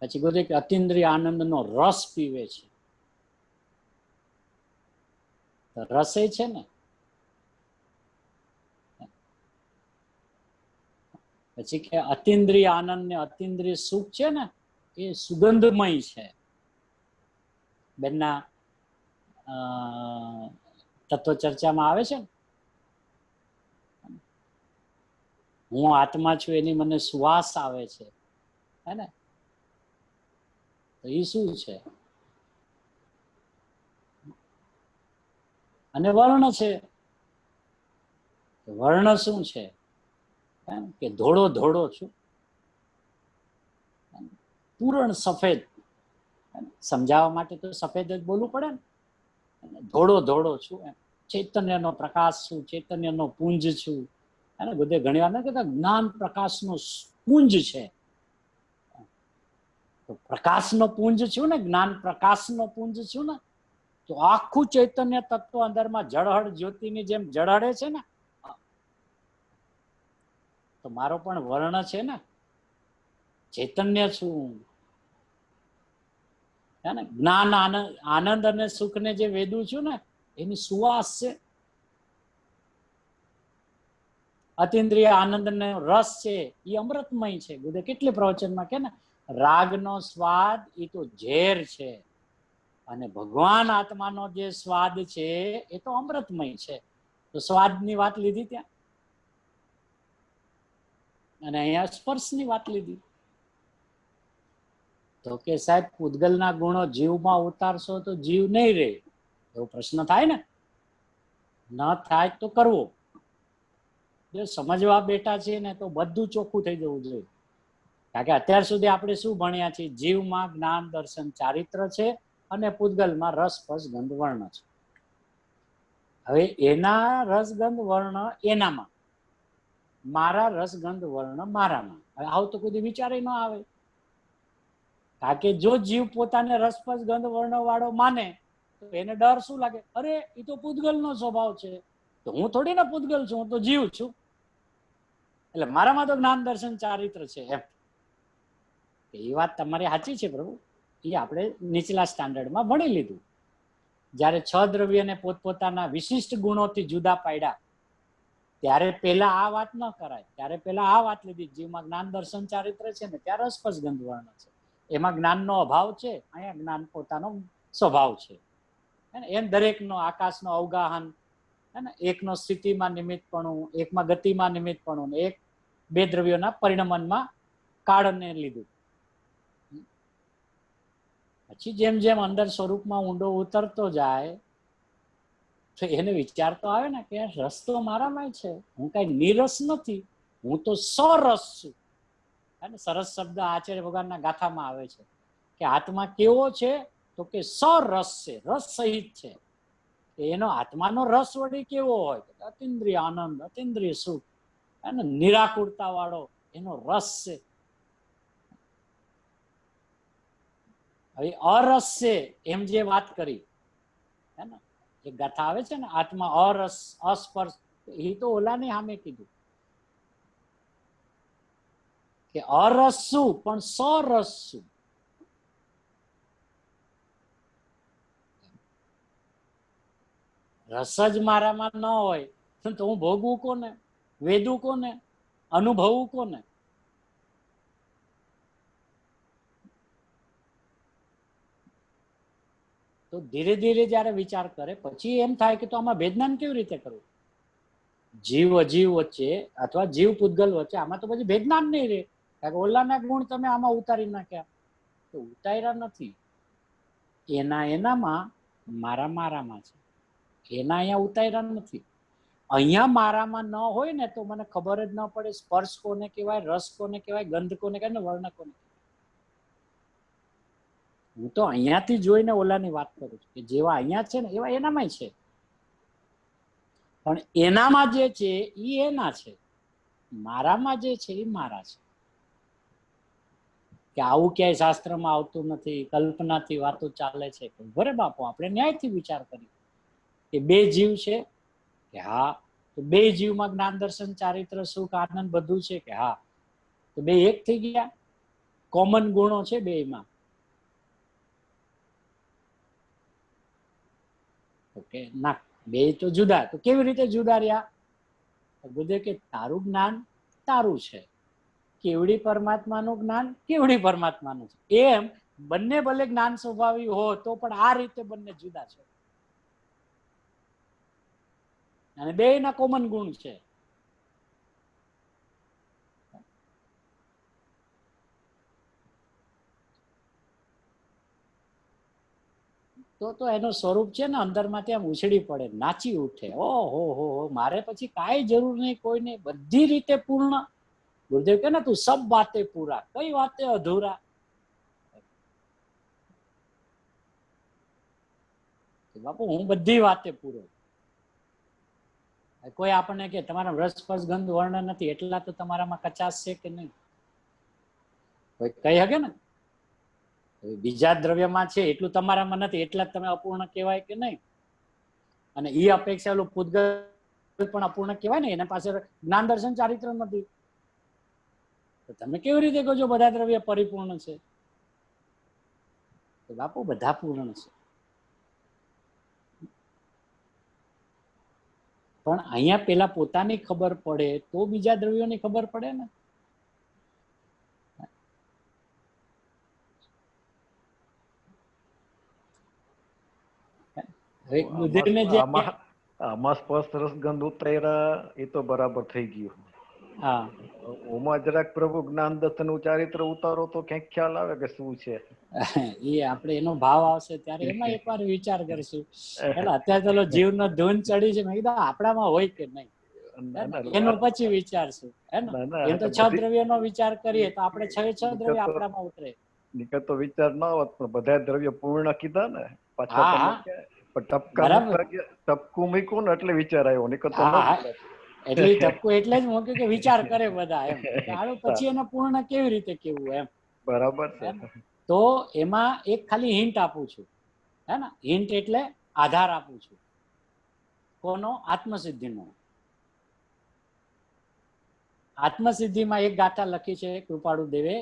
પછી કહ્યું કે અતિન્દ્રિય આનંદનો રસ પીવે છે, રસે છે ને. પછી કે અતિન્દ્રિય આનંદ ને અતિન્દ્રિય સુખ છે ને એ સુગંધમય છે. બેનના તત્વ ચર્ચામાં આવે છે ને, હું આત્મા છું એની મને સુવાસ આવે છે, હે ને. તો એ શું છે? અને વર્ણ છે. વર્ણ શું છે? કે ધોળો ધોળો છું, પૂરણ સફેદ. સમજાવવા માટે તો સફેદ જ બોલવું પડે ને. ધોળો ધોળો છું એમ, ચૈતન્યનો પ્રકાશ છું, ચૈતન્યનો પુંજ છું. અને બધે ઘણી વાર કહેતા જ્ઞાન પ્રકાશનો પુંજ છે. તો પ્રકાશનો પુંજ છું ને, જ્ઞાન પ્રકાશનો પુંજ છું ને, તો આખું ચૈતન્ય તત્વ અંદરમાં જળહળ જ્યોતિની જેમ જળહળે છે ને. તો મારો પણ વર્ણ છે ને, ચૈતન્ય છું. હે ને, જ્ઞાન આનંદ અને સુખને જે વેદું છું ને એની સુવાસ છે. અતિન્દ્રિય આનંદ ને રસ છે એ અમૃતમય છે. બધે કેટલી પ્રવચનમાં કે ને રાગનો સ્વાદ એ તો ઝેર છે અને ભગવાન આત્માનો જે સ્વાદ છે એ તો અમૃતમય છે. તો સ્વાદની વાત લીધી ત્યાં, અને અહીંયા સ્પર્શની વાત લીધી. તો કે સાહેબ પૂતગલના ગુણો જીવમાં ઉતારશો તો જીવ નહીં રહે, એવો પ્રશ્ન થાય ને. ન થાય તો કરવો. જો સમજવા બેઠા છે ને તો બધું ચોખ્ખું થઈ જવું જોઈએ. કારણ કે અત્યાર સુધી આપણે શું ભણ્યા છીએ? જીવમાં જ્ઞાન દર્શન ચારિત્ર છે અને પૂતગલમાં રસ સ્પર્શ ગંધ વર્ણ છે. હવે એના રસગંધ વર્ણ એનામાં, મારા રસગંધ વર્ણ મારામાં. હવે આવું તો કોઈ વિચારે ન આવે. કારણ કે જો જીવ પોતાને રસસ્પર્શ ગંધ વર્ણ વાળો માને તો એને ડર શું લાગે? અરે એ તો પૂતગલનો સ્વભાવ છે, તો હું થોડી ના પૂતગલ છું, હું તો જીવ છું, એટલે મારામાં તો જ્ઞાન દર્શન ચારિત્ર છે એમ. એ વાત તમારી સાચી છે પ્રભુ, એ આપણે નીચલા સ્ટાન્ડર્ડમાં ભણી લીધું. જ્યારે 6 દ્રવ્યને પોતપોતાના વિશિષ્ટ ગુણોથી જુદા પાડ્યા ત્યારે પેલા આ વાત ન કરાય. ત્યારે પેલા આ વાત લીધી, જીવમાં જ્ઞાન દર્શન ચારિત્ર છે ને ત્યાં રસસ્પર્શ ગંધ વર્ણ છે, એમાં જ્ઞાનનો અભાવ છે, અહીંયા જ્ઞાન પોતાનો સ્વભાવ છે. એમ દરેકનો આકાશનો અવગાહન, એકનો સ્થિતિમાં નિમિત્તપણું, એકમાં ગતિમાં નિમિત્તપણું, એક બે દ્રવ્યોના પરિણમનમાં કાળને લીધું. પછી જેમ જેમ અંદર સ્વરૂપમાં ઊંડો ઉતરતો જાય તો એને વિચાર તો આવે ને કે રસ તો મારામાં છે, હું કઈ નિરસ નથી, હું તો સરસ છું. અને સરસ શબ્દ આચાર્ય ભગવાનના ગાથામાં આવે છે કે આત્મા કેવો છે? તો કે સરસ છે, રસ સહિત છે. એનો આત્માનો રસ વળી કેવો હોય? અતિન્દ્રિય આનંદ, અતિન્દ્રિય સુખ, અને નિરાકુરતા વાળો એનો રસ છે. હવે અરસ છે એમ જે વાત કરી, હે ને, એક ગાથા આવે છે ને, આત્મા અરસ અસ્પર્શ, એ તો ઓલાની સામે કીધું કે અરસ શું પણ સરસ શું. રસ જ મારામાં ન હોય તો હું ભોગવું કોને, વેદું કોને, અનુભવવું કોને? તો ધીરે ધીરે જયારે વિચાર કરે પછી એમ થાય કે તો આમાં ભેદનાન કેવી રીતે કરવું? જીવ અજીવ વચ્ચે અથવા જીવ પૂતગલ વચ્ચે આમાં તો પછી ભેદનાન નહીં રહે. કારણ કે ઓલાના ગુણ તમે આમાં ઉતારી નાખ્યા, તો ઉતાર્યા નથી. એનામાં મારા મારામાં છે, એના અહીંયા ઉતાર્યા નથી. અહીંયા મારામાં ન હોય ને તો મને ખબર જ ન પડે સ્પર્શ કોને કહેવાય, રસ કોને કહેવાય, ગંધ કોને કહેવાય, વર્ણ કોને. હું તો અહીંયાથી જોઈને ઓલાની વાત કરું છું કે જેવા અહીંયા છે ને એવા એનામાં છે. પણ એનામાં જે છે એ એના છે, મારામાં જે છે એ મારા છે. કે આવું ક્યાંય શાસ્ત્રમાં આવતું નથી, કલ્પનાથી વાતો ચાલે છે. બરે બાપુ આપણે ન્યાયથી વિચાર કરીએ કે બે જીવ છે કે હા, તો બે જીવમાં જ્ઞાન દર્શન ચારિત્ર સુખ આનંદ બધું છે કે હા, તો બે એક થઈ ગયા. કોમન ગુણો છે બેમાં. ઓકે ના, બે તો જુદા. તો કેવી રીતે જુદા રહ્યા? ગુરુદેવ કે તારું જ્ઞાન તારું છે, કેવડી પરમાત્માનું જ્ઞાન કેવડી પરમાત્માનું છે. એમ બંને ભલે જ્ઞાન સ્વભાવી હો તો પણ આ રીતે બંને જુદા છે અને બે ના કોમન ગુણ છે. તો એનું સ્વરૂપ છે ને અંદરમાં ત્યાં ઉછળી પડે, નાચી ઉઠે. ઓહો હો, મારે પછી કાંઈ જરૂર નહીં, કોઈ નહીં, બધી રીતે પૂર્ણ. ગુરુદેવ કે ને તું સબ વાતે પૂરા, કઈ વાતે અધૂરા. બાપુ હું બધી વાતે પૂરો. કોઈ આપણને કે તમારા રસ સ્પર્શ ગંધ વર્ણ નથી એટલા તો તમારામાં કચાશ છે કે નહીં? કોઈ કહી શકે ને બીજા દ્રવ્યમાં છે એટલું તમારામાં નથી એટલા જ તમે અપૂર્ણ કહેવાય કે નહીં? અને એ અપેક્ષા ઓલું પૂતગલ પણ અપૂર્ણ કહેવાય ને, એના પાસે જ્ઞાન દર્શન ચારિત્ર નથી. તો તમે કેવી રીતે કહો છો બધા દ્રવ્ય પરિપૂર્ણ છે? તો બાપુ બધા પૂર્ણ છે. પણ અહીંયા પેલા પોતાની ખબર પડે તો બીજા દ્રવ્યોની ખબર પડે ને. આમાં સ્પર્શ રસ ગંધ ઉતાર્યા એ તો બરાબર થઈ ગયું. હા, ઓમાં જરાક પ્રભુ જ્ઞાન દર્શન ચારિત્ર ઉતારો તો ક્યાંક ખ્યાલ આવે કે શું છે. એ આપણે એનો ભાવ આવશે ત્યારે એમાં એકવાર વિચાર કરીશું. એટલે અત્યારે તો જીવનો ધૂન ચડી છે, મેં કીધું આપણામાં હોય કે નહીં એનો પછી વિચારશું. હે ને એમ તો 6 દ્રવ્યનો વિચાર કરીએ તો આપણે 6 દ્રવ્ય આપણામાં ઉતરે. નીકળ તો વિચાર ના હોત પણ બધા દ્રવ્ય પૂર્ણ કીધા ને પાછા. ટપકું મૂક્યું ને એટલે વિચાર આવ્યો. નીકળ તો એટલે ટપકું એટલે જ મૂક્યું કે વિચાર કરે બધા એમ પછી એને પૂર્ણ કેવી રીતે કેવું એમ. બરાબર છે. તો એમાં એક ખાલી હિન્ટ આપું છું. હે ને, હિન્ટ એટલે આધાર આપું છું. કોનો? આત્મસિદ્ધિનો. આત્મસિદ્ધિમાં એક ગાથા લખી છે કૃપાળુ દેવે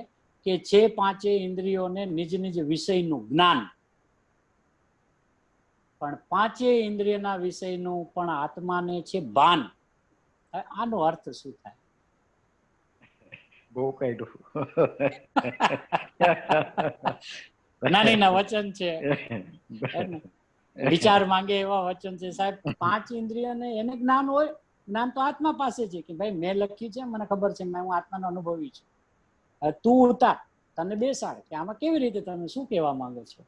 કે છે 5 ઇન્દ્રિયોને નિજ નિજ વિષયનું જ્ઞાન, પણ 5 ઇન્દ્રિયના વિષયનું પણ આત્માને છે ભાન. આનો અર્થ શું થાય? બહુ કાઢ્યું. જ્ઞાનીના વચન છે, વિચાર માંગે એવા વચન છે સાહેબ. 5 ઇન્દ્રિયને એને જ્ઞાન હોય. જ્ઞાન તો આત્મા પાસે છે કે ભાઈ મેં લખ્યું છે, મને ખબર છે, હું આત્માનો અનુભવી છું. તું ઉતાર, તને બેસાડ કે આમાં કેવી રીતે તમે શું કહેવા માંગો છો.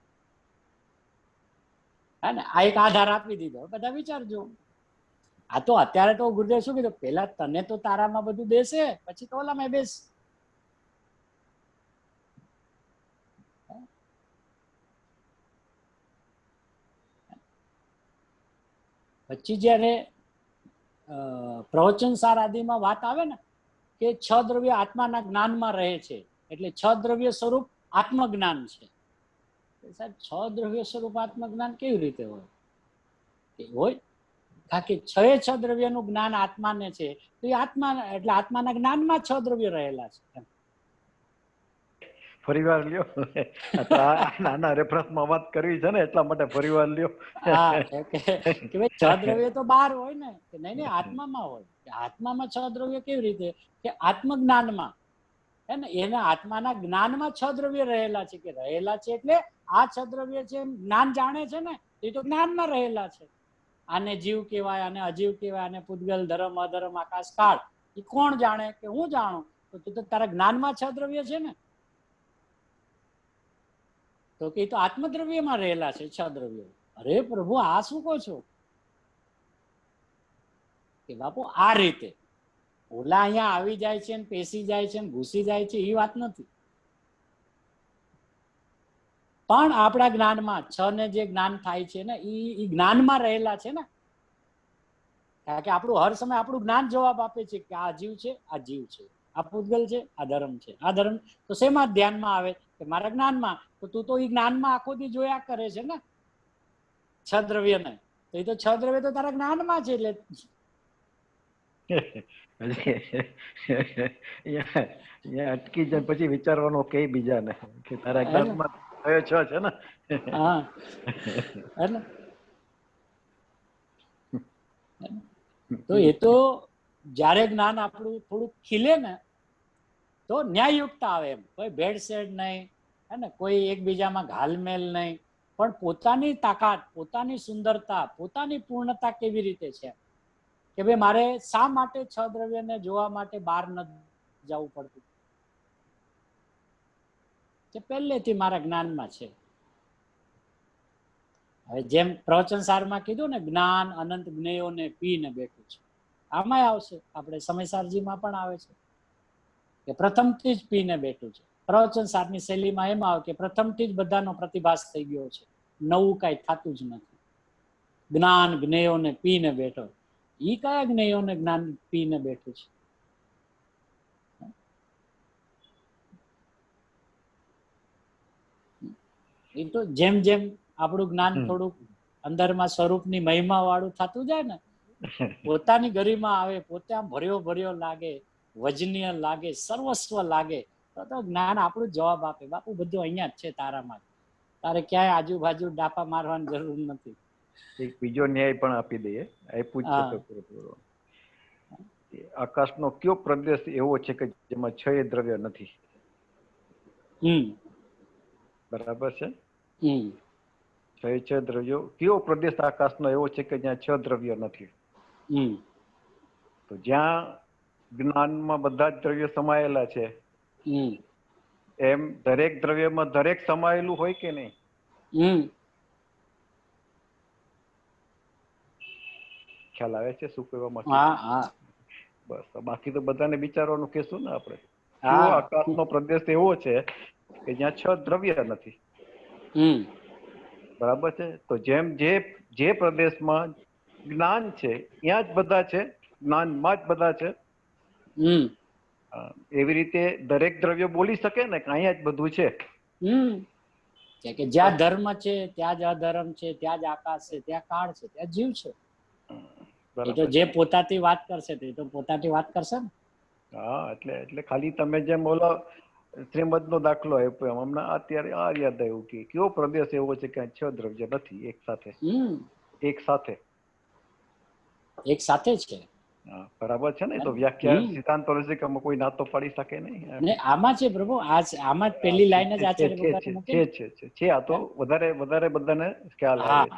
હે ને, આ એક આધાર આપી દીધો. બધા વિચારજો. આ તો અત્યારે તો ગુરુદેવ શું કીધું, પેલા તને તો તારામાં બધું બેસે, પછી તો ઓલામાં બેસ. પછી જયારે પ્રવચન સાર આદિમાં વાત આવે ને કે 6 દ્રવ્ય આત્માના જ્ઞાનમાં રહે છે, એટલે 6 દ્રવ્ય સ્વરૂપ આત્મજ્ઞાન છે. સાહેબ 6 દ્રવ્ય સ્વરૂપ આત્મજ્ઞાન કેવી રીતે હોય? હોય કારણ કે 6 દ્રવ્યનું જ્ઞાન આત્માને છે, તો એ આત્મા એટલે આત્માના જ્ઞાનમાં 6 દ્રવ્ય રહેલા છે. ફરીવાર લ્યો. નાના રેફરન્સમાં વાત કરવી છે ને એટલા માટે ફરીવાર લ્યો. હા કે ભાઈ 6 દ્રવ્ય તો બહાર હોય ને, કે નહીં આત્મામાં હોય. આત્મામાં 6 દ્રવ્ય કેવી રીતે? કે આત્મજ્ઞાનમાં હે ને, એના આત્માના જ્ઞાનમાં 6 દ્રવ્ય રહેલા છે. કે રહેલા છે એટલે આ 6 દ્રવ્ય છે જ્ઞાન જાણે છે ને, એ તો જ્ઞાનમાં રહેલા છે. આને જીવ કહેવાય, આને અજીવ કહેવાય, આને પૂતગલ, ધર્મ, અધર્મ, આકાશ, કાળ, એ કોણ જાણે? કે હું જાણું. તો તારા જ્ઞાનમાં 6 દ્રવ્ય છે ને, તો કે તો આત્મદ્રવ્યમાં રહેલા છે 6 દ્રવ્યો. અરે પ્રભુ આ શું કહો છો? કે બાપુ આ રીતે ઓલા અહીંયા આવી જાય છે ને પેસી જાય છે ને ઘૂસી જાય છે એ વાત નથી, પણ આપણા જ્ઞાનમાં 6 ને જે જ્ઞાન થાય છે ને એ જ્ઞાનમાં રહેલા છે ને. કારણ કે આપણું હર સમય આપણું જ્ઞાન જવાબ આપે છે કે આ જીવ છે, આ જીવ છે, આ પૂતગલ છે, આ ધર્મ છે, આ ધર્મ. તો શેમાં ધ્યાનમાં આવે? કે મારા જ્ઞાનમાં. તો તું તો એ જ્ઞાનમાં આખો દી જોયા કરે છે ને 6 દ્રવ્ય ને, તો એ તો 6 દ્રવ્ય તો તારા જ્ઞાનમાં છે. એટલે અટકી જાય પછી વિચારવાનો કે બીજાને કે તારા જ્ઞાનમાં થયો 6 છે ને. હા તો એ તો જયારે જ્ઞાન આપણું થોડુંક ખીલે ને તો ન્યાયયુક્ત આવે. એમ કોઈ ભેળસેળ નહીં હે ને, કોઈ એકબીજામાં ઘાલમેલ નહીં, પણ પોતાની તાકાત, પોતાની સુંદરતા, પોતાની પૂર્ણતા કેવી રીતે છે. કે ભાઈ મારે શા માટે 6 દ્રવ્યને જોવા માટે બહાર ન જવું પડતું? કે પહેલેથી મારા જ્ઞાનમાં છે. હવે જેમ પ્રવચન સારમાં કીધું ને, જ્ઞાન અનંત જ્ઞેયોને પીને બેઠું છે, આમાં આવશે. આપણે સમયસારજીમાં પણ આવે છે કે પ્રથમથી જ પીને બેઠું છે. પ્રવચન સારની શૈલીમાં એમ આવે કે પ્રથમથી જ બધાનો પ્રતિભાસ થઈ ગયો છે, નવું કાંઈ થતું જ નથી. જ્ઞાન જ્ઞેયોને પીને બેઠો. ઈ કયા જ્ઞેયોને જ્ઞાન પીને બેઠું છે? એ તો જેમ જેમ આપણું જ્ઞાન થોડુંક અંદરમાં સ્વરૂપની મહિમા વાળું થતું જાય ને, પોતાની ગરિમા આવે, પોતે આમ ભર્યો ભર્યો લાગે, વજનીય લાગે, સર્વસ્વ લાગે, તો જ્ઞાન આપણું જવાબ આપે. બાપુ બધું અહીંયા જ છે તારામાં, તારે ક્યાંય આજુબાજુ ડાપા મારવાની જરૂર નથી. એક બીજો ન્યાય પણ આપી દઈએ. આકાશનો કયો પ્રદેશ એવો છે કે જેમાં 6 દ્રવ્ય નથી? બરાબર છે. 6 દ્રવ્યો. કયો પ્રદેશ આકાશનો એવો છે કે જ્યાં 6 દ્રવ્ય નથી? તો જ્યાં જ્ઞાનમાં બધા જ દ્રવ્યો સમાયેલા છે, એમ દરેક દ્રવ્યમાં દરેક સમાયેલું હોય કે નહીં? ખ્યાલ આવે છે શું કહેવામાં? બસ, બાકી તો બધાને વિચારવાનું કહેશું ને આપણે. આકાશનો પ્રદેશ એવો છે કે જ્યાં 6 દ્રવ્ય નથી. બરાબર છે. તો જેમ જે પ્રદેશમાં જ્ઞાન છે ત્યાં જ બધા છે, જ્ઞાનમાં જ બધા છે, એવી રીતે દરેક દ્રવ્ય બોલી શકે ને કે અહીંયા જ બધું છે. કે જ્યાં ધર્મ છે ત્યાં જ અધર્મ છે, ત્યાં જ આકાશ છે, ત્યાં કાળ છે, ત્યાં જીવ છે. એ તો જે પોતાથી વાત કરશે તે તો પોતાથી વાત કરશે ને. હા, એટલે ખાલી તમે જેમ બોલો શ્રીમદનો દાખલો આપ્યો એમ હમણાં અત્યારે આ યાદ આવ્યું કે કયો પ્રદેશ એવો છે કે 6 દ્રવ્ય નથી એક સાથે? એક સાથે છે. બરાબર છે ને. તો વ્યાખ્યા સિદ્ધાંત રસિકમાં કોઈ નાતો પાડી શકે નહીં. આમાં છે પ્રભુ, આમાં પહેલી લાઈન જ આચાર્ય છે. આ તો વધારે બધાને ખ્યાલ આવે.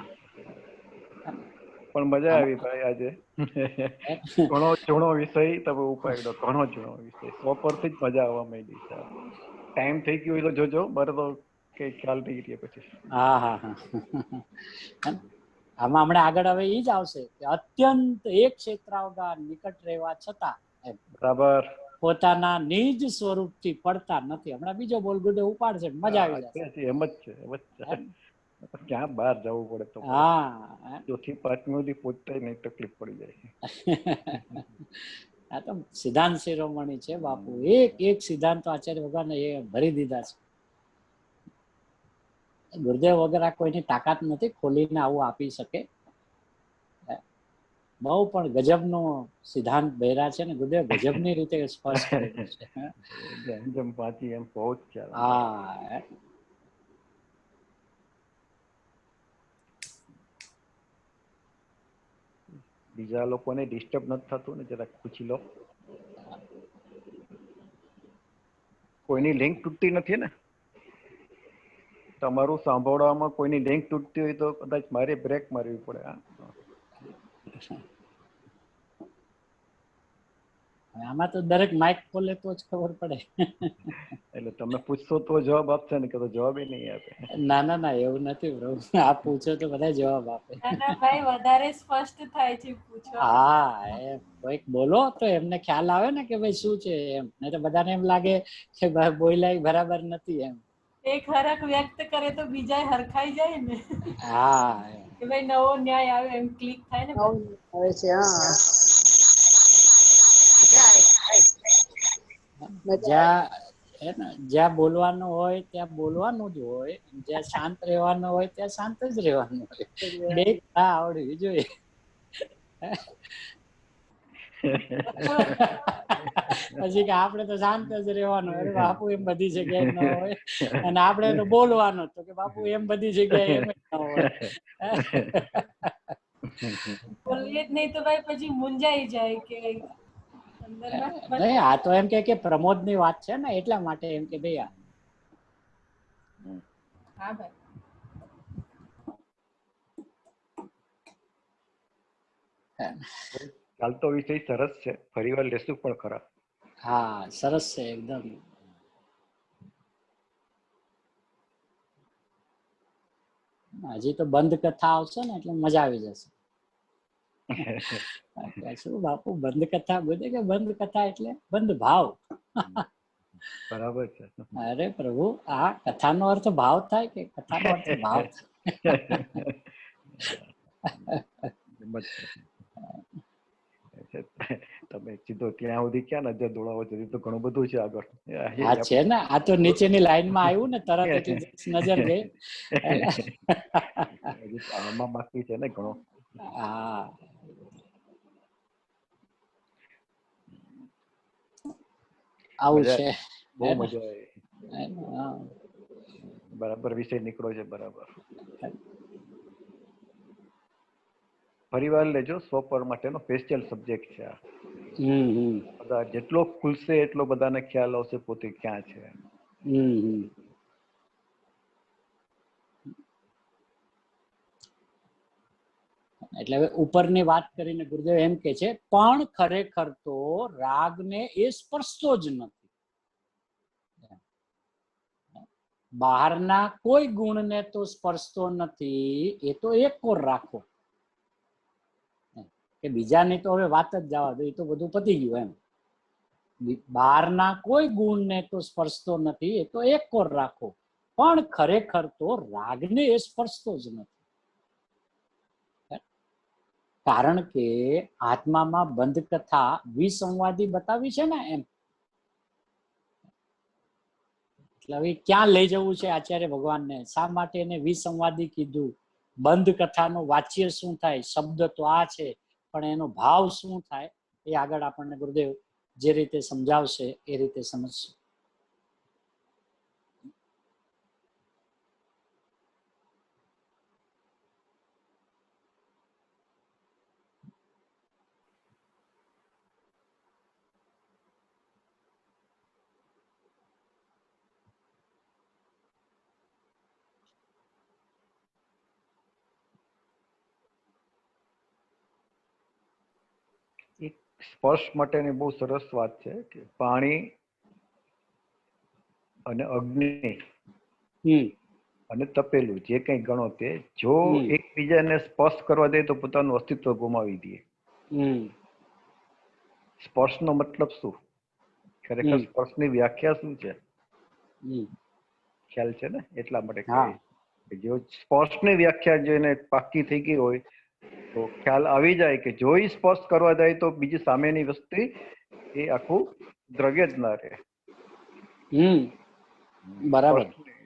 પણ મજા આવી ભાઈ આજે. ઘણો જૂનો વિષય તમે ઉપાડ્યો, ઘણો જૂનો વિષય. પરથી જ મજા આવવા માંડી છે. ટાઈમ થઈ ગયો હોય તો જોજો, મારે તો કઈ ખ્યાલ નહીં રહે પછી. આમાં હમણાં આગળ હવે એ જ આવશે કે અત્યંત એક ક્ષેત્રાવગાર નિકટ રહેવા છતાં બરાબર પોતાના નિજ સ્વરૂપથી પડતા નથી. હમણાં બીજો બોલ ગુડે ઉપાડશે, મજા આવી જશે. એમ જ છે. ક્યાં બહાર જવું પડે તો ચોથી પાંચમી સુધી પહોંચતા નહીં તકલીફ પડી જાય. આ તો સિદ્ધાંત શિરોમણી છે બાપુ. એક સિદ્ધાંત આચાર્ય ભગવાન એ ભરી દીધા છે. ગુરુદેવ વગર આ કોઈની તાકાત નથી ખોલીને આવું આપી શકે. બહુ પણ ગજબનો સિદ્ધાંત બહેરા છે ને ગુરુદેવ ગજબની રીતે સ્પષ્ટ કરેલું છે. જેમ જેમ વાંચી એમ બહુ જ ખ્યાલ આવે. હા બીજા લોકોને ડિસ્ટર્બ નથી થતું ને જરાક પૂછી લો. કોઈની લિંક તૂટતી નથી ને? તમારું સાંભળવામાં કોઈની લિંક તૂટતી હોય તો કદાચ મારે બ્રેક મારવી પડે. આમાં તો દરેક માઇક ખોલે તો જ ખબર પડે. એટલે તમે પૂછશો તો જવાબ આપશે ને કે તો જવાબ નહીં આપે. ના ના ના એવું નથી પ્રભુ, આપ પૂછો તો બધા જવાબ આપે. ના ભાઈ વધારે સ્પષ્ટ થાય છે પૂછવા. હા એમ કોઈક બોલો તો એમને ખ્યાલ આવે ને કે ભાઈ શું છે એમ, નહીં તો બધાને એમ લાગે કે બોલાય બરાબર નથી એમ. એક હરખ વ્યક્ત કરે તો બીજા હરખાઈ જાય ને. હા કે ભાઈ નવો ન્યાય આવે એમ ક્લિક થાય ને. આવે છે. હા જ્યાં બોલવાનું હોય ત્યાં બોલવાનું જ હોય, જ્યાં શાંત રહેવાનું હોય ત્યાં શાંત જ રહેવાનું હોય. બે આવડવી જોઈએ. પછી કે આપણે તો શાંત જ રહેવાનું, અરે બાપુ એમ બધી જગ્યાએ ન હોય, અને આપણે તો બોલવાનું તો કે બાપુ એમ બધી જગ્યાએ એમ ન હોય. બોલીએ જ નહીં તો ભાઈ પછી મુંજાઈ જાય કે નહીં, આ તો એમ કે પ્રમોદ ની વાત છે ને એટલા માટે એમ કે ભાઈ હા ભાઈ ચાલતો વિષય સરસ છે, ફરીવાર લેશું પણ ખરા. હા સરસ છે એકદમ. હજી તો બંધ કથા આવશે ને એટલે મજા આવી જશે. શું બાપુ બંધ કથા બોલે કે બંધ કથા એટલે બંધ ભાવ. બરાબર છે. અરે પ્રભુ, આ કથાનો અર્થ ભાવ થાય કે કથાનો અર્થ ભાવ થાય? તમે સીધો ત્યાં સુધી ક્યાં નજર દોડાવો છો? તો ઘણું બધું છે આગળ. હા છે ને, આ તો નીચેની લાઈનમાં આવ્યું ને તરત એટલી નજર ગઈ. આમાં બાકી છે ને ઘણો. હા આવું છે. બહુ મજા આવી. બરાબર વિષય નીકળો છે. બરાબર ફરીવાર લેજો. સ્વપર માટેનો સ્પેશિયલ સબ્જેક્ટ છે આ. બધા જેટલો ખુલશે એટલો બધાને ખ્યાલ આવશે પોતે ક્યાં છે. એટલે હવે ઉપરની વાત કરીને ગુરુદેવ એમ કે છે, પણ ખરેખર તો રાગને એ સ્પર્શતો જ નથી. બહારના કોઈ ગુણને તો સ્પર્શતો નથી, એ તો એક કોર રાખો કે બીજાની તો હવે વાત જ જવા દો, એ તો બધું પતી ગયું એમ. બહારના કોઈ ગુણને તો સ્પર્શતો નથી, એ તો એક કોર રાખો, પણ ખરેખર તો રાગને એ સ્પર્શતો જ નથી. કારણ કે આત્મામાં બંધ કથા વિસંવાદી બતાવી છે ને એમ. એટલે હવે ક્યાં લઈ જવું છે આચાર્ય ભગવાનને? શા માટે એને વિસંવાદી કીધું? બંધ કથાનો વાચ્ય શું થાય? શબ્દ તો આ છે, પણ એનો ભાવ શું થાય એ આગળ આપણને ગુરુદેવ જે રીતે સમજાવશે એ રીતે સમજશું. એક સ્પર્શ માટેની બહુ સરસ વાત છે કે પાણી અને અગ્નિ અને તપેલું જે કઈ ગણો તે, જો એકબીજાને સ્પર્શ કરવા દે તો પોતાનું અસ્તિત્વ ગુમાવી દે. સ્પર્શનો મતલબ શું? ખરેખર સ્પર્શની વ્યાખ્યા શું છે? ખ્યાલ છે ને? એટલા માટે જો સ્પર્શની વ્યાખ્યા જોઈને પાકી થઈ ગઈ હોય તો ખ્યાલ આવી જાય કે જો સ્પર્શ કરવા જાય તો બીજી સામેની વસ્તુ એ આખું દ્રવ્ય જ ના રહે. બરાબર.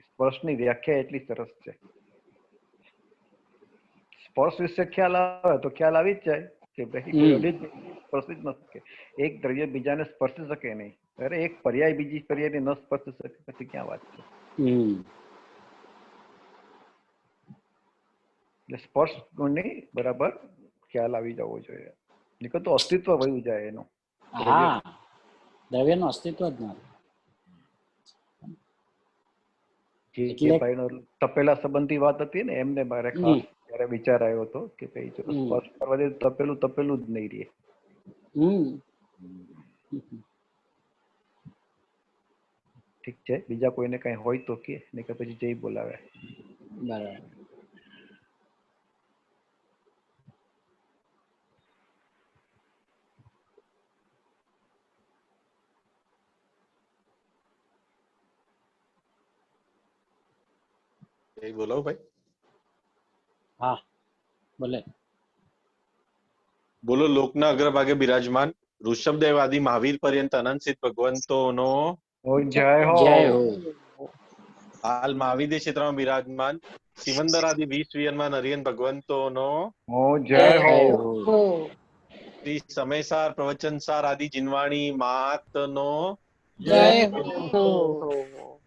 સ્પર્શની વ્યાખ્યા એટલી સરસ છે. સ્પર્શ વિશે ખ્યાલ આવે તો ખ્યાલ આવી જ જાય કે ભાઈ કોઈ અડે જ નહીં, સ્પર્શી જ ન શકે. એક દ્રવ્ય બીજાને સ્પર્શી શકે નહીં. અરે એક પર્યાય બીજી પર્યાયને ન સ્પર્શી શકે પછી ક્યાં વાત છે. એટલે સ્પર્શ ગુણની બરાબર ખ્યાલ આવી જવો જોઈએ. નીકળ તો અસ્તિત્વ વયું જાય એનું. હા, દ્રવ્યનું અસ્તિત્વ જ નથી. જે ભાઈનો તપેલા સંબંધી વાત હતી ને, એમને મારે ખાસ ત્યારે વિચાર આવ્યો હતો કે ભાઈ જો સ્પર્શ કરવા દે તપેલું તપેલું જ નહીં રહે. ઠીક છે, બીજા કોઈને કઈ હોય તો કે, નહીં કે પછી જય બોલાવે. બરાબર. બોલો ભાઈ. હા બોલે. બોલો. લોકના અગ્રભાગે બિરાજમાન ઋષભદેવ આદિ મહાવીર પર્યંત અનંત સિદ્ધ ભગવંતોનો જય હો. હાલ મહાવીર ક્ષેત્રમાં બિરાજમાન સિમંદર આદિ 20 વિયનમાં નરિયન ભગવંતોનો જય હો. શ્રી સમયસાર પ્રવચનસાર આદિ જીનવાણી મહાત્મનો જય હો.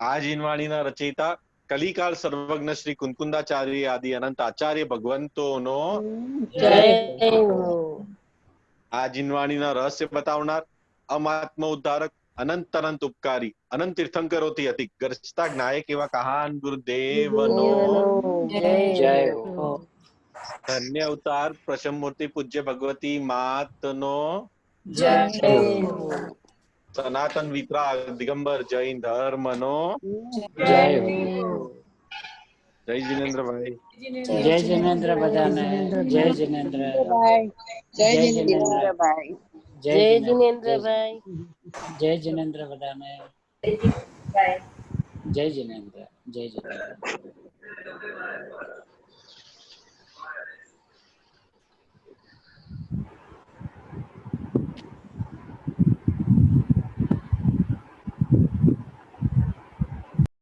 આ જીનવાણીના રચયિતા કલિકાળ સર્વજ્ઞ શ્રી કુંકુંદાચાર્ય આદિ અનંત આચાર્ય ભગવંતોનો જય હો. આ જીનવાણીના રહસ્ય બતાવનાર અમાત્મ ઉદ્ધારક અનંત અનંત ઉપકારી અનંત તીર્થંકરોથી અતિ ગર્જતા જ્ઞાયક એવા કહાન ગુરુદેવનો જય હો. ધન્ય અવતાર પ્રશમ મૂર્તિ પૂજ્ય ભગવતી માતનો જય હો. સનાતન વિતરાગ દિગંબર જૈન ધર્મનો જય હો. જય જીનેન્દ્રભાઈ. જય જીનેન્દ્ર બધાને. જય જીનેન્દ્ર. જય જીનેન્દ્રભાઈ. જય જીનેન્દ્રભાઈ. જય જીનેન્દ્ર બધાને. જય જીનેન્દ્ર. જય જીનેન્દ્ર.